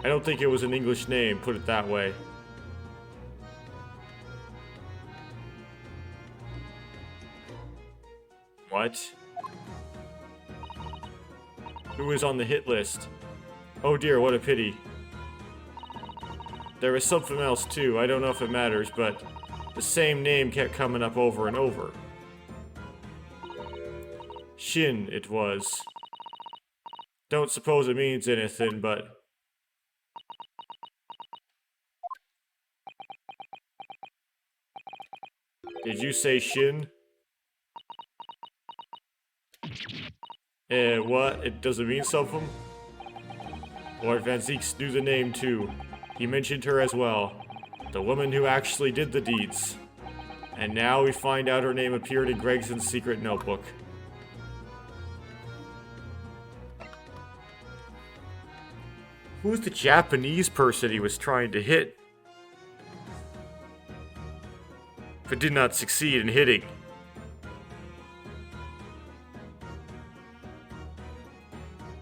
I don't think it was an English name, put it that way. What? Who was on the hit list? Oh dear, what a pity. There was something else too, I don't know if it matters, but the same name kept coming up over and over. Shin, it was. Don't suppose it means anything, but... Did you say Shin? What? It doesn't mean something? Lord Van Zykes knew the name too. He mentioned her as well. The woman who actually did the deeds. And now we find out her name appeared in Gregson's secret notebook. Who's the Japanese person he was trying to hit? but did not succeed in hitting.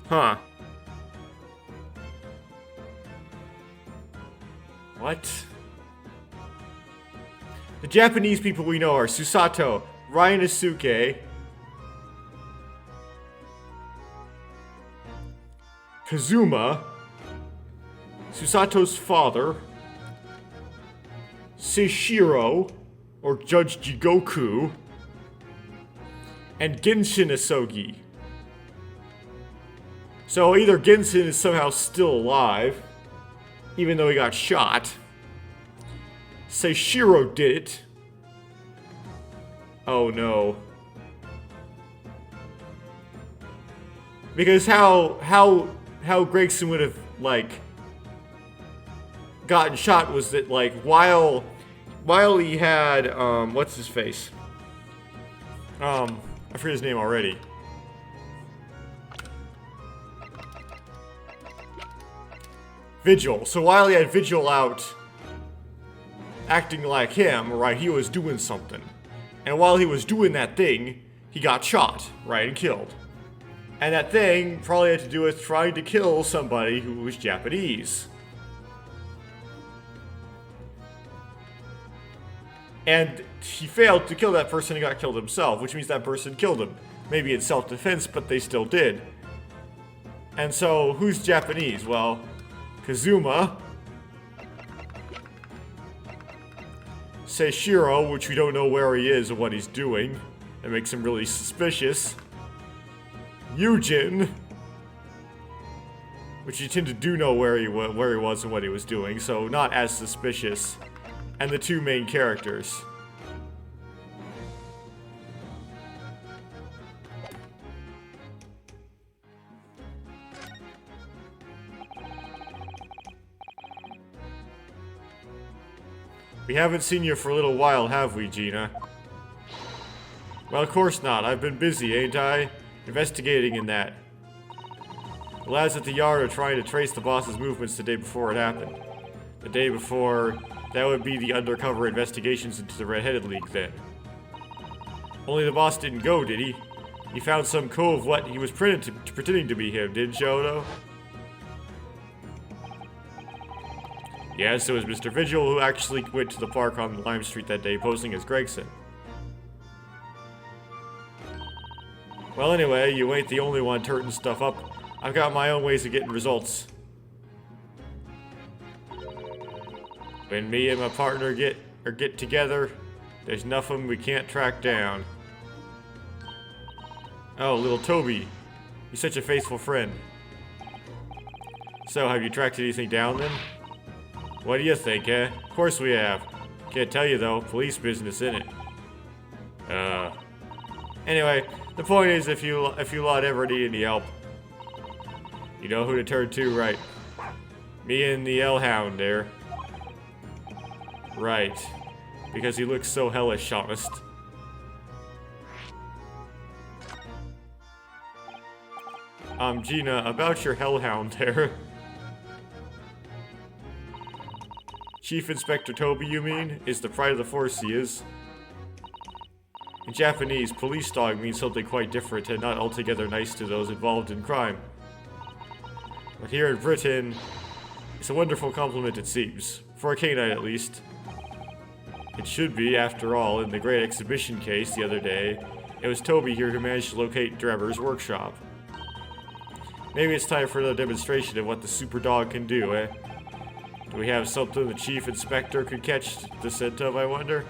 Huh. What? The Japanese people we know are Susato, Ryanosuke, Kazuma, Susato's father, Seishiro, or Judge Jigoku, and Genshin Asogi. So either Genshin is somehow still alive, even though he got shot. Seishiro did it. Oh no. Because how Gregson would have, like, gotten shot was that, like, while he had, what's his face? I forget his name already. Vigil. So while he had Vigil out acting like him, right, he was doing something. And while he was doing that thing, he got shot, right, and killed. And that thing probably had to do with trying to kill somebody who was Japanese. And he failed to kill that person and got killed himself, which means that person killed him. Maybe in self-defense, but they still did. And so, who's Japanese? Well, Kazuma, Seishiro, which we don't know where he is or what he's doing. That makes him really suspicious. Yujin, which you tend to do know where he was and what he was doing, so not as suspicious. And the two main characters. We haven't seen you for a little while, have we, Gina? Well, of course not. I've been busy, ain't I? Investigating in that. The lads at the yard are trying to trace the boss's movements the day before it happened. The day before, that would be the undercover investigations into the Red-Headed League then. Only the boss didn't go, did he? He found some cove what he was pretending to be him, didn't you, Odo? Yes, it was Mr. Vigil who actually went to the park on Lime Street that day, posing as Gregson. Well, anyway, you ain't the only one turning stuff up. I've got my own ways of getting results. When me and my partner get together, there's nothing we can't track down. Oh, little Toby. He's such a faithful friend. So, have you tracked anything down then? What do you think, eh? Of course we have. Can't tell you though, police business, innit? Anyway, the point is, if you lot ever need any help, you know who to turn to, right? Me and the L-Hound there. Right. Because he looks so hellish, honest. Gina, about your Hellhound there. Chief Inspector Toby, you mean? Is the pride of the force, he is. In Japanese, police dog means something quite different and not altogether nice to those involved in crime. But here in Britain, it's a wonderful compliment it seems. For a canine at least. It should be, after all, in the great exhibition case the other day, it was Toby here who managed to locate Drebber's workshop. Maybe it's time for another demonstration of what the super dog can do, eh? Do we have something the Chief Inspector could catch the scent of, I wonder?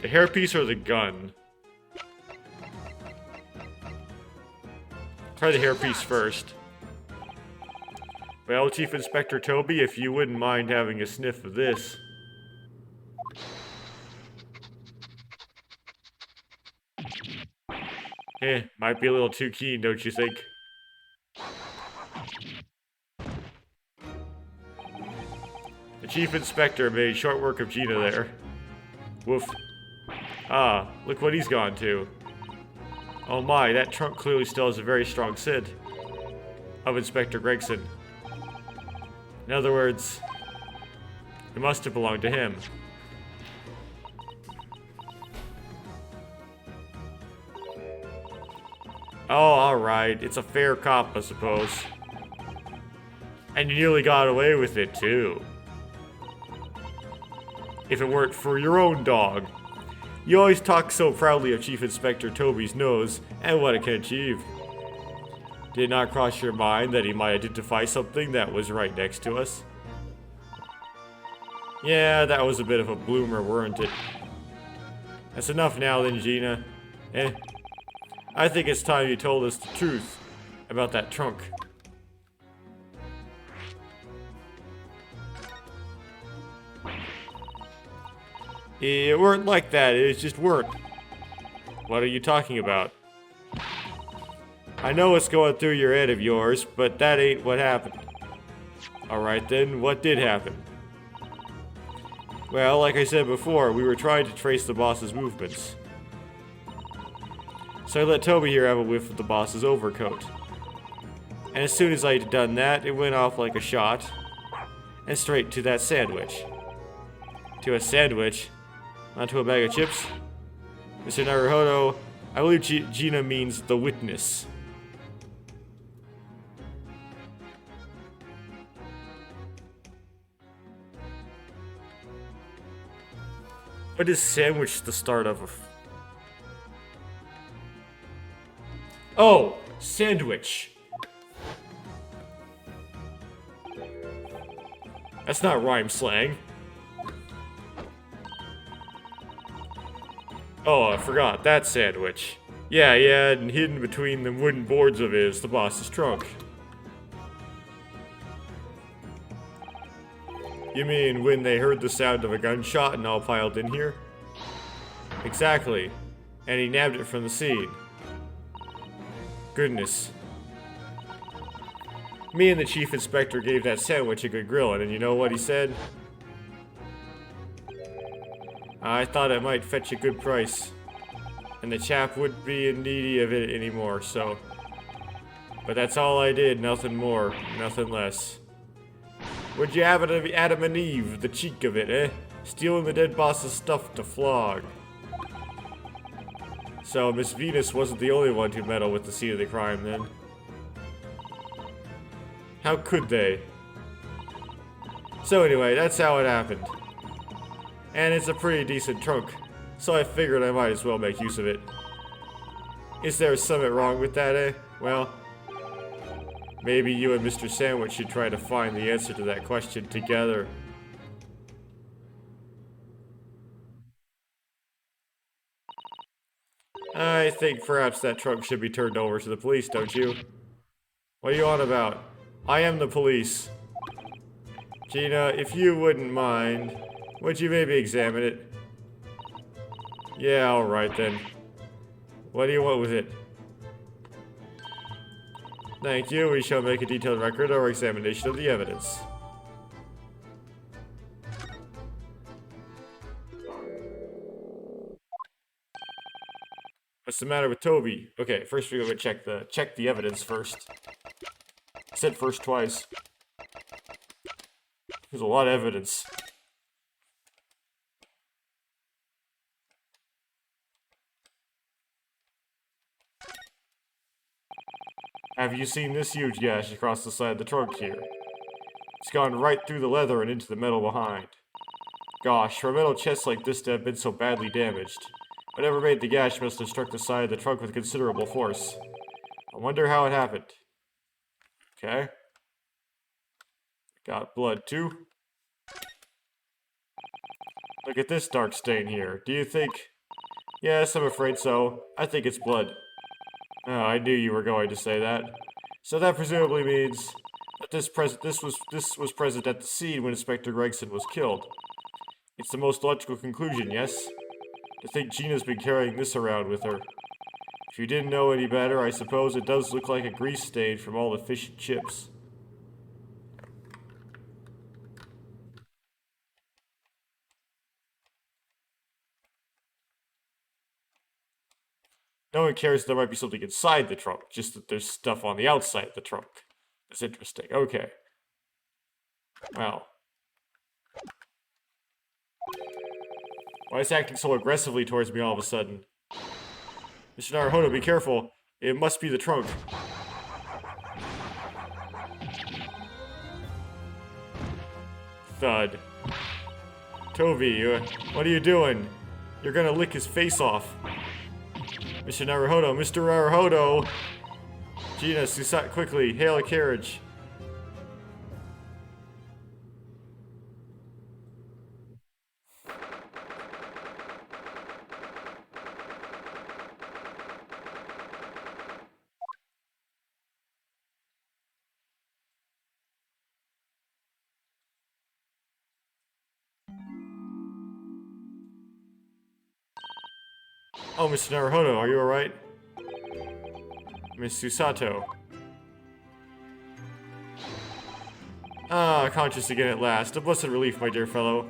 The hairpiece or the gun? Try the hairpiece first. Well, Chief Inspector Toby, if you wouldn't mind having a sniff of this. Might be a little too keen, don't you think? The chief inspector made short work of Gina there. Woof. Ah, look what he's gone to. Oh my, that trunk clearly still has a very strong scent of Inspector Gregson. In other words, it must have belonged to him. Oh, alright. It's a fair cop, I suppose. And you nearly got away with it, too. If it weren't for your own dog. You always talk so proudly of Chief Inspector Toby's nose and what it can achieve. Did it not cross your mind that he might identify something that was right next to us? Yeah, that was a bit of a bloomer, weren't it? That's enough now then, Gina. I think it's time you told us the truth about that trunk. It weren't like that, it just weren't. What are you talking about? I know what's going through your head of yours, but that ain't what happened. Alright then, what did happen? Well, like I said before, we were trying to trace the boss's movements. So I let Toby here have a whiff of the boss's overcoat. And as soon as I'd done that, it went off like a shot. And straight to that sandwich. To a sandwich? Not to a bag of chips? Mr. Naruhodo, I believe Gina means the witness. What is sandwich the start of? Oh, sandwich. That's not rhyme slang. Oh, I forgot. That sandwich. Yeah, and hidden between the wooden boards of his, the boss's trunk. You mean when they heard the sound of a gunshot and all piled in here? Exactly. And he nabbed it from the scene. Goodness. Me and the chief inspector gave that sandwich a good grilling, and you know what he said? I thought it might fetch a good price. And the chap wouldn't be needy of it anymore, so... But that's all I did, nothing more, nothing less. Would you have it of Adam and Eve, the cheek of it, eh? Stealing the dead boss's stuff to flog. So Miss Venus wasn't the only one to meddle with the scene of the crime, then. How could they? So anyway, that's how it happened. And it's a pretty decent trunk, so I figured I might as well make use of it. Is there something wrong with that, eh? Well, maybe you and Mr. Sandwich should try to find the answer to that question together. I think perhaps that trunk should be turned over to the police, don't you? What are you on about? I am the police. Gina, if you wouldn't mind, would you maybe examine it? Yeah, alright then. What do you want with it? Thank you. We shall make a detailed record of our examination of the evidence. What's the matter with Toby? Okay, first we're gonna check the evidence first. I said first twice. There's a lot of evidence. Have you seen this huge gash across the side of the trunk here? It's gone right through the leather and into the metal behind. Gosh, for a metal chest like this to have been so badly damaged. Whatever made the gash must have struck the side of the trunk with considerable force. I wonder how it happened. Okay. Got blood too. Look at this dark stain here. Do you think... Yes, I'm afraid so. I think it's blood. Oh, I knew you were going to say that. So that presumably means that this was present at the scene when Inspector Gregson was killed. It's the most logical conclusion, yes? To think Gina's been carrying this around with her. If you didn't know any better, I suppose it does look like a grease stain from all the fish and chips. No one cares there might be something inside the trunk, just that there's stuff on the outside of the trunk. That's interesting. Okay. Well. Why is he acting so aggressively towards me all of a sudden? Mr. Naruhodo, be careful. It must be the trunk. Thud. Tovi, what are you doing? You're gonna lick his face off. Mr. Naruhodo, Mr. Naruhodo! Gina, Susat, quickly, hail a carriage. Oh, Mr. Naruhodo, are you alright? Miss Susato. Ah, conscious again at last. A blessed relief, my dear fellow.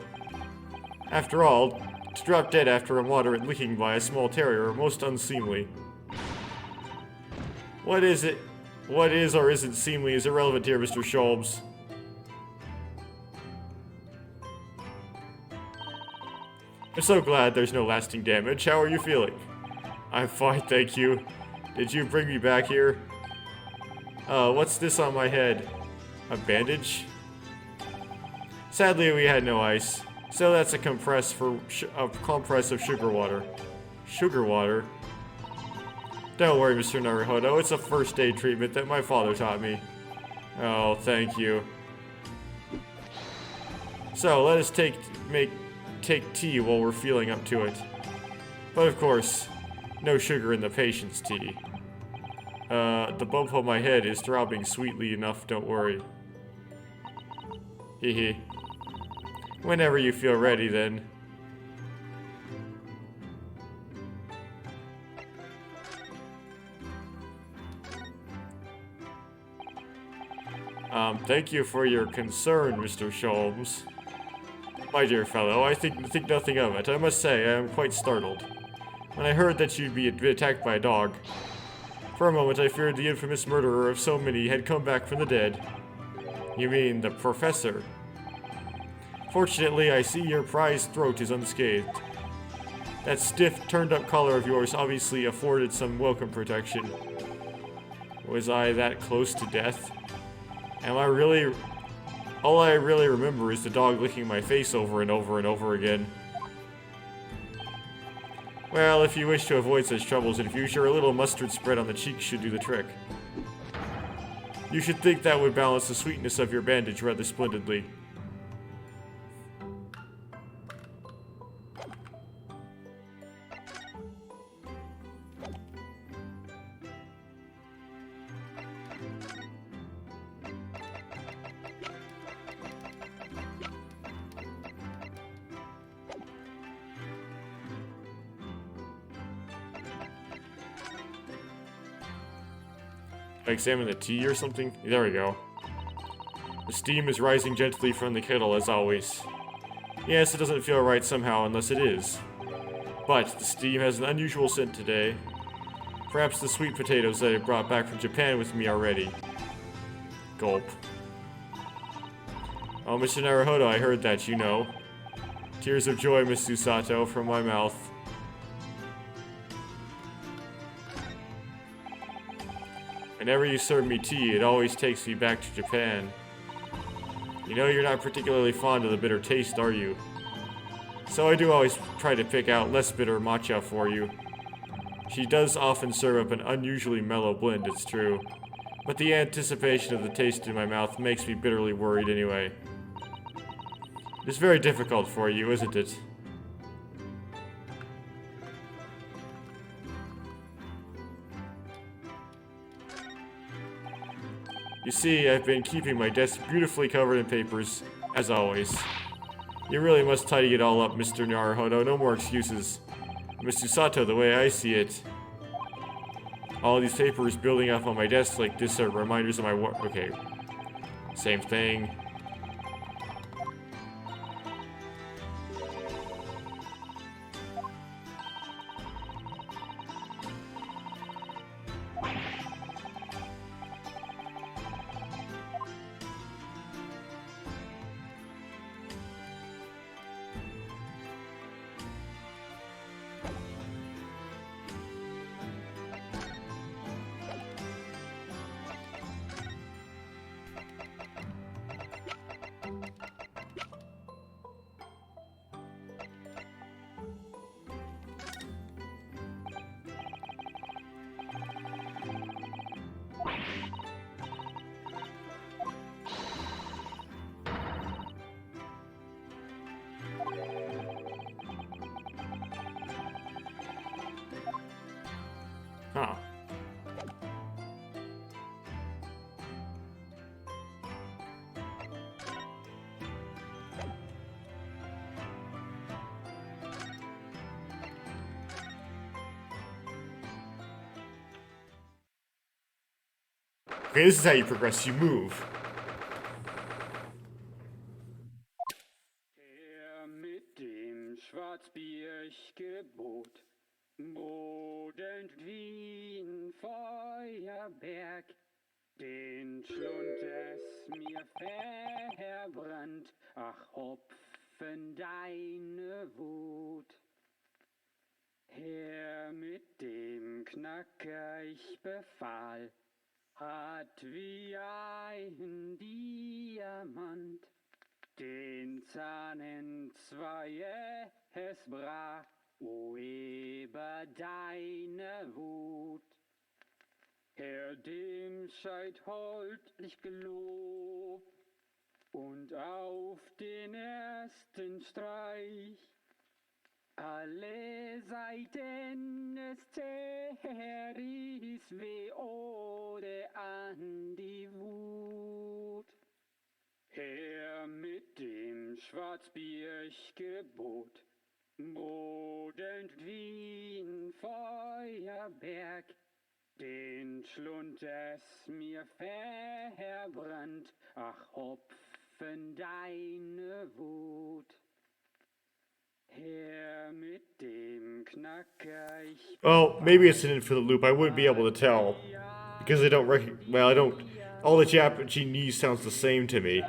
After all, to drop dead after a moderate licking by a small terrier, most unseemly. What is it? What is or isn't seemly is irrelevant here, Mr. Sholmes. I'm so glad there's no lasting damage. How are you feeling? I'm fine, thank you. Did you bring me back here? What's this on my head? A bandage? Sadly, we had no ice, so that's a compress of sugar water. Sugar water? Don't worry, Mr. Naruhodo. It's a first aid treatment that my father taught me. Oh, thank you. So, let us take tea while we're feeling up to it. But of course, no sugar in the patient's tea. The bump on my head is throbbing sweetly enough, don't worry. Hehe. Whenever you feel ready, then. Thank you for your concern, Mr. Sholmes. My dear fellow, I think nothing of it. I must say, I am quite startled. When I heard that you'd be attacked by a dog. For a moment, I feared the infamous murderer of so many had come back from the dead. You mean the professor? Fortunately, I see your prized throat is unscathed. That stiff, turned-up collar of yours obviously afforded some welcome protection. Was I that close to death? Am I really... All I really remember is the dog licking my face over and over and over again. Well, if you wish to avoid such troubles in future, a little mustard spread on the cheeks should do the trick. You should think that would balance the sweetness of your bandage rather splendidly. Examine the tea or something? There we go. The steam is rising gently from the kettle as always. Yes, it doesn't feel right somehow unless it is. But the steam has an unusual scent today. Perhaps the sweet potatoes that I brought back from Japan with me already. Gulp. Oh, Mr. Naruhodo, I heard that, you know. Tears of joy, Miss Susato, from my mouth. Whenever you serve me tea, it always takes me back to Japan. You know you're not particularly fond of the bitter taste, are you? So I do always try to pick out less bitter matcha for you. She does often serve up an unusually mellow blend, it's true. But the anticipation of the taste in my mouth makes me bitterly worried anyway. It's very difficult for you, isn't it? You see, I've been keeping my desk beautifully covered in papers, as always. You really must tidy it all up, Mr. Naruhodo. No more excuses. Miss Susato, the way I see it, All these papers building up on my desk like this are reminders of my work. Okay. Same thing. Huh. Okay, this is how you progress. You move. Mit dem Schwarzbiergebot brodelt wie ein Feuerberg, den Schlund es mir verbrannt, ach Hopfen deine Wut. Herr mit dem Knacker ich befahl, hat wie ein Diamant den Zahn entzwei es brach, o über deine Wut. Herr dem seid holdlich gelobt und auf den ersten Streich alle Seiten des Zerris weh oder an die Wut. Herr mit dem Schwarzbiergebot brodelnd wie ein Feuerberg, den Schlund es mir verbrannt, ach Hopfen deine Wut. Herr mit dem Knacker ich Well, maybe it's an in for the loop. I wouldn't be able to tell. Because I don't well, I don't... All the Japanese sounds the same to me.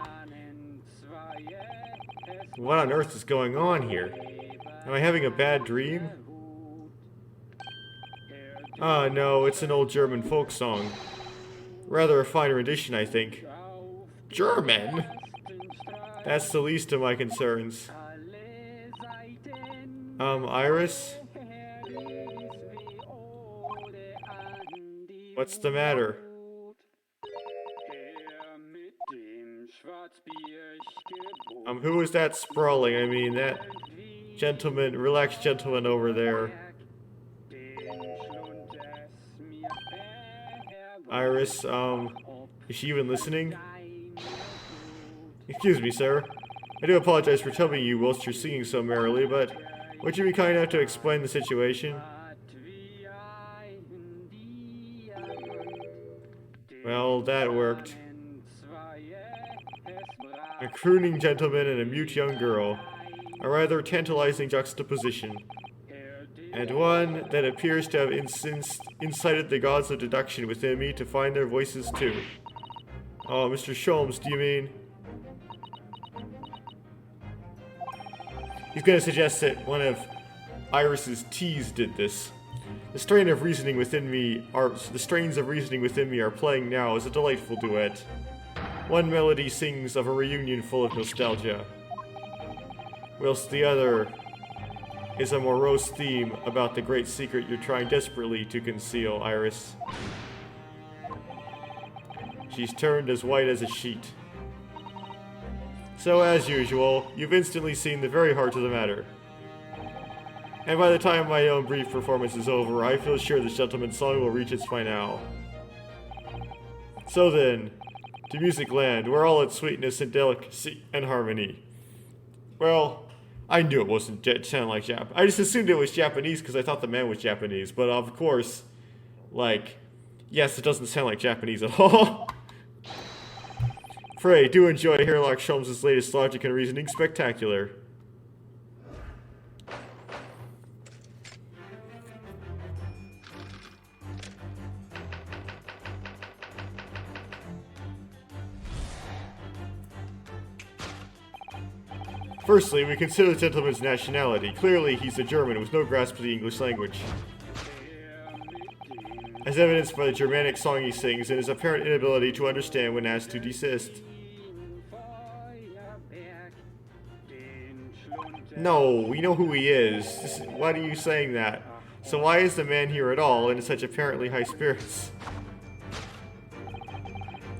What on earth is going on here? Am I having a bad dream? Ah, no, it's an old German folk song. Rather a fine rendition, I think. German? That's the least of my concerns. Iris? What's the matter? Who is that sprawling? I mean, that gentleman, relaxed gentleman over there. Iris, is she even listening? Excuse me, sir. I do apologize for troubling you whilst you're singing so merrily, but would you be kind enough to explain the situation? Well, that worked. A crooning gentleman and a mute young girl. A rather tantalizing juxtaposition. And one that appears to have incited the gods of deduction within me to find their voices too. Oh, Mr. Sholmes, do you mean? He's gonna suggest that one of Iris's teas did this. The strains of reasoning within me are playing now as a delightful duet. One melody sings of a reunion full of nostalgia, whilst the other is a morose theme about the great secret you're trying desperately to conceal, Iris. She's turned as white as a sheet. So, as usual, you've instantly seen the very heart of the matter. And by the time my own brief performance is over, I feel sure this gentleman's song will reach its finale. So then, to Music Land, where all its sweetness and delicacy and harmony. Well, I knew it wasn't sound like Jap. I just assumed it was Japanese because I thought the man was Japanese. But of course, like, Yes, it doesn't sound like Japanese at all. Pray, do enjoy Sherlock Holmes' latest logic and reasoning spectacular. Firstly, we consider the gentleman's nationality. Clearly, he's a German with no grasp of the English language, as evidenced by the Germanic song he sings and his apparent inability to understand when asked to desist. No, we know who he is. Why are you saying that? So why is the man here at all and in such apparently high spirits?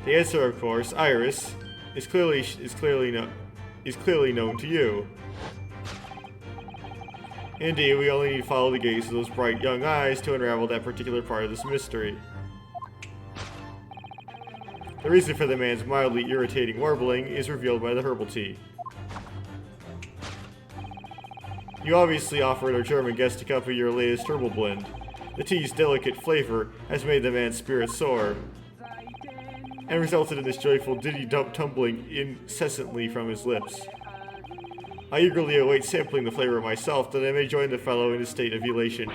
The answer, of course, Iris, is clearly known to you. Indeed, we only need to follow the gaze of those bright young eyes to unravel that particular part of this mystery. The reason for the man's mildly irritating warbling is revealed by the herbal tea. You obviously offered our German guest a cup of your latest herbal blend. The tea's delicate flavor has made the man's spirit soar, and resulted in this joyful ditty tumbling incessantly from his lips. I eagerly await sampling the flavor myself, that I may join the fellow in his state of elation.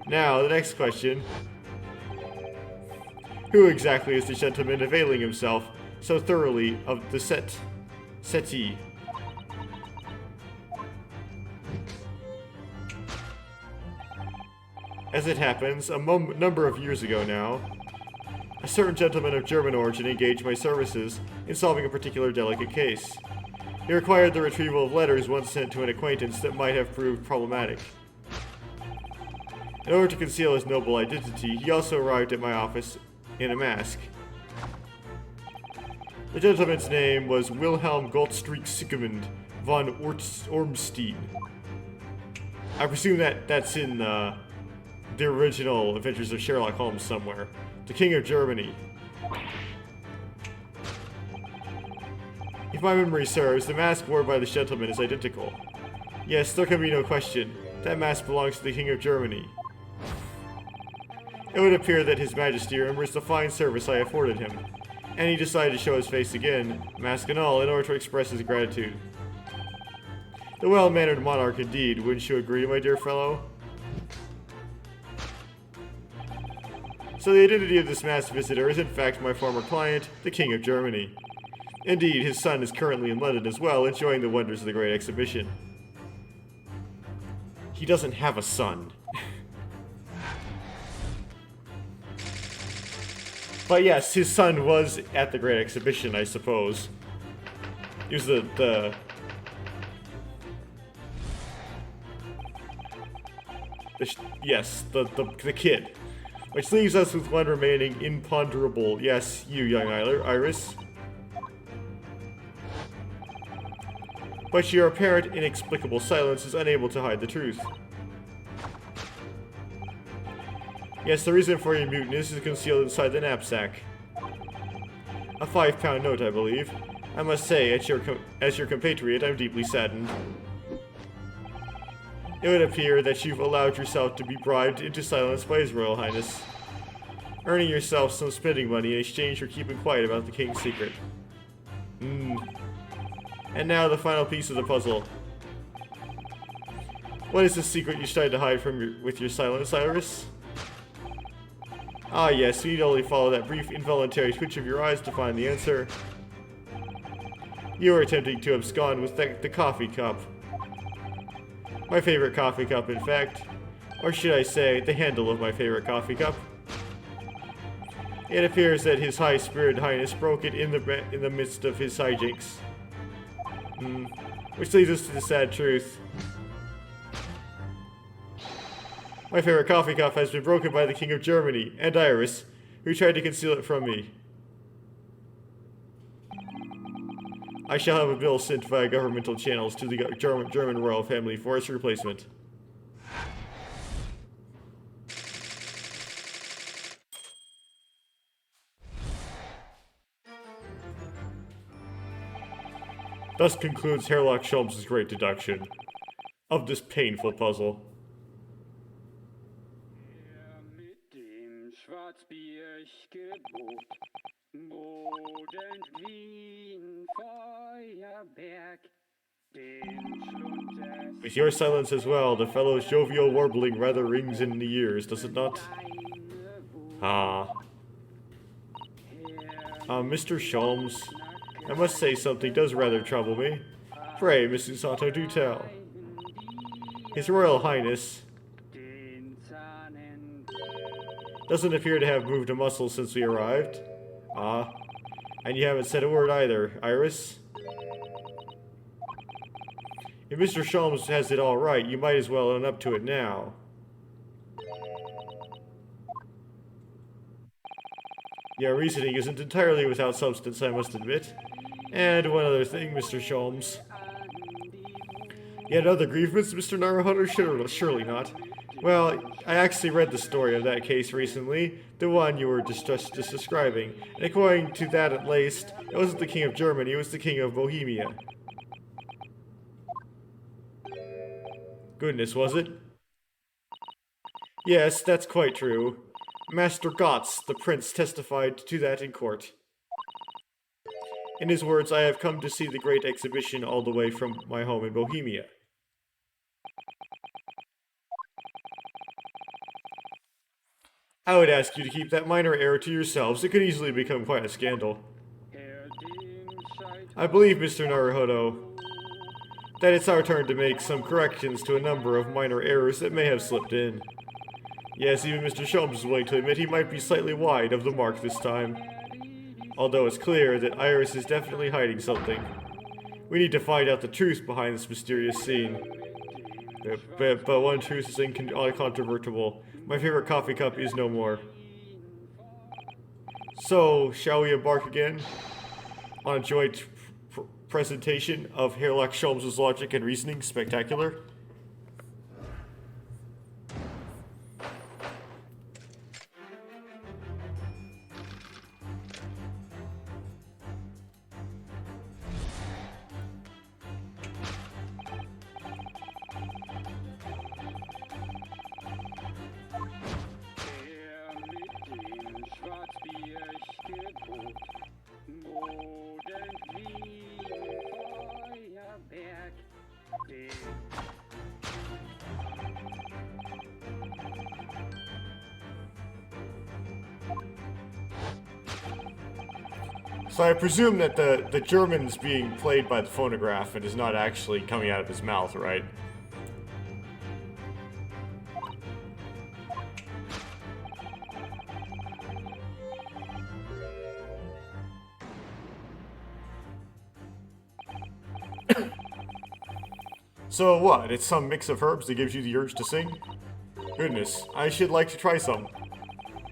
Now, the next question. Who exactly is the gentleman availing himself so thoroughly of the settee? As it happens, a number of years ago now, a certain gentleman of German origin engaged my services in solving a particular delicate case. He required the retrieval of letters once sent to an acquaintance that might have proved problematic. In order to conceal his noble identity, he also arrived at my office in a mask. The gentleman's name was Wilhelm Goldstreak Sigmund von Ormstein. I presume that's in the original Adventures of Sherlock Holmes somewhere. The King of Germany. If my memory serves, the mask worn by this gentleman is identical. Yes, there can be no question. That mask belongs to the King of Germany. It would appear that His Majesty remembers the fine service I afforded him, and he decided to show his face again, mask and all, in order to express his gratitude. The well-mannered monarch indeed, wouldn't you agree, my dear fellow? So the identity of this masked visitor is in fact my former client, the King of Germany. Indeed, his son is currently in London as well, enjoying the wonders of the Great Exhibition. He doesn't have a son. But yes, his son was at the Great Exhibition, I suppose. He was the kid. Which leaves us with one remaining imponderable, yes, you, young Iris. But your apparent inexplicable silence is unable to hide the truth. Yes, the reason for your muteness is concealed inside the knapsack. A £5 note, I believe. I must say, as your compatriot, I'm deeply saddened. It would appear that you've allowed yourself to be bribed into silence by His Royal Highness, earning yourself some spending money in exchange for keeping quiet about the King's secret. And now the final piece of the puzzle. What is the secret you tried to hide with your silence, Iris? Ah yes, you need only follow that brief involuntary twitch of your eyes to find the answer. You were attempting to abscond with the coffee cup. My favorite coffee cup, in fact. Or should I say, the handle of my favorite coffee cup. It appears that His High-Spirited Highness broke it in the midst of his hijinks. Which leads us to the sad truth. My favorite coffee cup has been broken by the King of Germany, and Iris, who tried to conceal it from me. I shall have a bill sent via governmental channels to the German royal family for its replacement. Thus concludes Sherlock Holmes' great deduction of this painful puzzle. With your silence as well, the fellow's jovial warbling rather rings in the ears, does it not? Ah. Mr. Sholmes, I must say something does rather trouble me. Pray, Mrs. Sato, do tell. His Royal Highness doesn't appear to have moved a muscle since we arrived. Ah. And you haven't said a word either, Iris? If Mr. Sholmes has it all right, you might as well own up to it now. Your reasoning isn't entirely without substance, I must admit. And one other thing, Mr. Sholmes. Yet other grievance, Mr. Naruhodo? Surely not. Well, I actually read the story of that case recently, the one you were just describing, and according to that at least, it wasn't the King of Germany, it was the King of Bohemia. Goodness, was it? Yes, that's quite true. Master Gotz, the prince, testified to that in court. In his words, I have come to see the great exhibition all the way from my home in Bohemia. I would ask you to keep that minor error to yourselves. It could easily become quite a scandal. I believe, Mr. Naruhodo, that it's our turn to make some corrections to a number of minor errors that may have slipped in. Yes, even Mr. Sholmes is willing to admit he might be slightly wide of the mark this time. Although it's clear that Iris is definitely hiding something. We need to find out the truth behind this mysterious scene. But one truth is incontrovertible. My favorite coffee cup is no more. So, shall we embark again on a joint presentation of Herlock Sholmes' logic and reasoning spectacular? So I presume that the German's being played by the phonograph and is not actually coming out of his mouth, right? So what? It's some mix of herbs that gives you the urge to sing? Goodness, I should like to try some.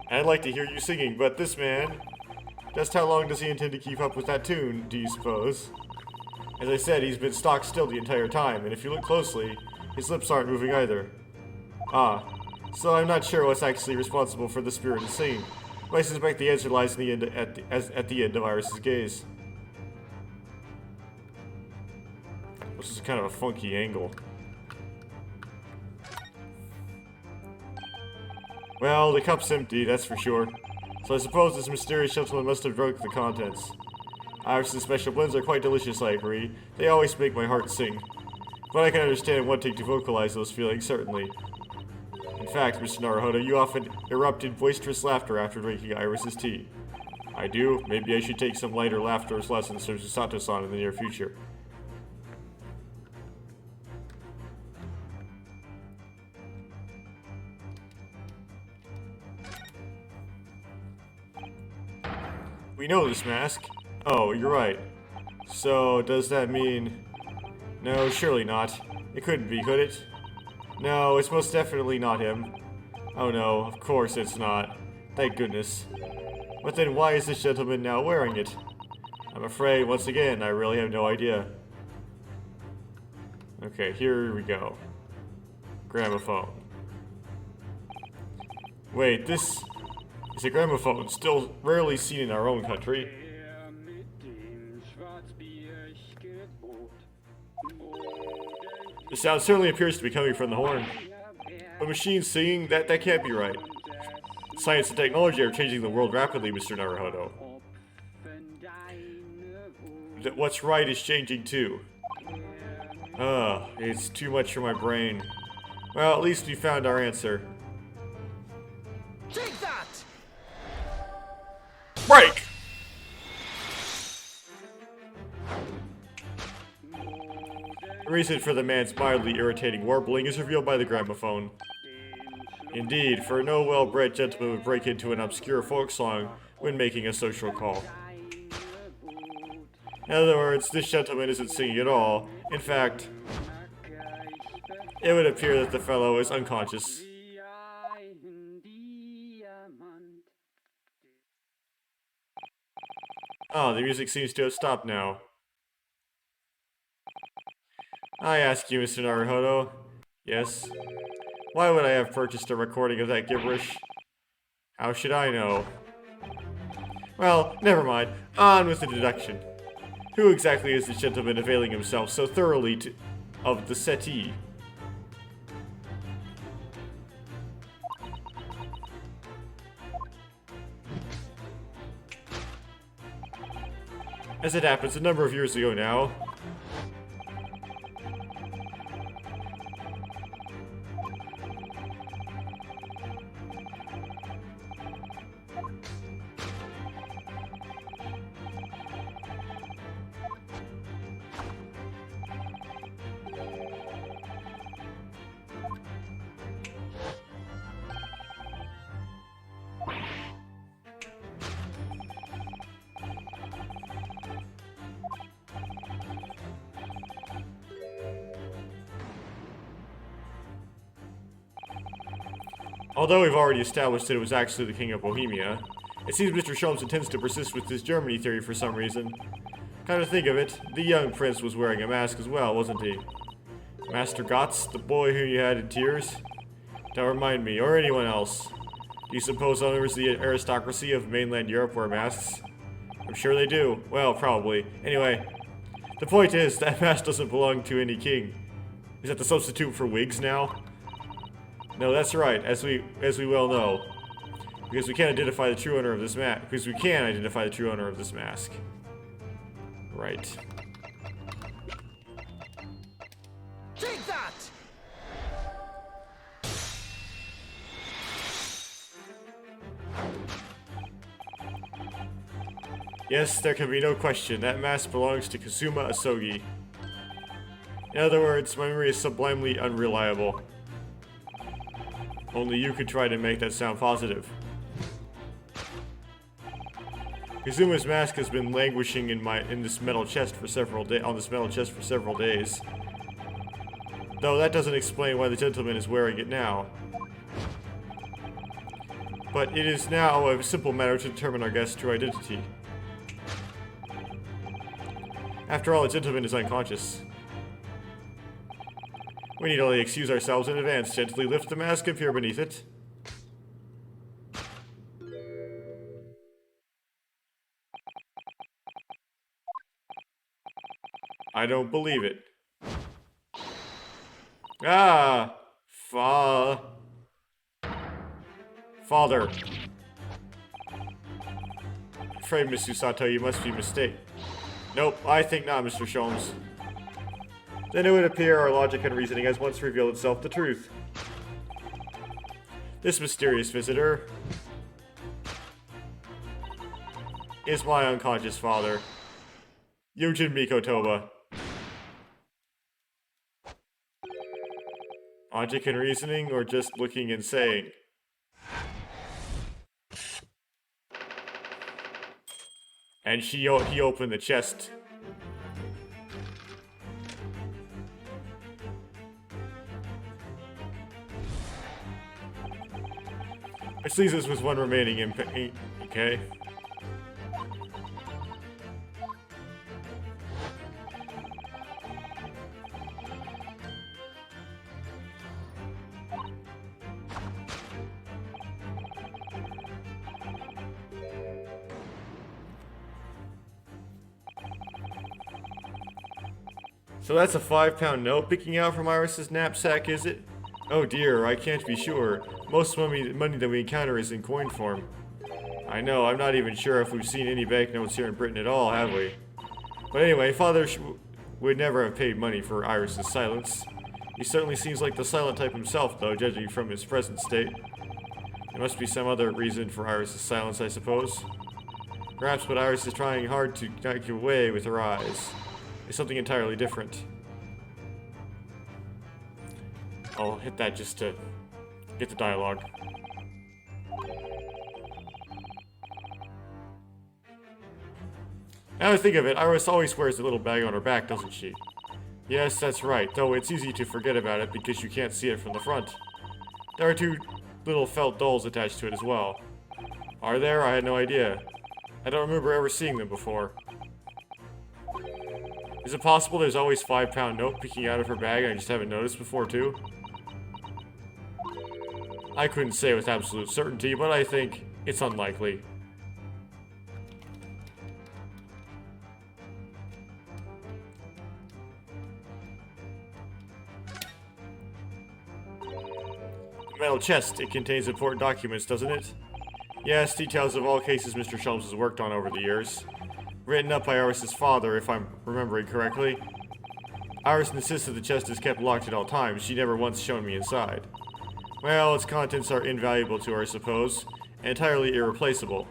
I'd like to hear you singing, but this man... Just how long does he intend to keep up with that tune, do you suppose? As I said, he's been stock still the entire time, and if you look closely, his lips aren't moving either. Ah, so I'm not sure what's actually responsible for the spirited singing, but I suspect the answer lies in the end, at the end of Iris's gaze. This is kind of a funky angle. Well, the cup's empty, that's for sure. So I suppose this mysterious gentleman must have drunk the contents. Iris's special blends are quite delicious, I agree. They always make my heart sing. But I can understand wanting to vocalize those feelings, certainly. In fact, Mr. Naruhodo, you often erupt in boisterous laughter after drinking Iris's tea. I do. Maybe I should take some lighter laughter lessons from Sato-san in the near future. We know this mask. Oh, you're right. So, does that mean... No, surely not. It couldn't be, could it? No, it's most definitely not him. Oh no, of course it's not. Thank goodness. But then why is this gentleman now wearing it? I'm afraid, once again, I really have no idea. Okay, here we go. Gramophone. Wait, this... is a gramophone, still rarely seen in our own country. The sound certainly appears to be coming from the horn. A machine singing? That can't be right. Science and technology are changing the world rapidly, Mr. Naruhodo. What's right is changing too. Ugh, it's too much for my brain. Well, at least we found our answer. Take that! Break! The reason for the man's mildly irritating warbling is revealed by the gramophone. Indeed, for no well-bred gentleman would break into an obscure folk song when making a social call. In other words, this gentleman isn't singing at all. In fact, it would appear that the fellow is unconscious. Oh, the music seems to have stopped now. I ask you, Mr. Naruhodo. Yes? Why would I have purchased a recording of that gibberish? How should I know? Well, never mind. On with the deduction. Who exactly is this gentleman availing himself so thoroughly of the settee? As it happens, a number of years ago now, although we've already established that it was actually the King of Bohemia, it seems Mr. Sholmes intends to persist with his Germany theory for some reason. Come to think of it, the young prince was wearing a mask as well, wasn't he? Master Gotz, the boy whom you had in tears? Don't remind me, or anyone else. Do you suppose others the aristocracy of mainland Europe wear masks? I'm sure they do. Well, probably. Anyway, the point is, that mask doesn't belong to any king. Is that the substitute for wigs now? No, that's right, as we well know. Because we can't identify the true owner of this mask. Because we can identify the true owner of this mask. Right. Take that! Yes, there can be no question. That mask belongs to Kazuma Asogi. In other words, my memory is sublimely unreliable. Only you could try to make that sound positive. Kazuma's mask has been languishing in this metal chest for several days. Though that doesn't explain why the gentleman is wearing it now. But it is now a simple matter to determine our guest's true identity. After all, the gentleman is unconscious. We need only excuse ourselves in advance, gently lift the mask and peer beneath it. I don't believe it. Ah! Father. Afraid, Miss Usato, you must be mistaken. Nope, I think not, Mr. Sholmes. Then it would appear our logic and reasoning has once revealed itself the truth. This mysterious visitor is my unconscious father, Yujin Mikotoba. Logic and reasoning, or just looking and saying? And he opened the chest. Which leaves us with one remaining okay. So that's a £5 note picking out from Iris's knapsack, is it? Oh dear, I can't be sure. Most money that we encounter is in coin form. I know, I'm not even sure if we've seen any banknotes here in Britain at all, have we? But anyway, Father We'd never have paid money for Iris's silence. He certainly seems like the silent type himself, though, judging from his present state. There must be some other reason for Iris's silence, I suppose. Perhaps what Iris is trying hard to get away with her eyes is something entirely different. I'll hit that just to get the dialogue. Now that I think of it, Iris always wears a little bag on her back, doesn't she? Yes, that's right, though it's easy to forget about it because you can't see it from the front. There are 2 little felt dolls attached to it as well. Are there? I had no idea. I don't remember ever seeing them before. Is it possible there's always £5 note peeking out of her bag and I just haven't noticed before too? I couldn't say with absolute certainty, but I think it's unlikely. Metal chest. It contains important documents, doesn't it? Yes, details of all cases Mr. Sholmes has worked on over the years. Written up by Iris's father, if I'm remembering correctly. Iris insists that the chest is kept locked at all times. She never once shown me inside. Well, its contents are invaluable to her, I suppose, and entirely irreplaceable.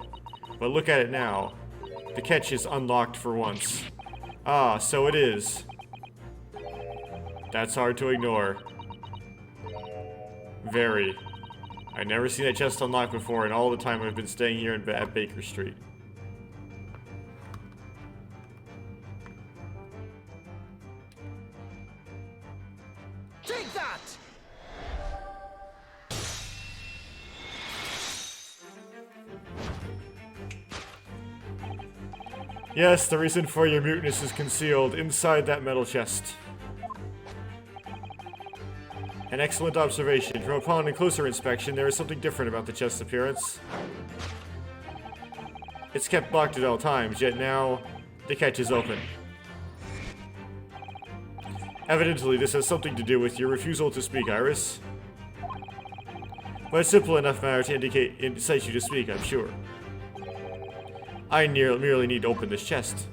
But look at it now. The catch is unlocked for once. Ah, so it is. That's hard to ignore. Very. I've never seen that chest unlocked before in all the time I've been staying here at Baker Street. Take that! Yes, the reason for your muteness is concealed inside that metal chest. An excellent observation. From upon a closer inspection, there is something different about the chest's appearance. It's kept locked at all times, yet now the catch is open. Evidently, this has something to do with your refusal to speak, Iris. But it's simple enough matter to incite you to speak, I'm sure. I merely need to open this chest.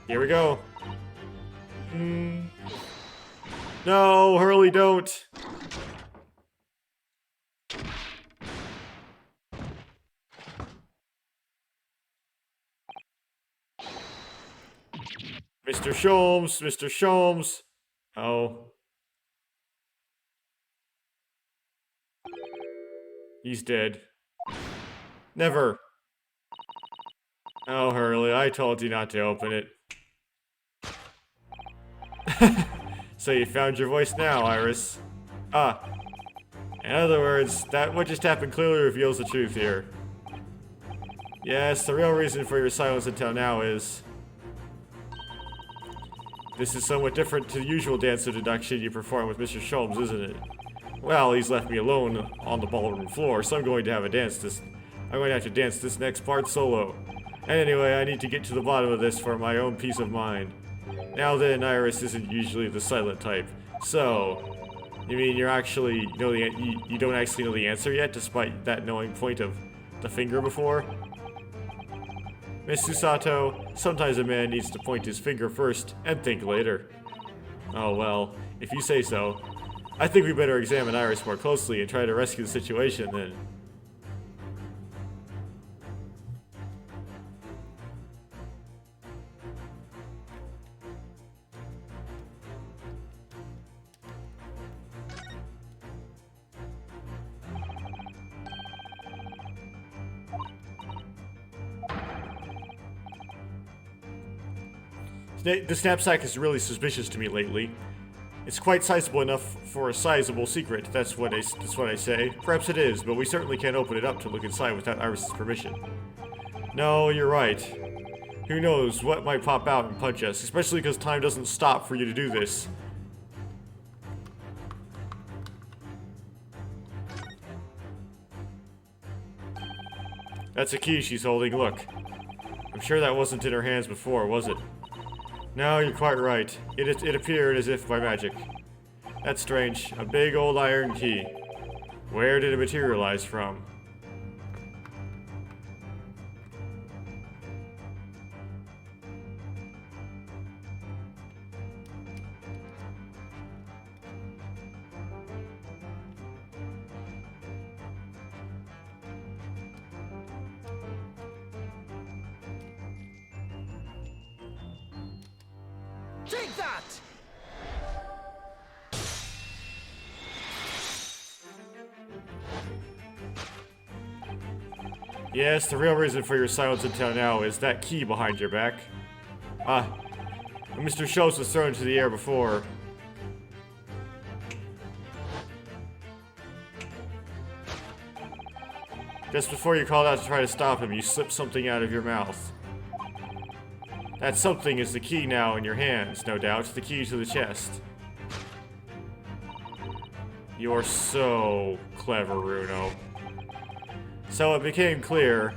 Here we go. No, Hurley, don't. Mr. Sholmes, Mr. Sholmes. Oh. He's dead. Never. Oh, Hurley, I told you not to open it. So you found your voice now, Iris. Ah. In other words, that what just happened clearly reveals the truth here. Yes, the real reason for your silence until now is... This is somewhat different to the usual dance of deduction you perform with Mr. Sholmes, isn't it? Well, he's left me alone on the ballroom floor, so I'm going to have to dance this next part solo. And anyway, I need to get to the bottom of this for my own peace of mind. Now then, Iris isn't usually the silent type. So, you mean you don't actually know the answer yet, despite that knowing point of the finger before? Miss Susato, sometimes a man needs to point his finger first and think later. Oh well, if you say so. I think we better examine Iris more closely and try to rescue the situation then. This knapsack is really suspicious to me lately. It's quite sizable enough for a sizable secret, that's what I say. Perhaps it is, but we certainly can't open it up to look inside without Iris's permission. No, you're right. Who knows what might pop out and punch us, especially because time doesn't stop for you to do this. That's a key she's holding, look. I'm sure that wasn't in her hands before, was it? No, you're quite right. It appeared as if by magic. That's strange. A big old iron key. Where did it materialize from? Take that! Yes, the real reason for your silence in town now is that key behind your back. Mr. Schultz was thrown into the air before. Just before you called out to try to stop him, you slipped something out of your mouth. That something is the key now in your hands, no doubt. The key to the chest. You're so clever, Runo. So it became clear,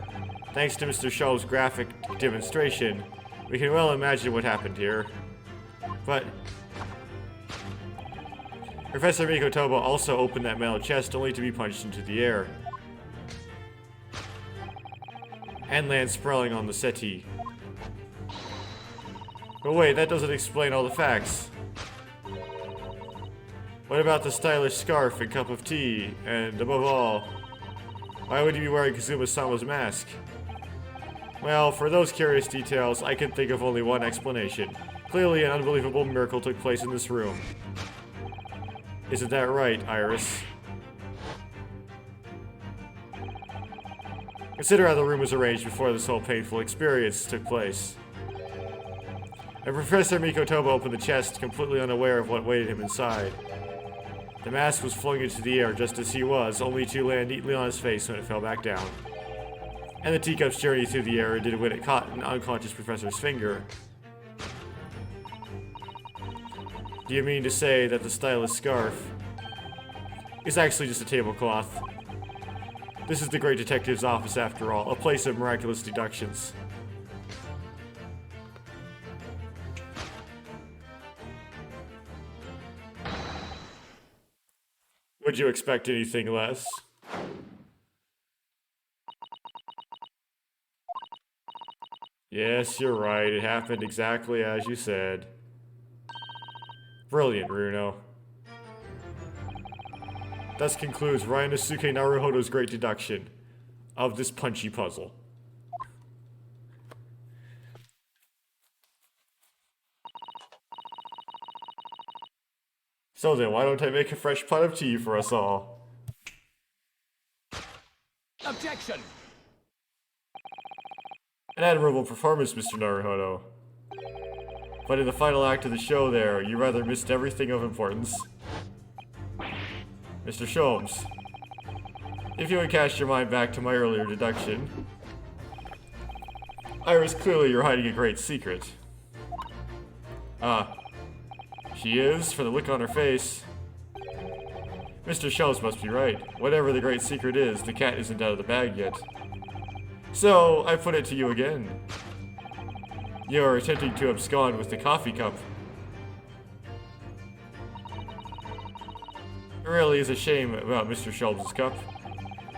thanks to Mr. Schultz's graphic demonstration, we can well imagine what happened here. But Professor Mikotoba also opened that metal chest only to be punched into the air. And land sprawling on the settee. But wait, that doesn't explain all the facts. What about the stylish scarf and cup of tea? And above all, why would you be wearing Kazuma-sama's mask? Well, for those curious details, I can think of only one explanation. Clearly an unbelievable miracle took place in this room. Isn't that right, Iris? Consider how the room was arranged before this whole painful experience took place. And Professor Mikotoba opened the chest, completely unaware of what awaited him inside. The mask was flung into the air just as he was, only to land neatly on his face when it fell back down. And the teacup's journey through the air ended when it caught an unconscious professor's finger. Do you mean to say that the stylish scarf is actually just a tablecloth? This is the great detective's office after all, a place of miraculous deductions. Would you expect anything less? Yes, you're right. It happened exactly as you said. Brilliant, Runo. Thus concludes Ryanosuke Naruhodo's great deduction of this punchy puzzle. So then, why don't I make a fresh pot of tea for us all? Objection! An admirable performance, Mr. Naruhodo. But in the final act of the show there, you rather missed everything of importance. Mr. Sholmes, if you would cast your mind back to my earlier deduction, Iris, clearly you're hiding a great secret. She is, for the look on her face. Mr. Sholmes must be right. Whatever the great secret is, the cat isn't out of the bag yet. So, I put it to you again. You're attempting to abscond with the coffee cup. It really is a shame about Mr. Sholmes' cup.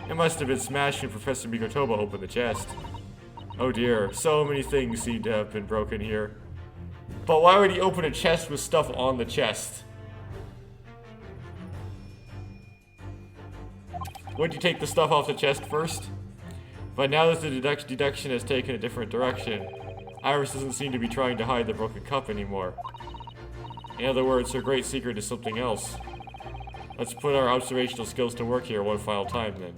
It must have been smashed when Professor Mikotoba opened the chest. Oh dear, so many things seem to have been broken here. But why would he open a chest with stuff on the chest? Wouldn't you take the stuff off the chest first? But now that the deduction has taken a different direction, Iris doesn't seem to be trying to hide the broken cup anymore. In other words, her great secret is something else. Let's put our observational skills to work here one final time then.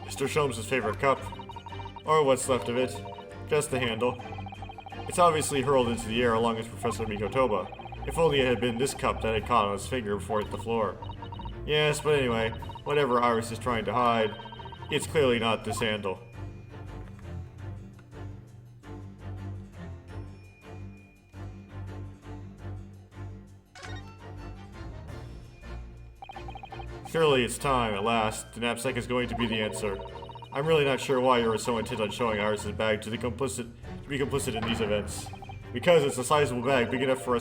Mr. Sholmes' favorite cup. Or what's left of it. Just the handle. It's obviously hurled into the air along with Professor Mikotoba. If only it had been this cup that had caught on his finger before it hit the floor. Yes, but anyway, whatever Iris is trying to hide, it's clearly not this handle. Surely it's time, at last. The knapsack is going to be the answer. I'm really not sure why you were so intent on showing Iris' bag to be complicit in these events. Because it's a sizable bag, big enough for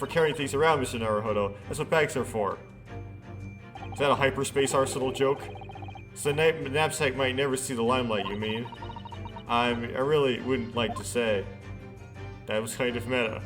carrying things around, Mr. Naruhodo. That's what bags are for. Is that a hyperspace arsenal joke? So the knapsack might never see the limelight, you mean? I really wouldn't like to say. That was kind of meta.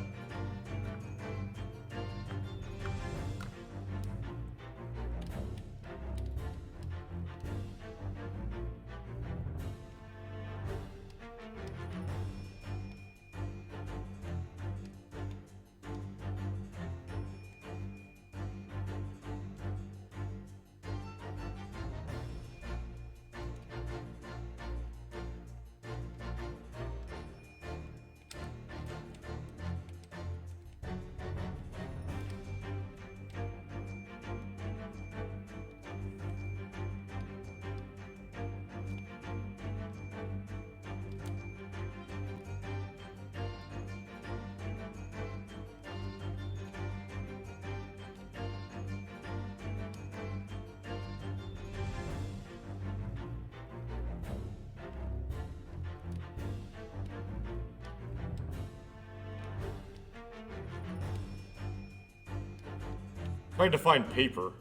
Trying to find paper.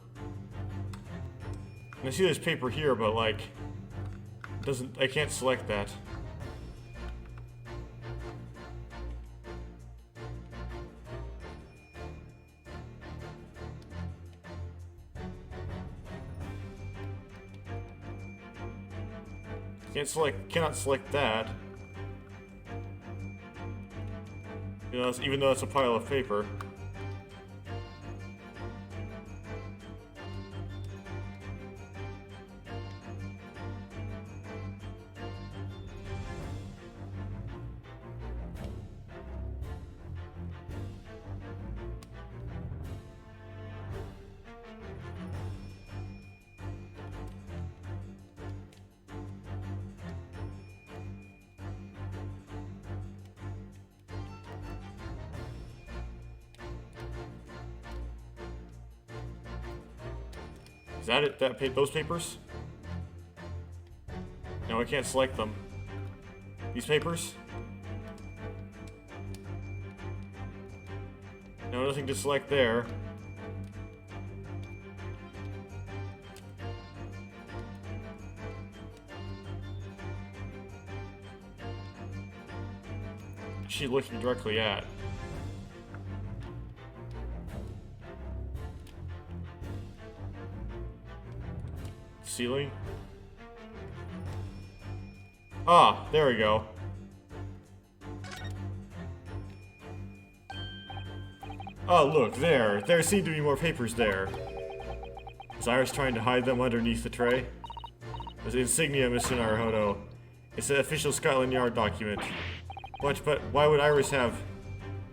And I see this paper here, but like, I can't select that. Cannot select that. You know, even though it's a pile of paper. Is that it? Those papers? No, I can't select them. These papers? No, nothing to select there. What's she looking directly at? Ceiling? Ah, there we go. Oh, look, there. There seem to be more papers there. Is Iris trying to hide them underneath the tray? There's the insignia, Mr. Naruhodo. It's an official Scotland Yard document. But why would Iris have...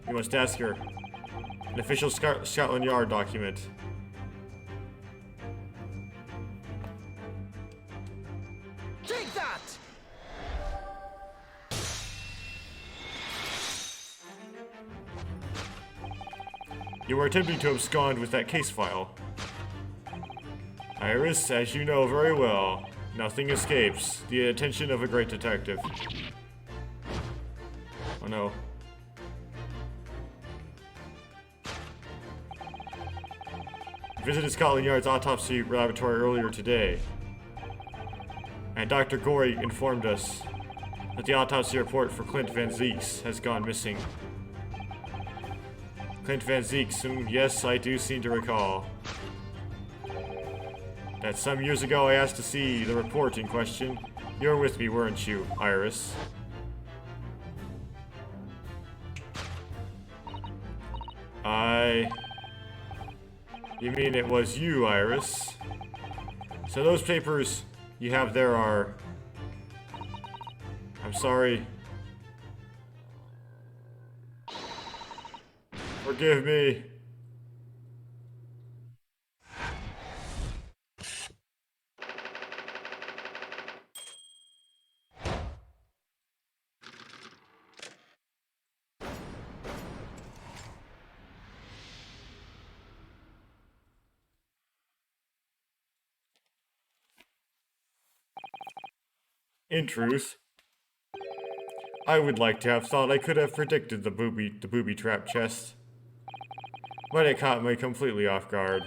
You must ask her. An official Scotland Yard document. Take that! You were attempting to abscond with that case file. Iris, as you know very well, nothing escapes the attention of a great detective. Oh no. Visited Scotland Yard's autopsy laboratory earlier today, and Dr. Gorey informed us that the autopsy report for Clint Van Zeeks has gone missing. Clint Van Zeeks, whom, yes, I do seem to recall. That some years ago I asked to see the report in question. You were with me, weren't you, Iris? You mean it was you, Iris? So those papers you have there are... I'm sorry. Forgive me. In truth, I would like to have thought I could have predicted the booby trap chest. But it caught me completely off guard.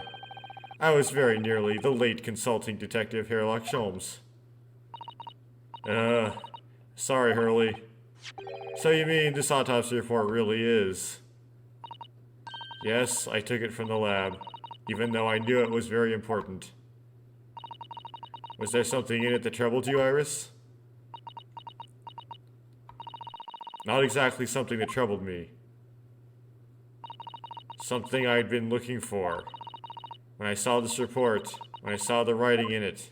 I was very nearly the late consulting detective Sherlock Holmes. Sorry, Hurley. So you mean this autopsy report really is? Yes, I took it from the lab, even though I knew it was very important. Was there something in it that troubled you, Iris? Not exactly something that troubled me. Something I'd been looking for. When I saw this report, when I saw the writing in it,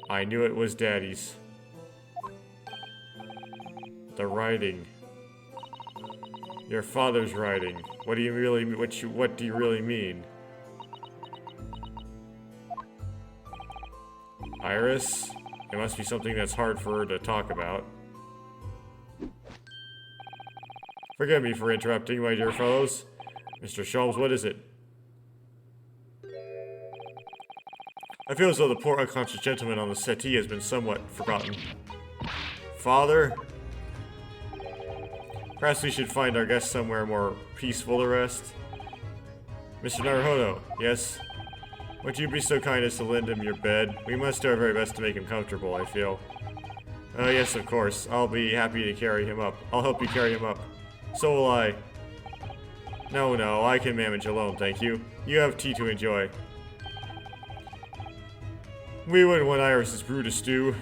I knew it was Daddy's. The writing. Your father's writing. What do you really mean? Iris? It must be something that's hard for her to talk about. Forgive me for interrupting, my dear fellows. Mr. Sholmes, what is it? I feel as though the poor unconscious gentleman on the settee has been somewhat forgotten. Father? Perhaps we should find our guest somewhere more peaceful to rest. Mr. Naruhodo, yes? Would you be so kind as to lend him your bed? We must do our very best to make him comfortable, I feel. Oh, yes, of course. I'll be happy to carry him up. I'll help you carry him up. So will I. No, I can manage alone, thank you. You have tea to enjoy. We wouldn't want Iris's brew to stew.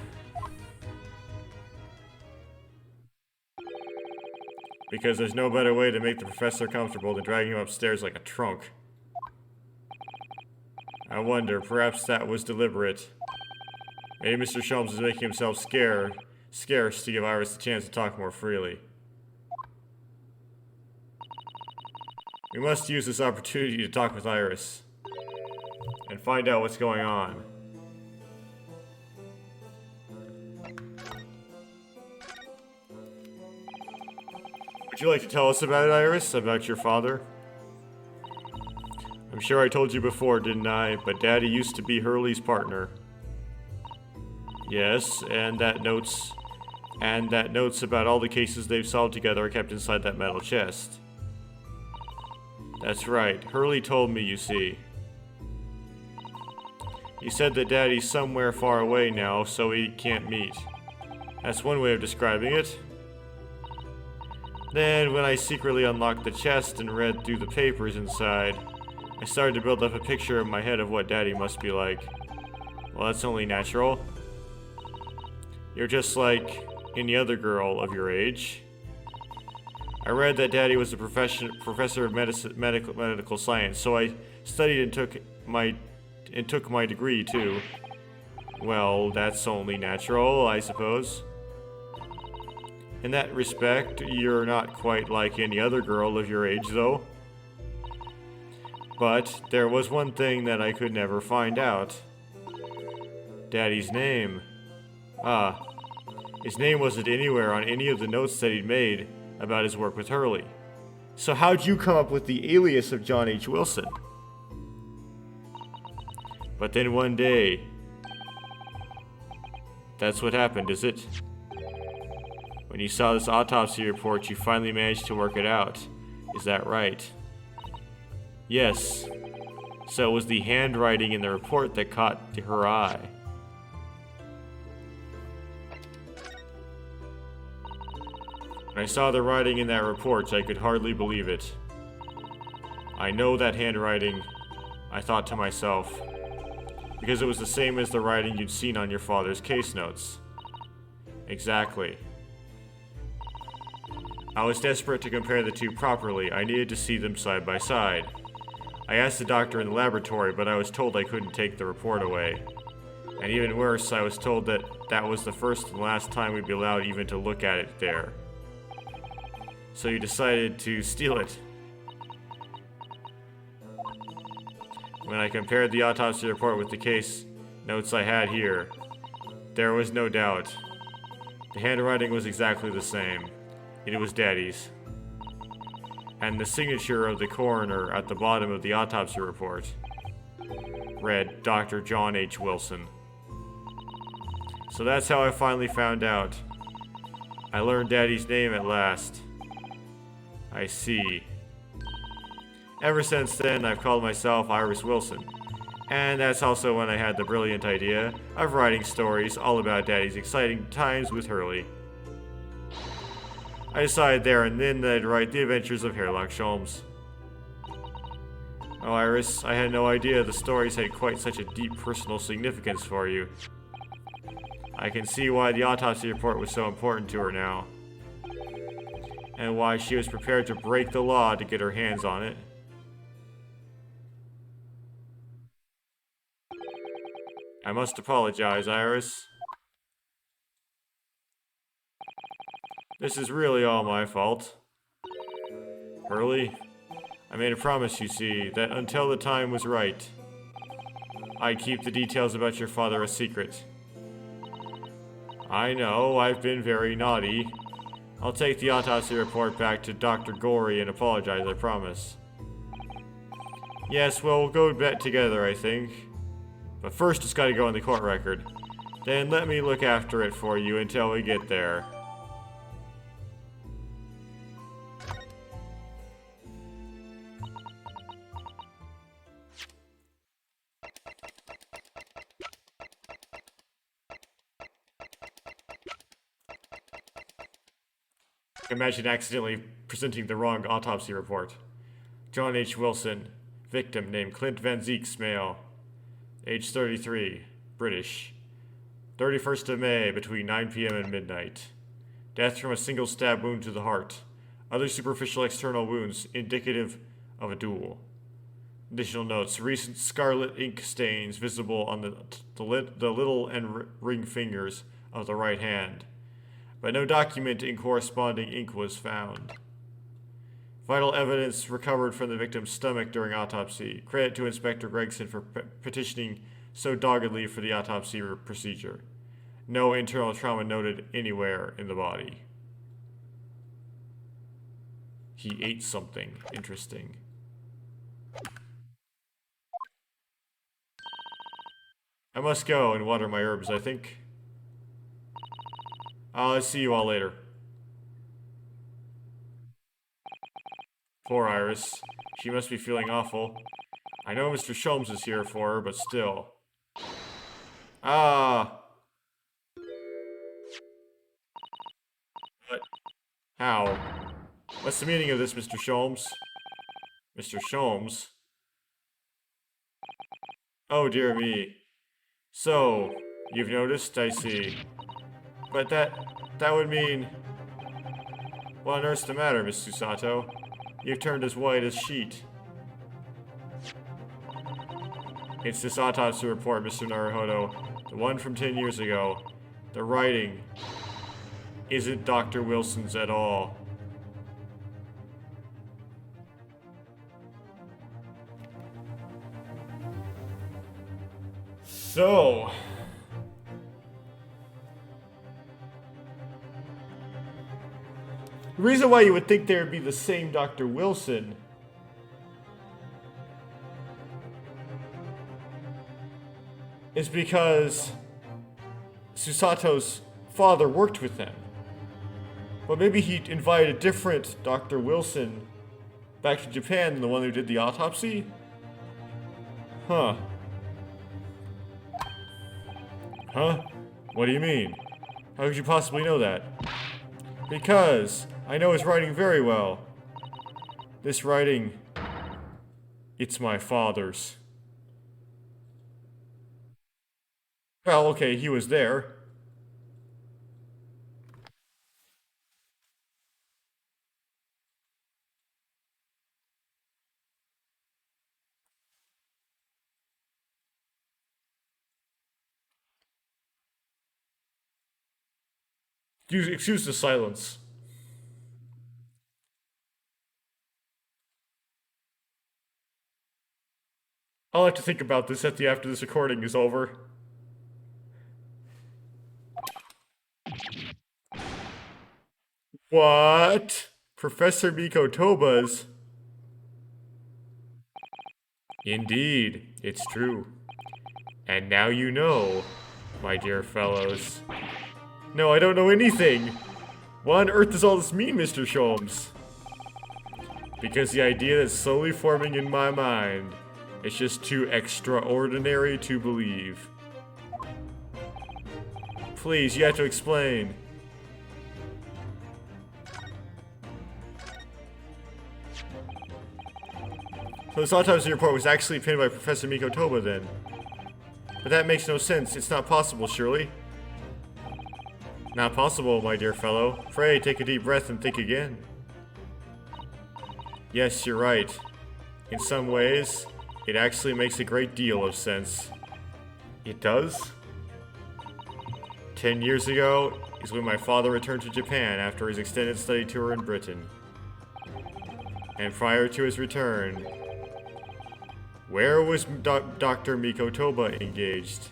Because there's no better way to make the professor comfortable than dragging him upstairs like a trunk. I wonder, perhaps that was deliberate. Maybe Mr. Sholmes is making himself scarce to give Iris a chance to talk more freely. We must use this opportunity to talk with Iris and find out what's going on. Would you like to tell us about it, Iris? About your father? I'm sure I told you before, didn't I? But Daddy used to be Hurley's partner. Yes, and that notes about all the cases they've solved together are kept inside that metal chest. That's right. Hurley told me, you see. He said that Daddy's somewhere far away now, so we can't meet. That's one way of describing it. Then, when I secretly unlocked the chest and read through the papers inside, I started to build up a picture in my head of what Daddy must be like. Well, that's only natural. You're just like any other girl of your age. I read that Daddy was a professor of medical science, so I studied and took my degree too. Well, that's only natural, I suppose. In that respect, you're not quite like any other girl of your age, though. But there was one thing that I could never find out. Daddy's name. Ah, his name wasn't anywhere on any of the notes that he'd made about his work with Hurley. So how'd you come up with the alias of John H. Wilson? But then one day... That's what happened, is it? When you saw this autopsy report, you finally managed to work it out. Is that right? Yes. So it was the handwriting in the report that caught her eye. When I saw the writing in that report, I could hardly believe it. I know that handwriting, I thought to myself, because it was the same as the writing you'd seen on your father's case notes. Exactly. I was desperate to compare the two properly. I needed to see them side by side. I asked the doctor in the laboratory, but I was told I couldn't take the report away. And even worse, I was told that that was the first and last time we'd be allowed even to look at it there. So you decided to steal it. When I compared the autopsy report with the case notes I had here, there was no doubt. The handwriting was exactly the same. It was Daddy's. And the signature of the coroner at the bottom of the autopsy report read Dr. John H. Wilson. So that's how I finally found out. I learned Daddy's name at last. I see. Ever since then, I've called myself Iris Wilson. And that's also when I had the brilliant idea of writing stories all about Daddy's exciting times with Hurley. I decided there and then that I'd write The Adventures of Sherlock Sholmes. Oh, Iris, I had no idea the stories had quite such a deep personal significance for you. I can see why the autopsy report was so important to her now. And why she was prepared to break the law to get her hands on it. I must apologize, Iris. This is really all my fault. Hurley, I made a promise, you see, that until the time was right, I'd keep the details about your father a secret. I know, I've been very naughty. I'll take the autopsy report back to Dr. Gorey and apologize, I promise. Yes, well, we'll go to bed together, I think. But first, it's gotta go on the court record. Then let me look after it for you until we get there. Imagine accidentally presenting the wrong autopsy report. John H. Wilson, victim named Clint Van Zeeks, male, age 33, British. 31st of May, between 9 p.m. and midnight. Death from a single stab wound to the heart. Other superficial external wounds indicative of a duel. Additional notes: recent scarlet ink stains visible on the little and ring fingers of the right hand, but no document in corresponding ink was found. Vital evidence recovered from the victim's stomach during autopsy. Credit to Inspector Gregson for petitioning so doggedly for the autopsy procedure. No internal trauma noted anywhere in the body. He ate something interesting. I must go and water my herbs, I think. I'll see you all later. Poor Iris. She must be feeling awful. I know Mr. Sholmes is here for her, but still. Ah! What? How? What's the meaning of this, Mr. Sholmes? Mr. Sholmes? Oh, dear me. So, you've noticed, I see. But that would mean... What on earth's the matter, Miss Susato? You've turned as white as sheet. It's this autopsy report, Mr. Naruhodo. The one from 10 years ago. The writing isn't Dr. Wilson's at all. So... the reason why you would think there would be the same Dr. Wilson is because Susato's father worked with them. But maybe he invited a different Dr. Wilson back to Japan than the one who did the autopsy? Huh. Huh? What do you mean? How could you possibly know that? Because I know his writing very well. This writing, it's my father's. Well, okay, he was there. Excuse the silence. I'll have to think about this after this recording is over. What? Professor Miko Toba's? Indeed, it's true. And now you know, my dear fellows. No, I don't know anything. What on earth does all this mean, Mr. Sholmes? Because the idea that's slowly forming in my mind is just too extraordinary to believe. Please, you have to explain. So this autopsy report was actually penned by Professor Miko Toba then. But that makes no sense. It's not possible, surely. Not possible, my dear fellow. Pray, take a deep breath and think again. Yes, you're right. In some ways, it actually makes a great deal of sense. It does? 10 years ago is when my father returned to Japan after his extended study tour in Britain. And prior to his return, where was Dr. Miko Toba engaged?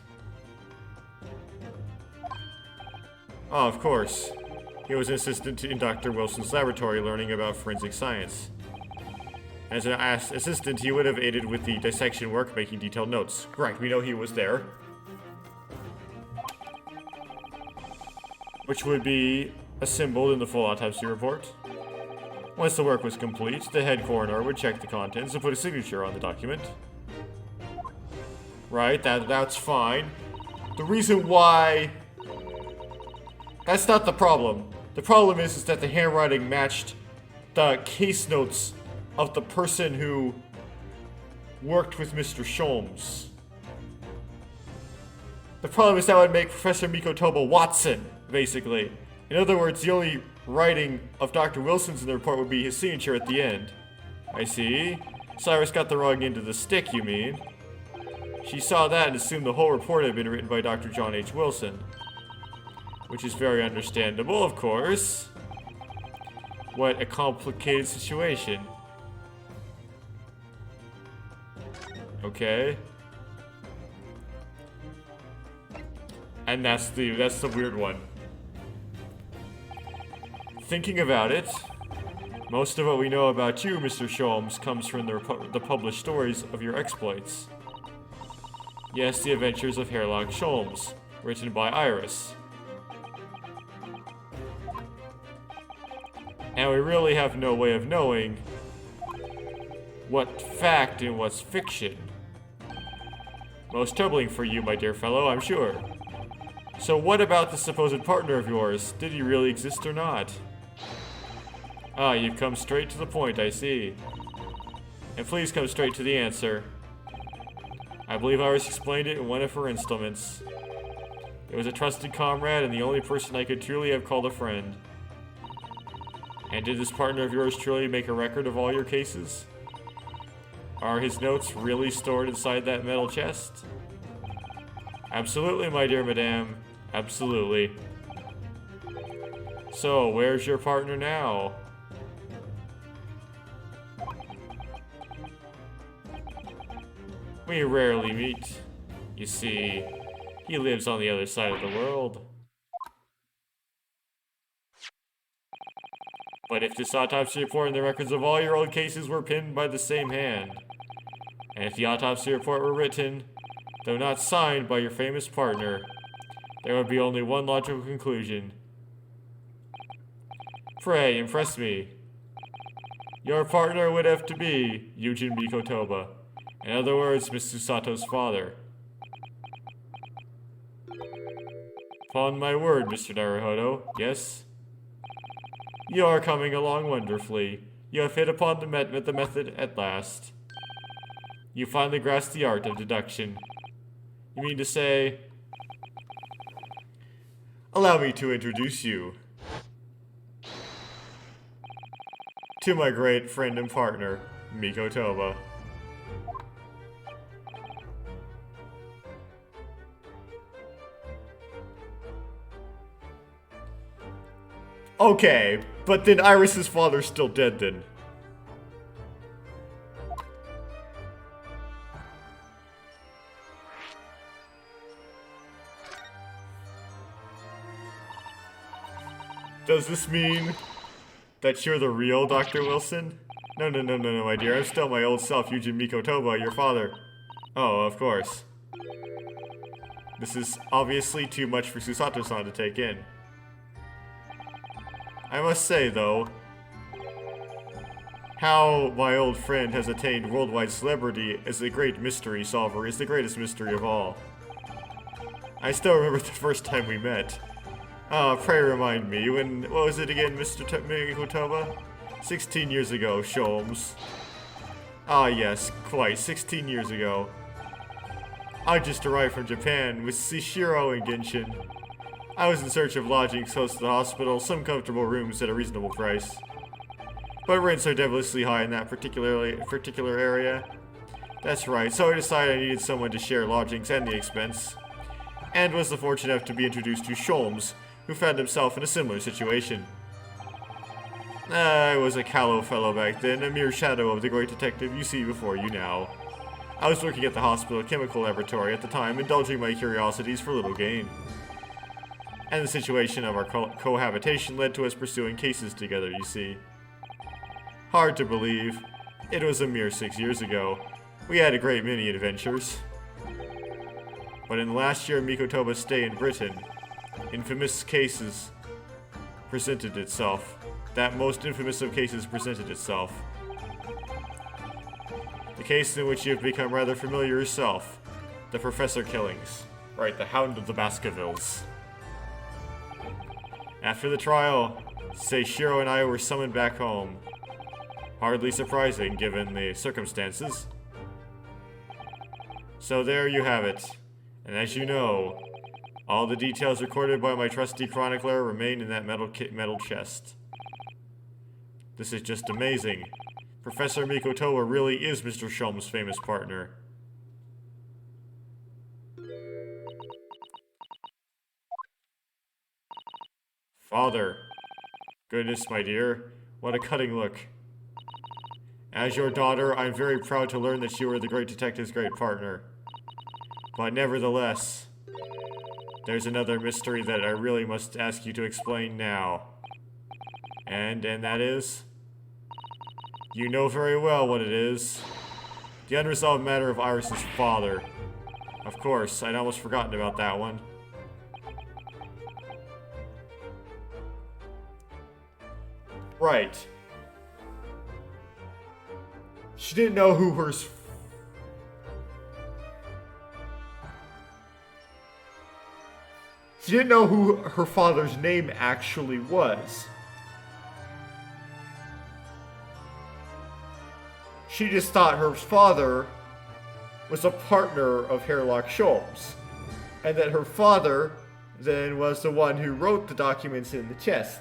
Ah, of course. He was an assistant in Dr. Wilson's laboratory learning about forensic science. As an assistant, he would have aided with the dissection work, making detailed notes. Right, we know he was there. Which would be assembled in the full autopsy report. Once the work was complete, the head coroner would check the contents and put a signature on the document. Right, that's fine. The reason why... that's not the problem. The problem is that the handwriting matched the case notes of the person who worked with Mr. Sholmes. The problem is that would make Professor Mikotoba Watson, basically. In other words, the only writing of Dr. Wilson's in the report would be his signature at the end. I see. Cyrus got the wrong end of the stick, you mean? She saw that and assumed the whole report had been written by Dr. John H. Wilson. Which is very understandable, of course. What a complicated situation. Okay. And that's the weird one. Thinking about it, most of what we know about you, Mr. Sholmes, comes from the published stories of your exploits. Yes, the adventures of Hairlock Sholmes, written by Iris. And we really have no way of knowing what fact and what's fiction. Most troubling for you, my dear fellow, I'm sure. So what about the supposed partner of yours? Did he really exist or not? Ah, you've come straight to the point, I see. And please come straight to the answer. I believe Iris explained it in one of her installments. It was a trusted comrade and the only person I could truly have called a friend. And did this partner of yours truly make a record of all your cases? Are his notes really stored inside that metal chest? Absolutely, my dear madame. Absolutely. So, where's your partner now? We rarely meet. You see, he lives on the other side of the world. But if this autopsy report and the records of all your old cases were pinned by the same hand, and if the autopsy report were written, though not signed by your famous partner, there would be only one logical conclusion. Pray, impress me. Your partner would have to be Yujin Mikotoba. In other words, Miss Susato's father. Upon my word, Mr. Naruhodo, yes? You are coming along wonderfully. You have hit upon the method at last. You finally grasped the art of deduction. You mean to say... Allow me to introduce you to my great friend and partner, Mikotoba. Okay, but then Iris's father's still dead then. Does this mean that you're the real Dr. Wilson? No, my dear. I'm still my old self, Yujin Mikotoba, your father. Oh, of course. This is obviously too much for Susato-san to take in. I must say, though, how my old friend has attained worldwide celebrity as a great mystery solver is the greatest mystery of all. I still remember the first time we met. Pray remind me, what was it again, Mr. Mikotoba? 16 years ago, Sholmes. Ah, yes, quite, 16 years ago. I just arrived from Japan with Shishiro and Genshin. I was in search of lodgings close to the hospital, some comfortable rooms at a reasonable price. But rents are devilishly high in that particular area. That's right, so I decided I needed someone to share lodgings and the expense. And was fortunate enough to be introduced to Sholmes, who found himself in a similar situation. I was a callow fellow back then, a mere shadow of the great detective you see before you now. I was working at the hospital chemical laboratory at the time, indulging my curiosities for little gain. And the situation of our cohabitation led to us pursuing cases together, you see. Hard to believe. It was a mere 6 years ago. We had a great many adventures. But in the last year of Mikotoba's stay in Britain, infamous cases presented itself. That most infamous of cases presented itself. The case in which you have become rather familiar yourself. The Professor killings. Right, the Hound of the Baskervilles. After the trial, Seishiro and I were summoned back home. Hardly surprising, given the circumstances. So there you have it. And as you know, all the details recorded by my trusty chronicler remain in that metal chest. This is just amazing. Professor Mikotoa really is Mr. Sholm's famous partner. Father. Goodness, my dear. What a cutting look. As your daughter, I'm very proud to learn that you are the great detective's great partner. But nevertheless, there's another mystery that I really must ask you to explain now. And that is? You know very well what it is. The unresolved matter of Iris's father. Of course, I'd almost forgotten about that one. Right. She didn't know who her... She didn't know who her father's name actually was. She just thought her father was a partner of Hairlock Sholmes. And that her father then was the one who wrote the documents in the chest.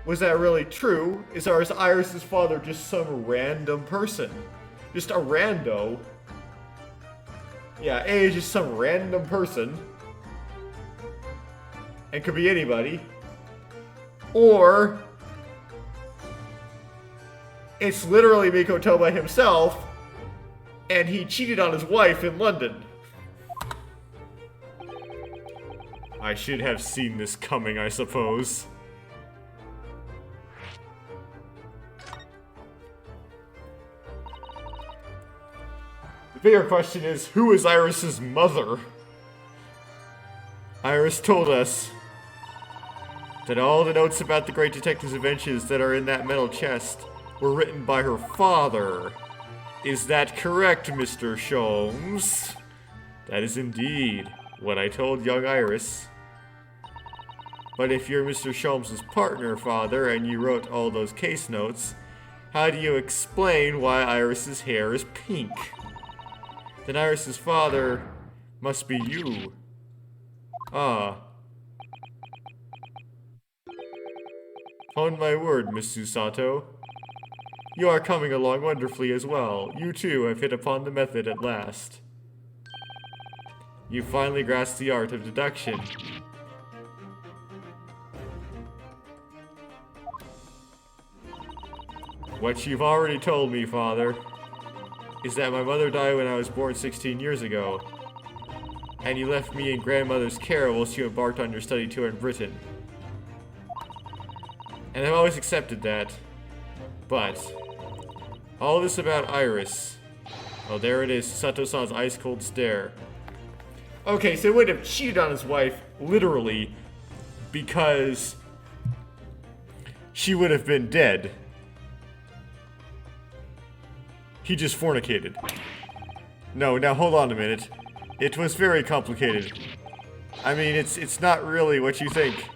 Was that really true? Is Iris's father just some random person? Just a rando? Yeah, A is just some random person. And could be anybody. Or it's literally Mikotoa himself, and he cheated on his wife in London. I should have seen this coming, I suppose. The bigger question is, who is Iris's mother? Iris told us that all the notes about the great detective's adventures that are in that metal chest were written by her father. Is that correct, Mr. Sholmes? That is indeed what I told young Iris. But if you're Mr. Sholmes' partner, father, and you wrote all those case notes, how do you explain why Iris's hair is pink? Then Iris's father must be you. Ah. On my word, Miss Susato. You are coming along wonderfully as well. You too have hit upon the method at last. You finally grasped the art of deduction. What you've already told me, father, is that my mother died when I was born 16 years ago, and you left me in grandmother's care whilst you embarked on your study tour in Britain. And I've always accepted that. But all this about Iris. Oh, there it is, Sato-san's ice-cold stare. Okay, so he would have cheated on his wife, literally, because she would have been dead. He just fornicated. No, now hold on a minute. It was very complicated. I mean, it's not really what you think.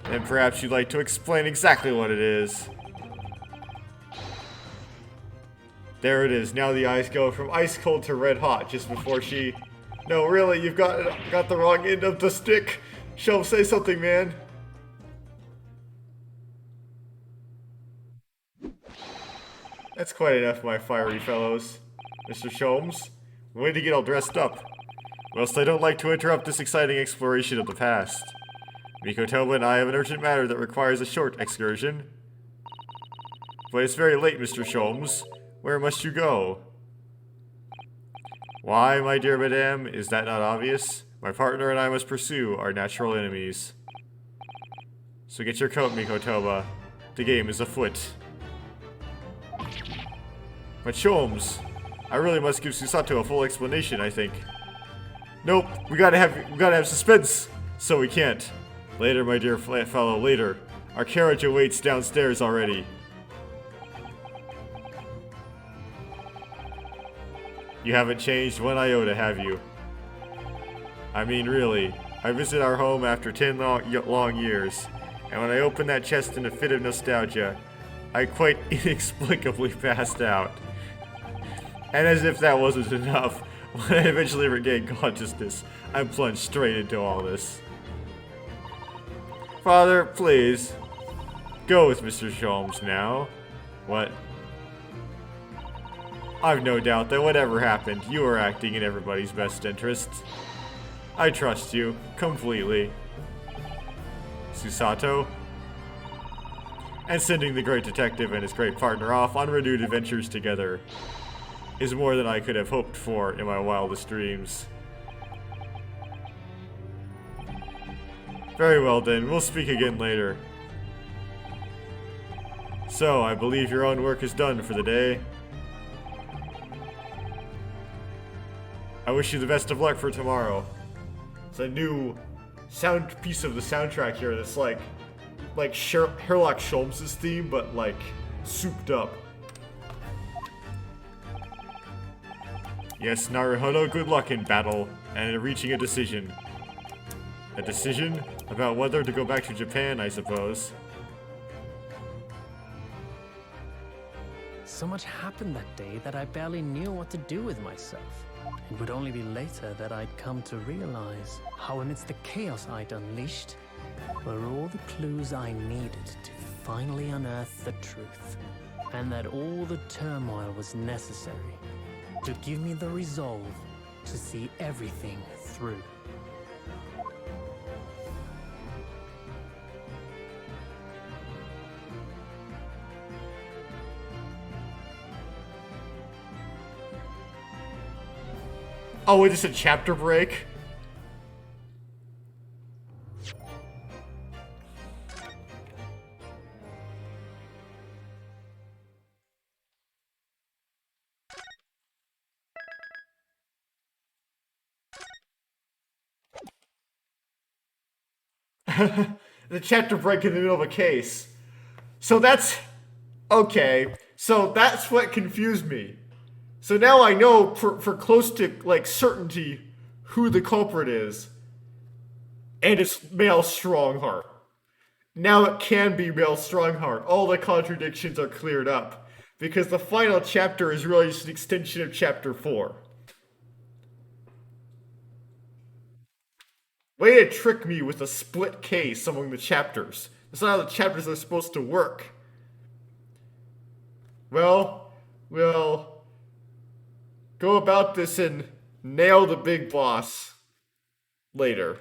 And perhaps you'd like to explain exactly what it is. There it is. Now the eyes go from ice cold to red hot just before she... No, really, you've got the wrong end of the stick. Sholmes, say something, man. That's quite enough, my fiery fellows. Mr. Sholmes, I'm going to get all dressed up. Whilst I don't like to interrupt this exciting exploration of the past. Mikotoa and I have an urgent matter that requires a short excursion. But it's very late, Mr. Sholmes. Where must you go? Why, my dear madame, is that not obvious? My partner and I must pursue our natural enemies. So get your coat, Mikotoa. The game is afoot. But Sholmes, I really must give Susato a full explanation, I think. Nope, we gotta have suspense, so we can't. Later, my dear fellow, later. Our carriage awaits downstairs already. You haven't changed one iota, have you? I mean, really. I visit our home after 10 long years, and when I opened that chest in a fit of nostalgia, I quite inexplicably passed out. And as if that wasn't enough, when I eventually regained consciousness, I plunged straight into all this. Father, please. Go with Mr. Sholmes now. What? I've no doubt that whatever happened, you were acting in everybody's best interests. I trust you, completely. Susato? And sending the great detective and his great partner off on renewed adventures together is more than I could have hoped for in my wildest dreams. Very well then, we'll speak again later. So, I believe your own work is done for the day. I wish you the best of luck for tomorrow. It's a new sound piece of the soundtrack here that's like Sherlock Sholmes' theme, but like souped up. Yes, Naruhodo, good luck in battle and in reaching a decision. A decision about whether to go back to Japan, I suppose. So much happened that day that I barely knew what to do with myself. It would only be later that I'd come to realize how amidst the chaos I'd unleashed were all the clues I needed to finally unearth the truth. And that all the turmoil was necessary to give me the resolve to see everything through. Oh, wait, it's a chapter break? The chapter break in the middle of a case. So that's... Okay. So that's what confused me. So now I know for close to, like, certainty who the culprit is. And it's Male Strongheart. Now it can be Male Strongheart. All the contradictions are cleared up. Because the final chapter is really just an extension of chapter 4. Way to trick me with a split case among the chapters. That's not how the chapters are supposed to work. Well, we'll go about this and nail the big boss later.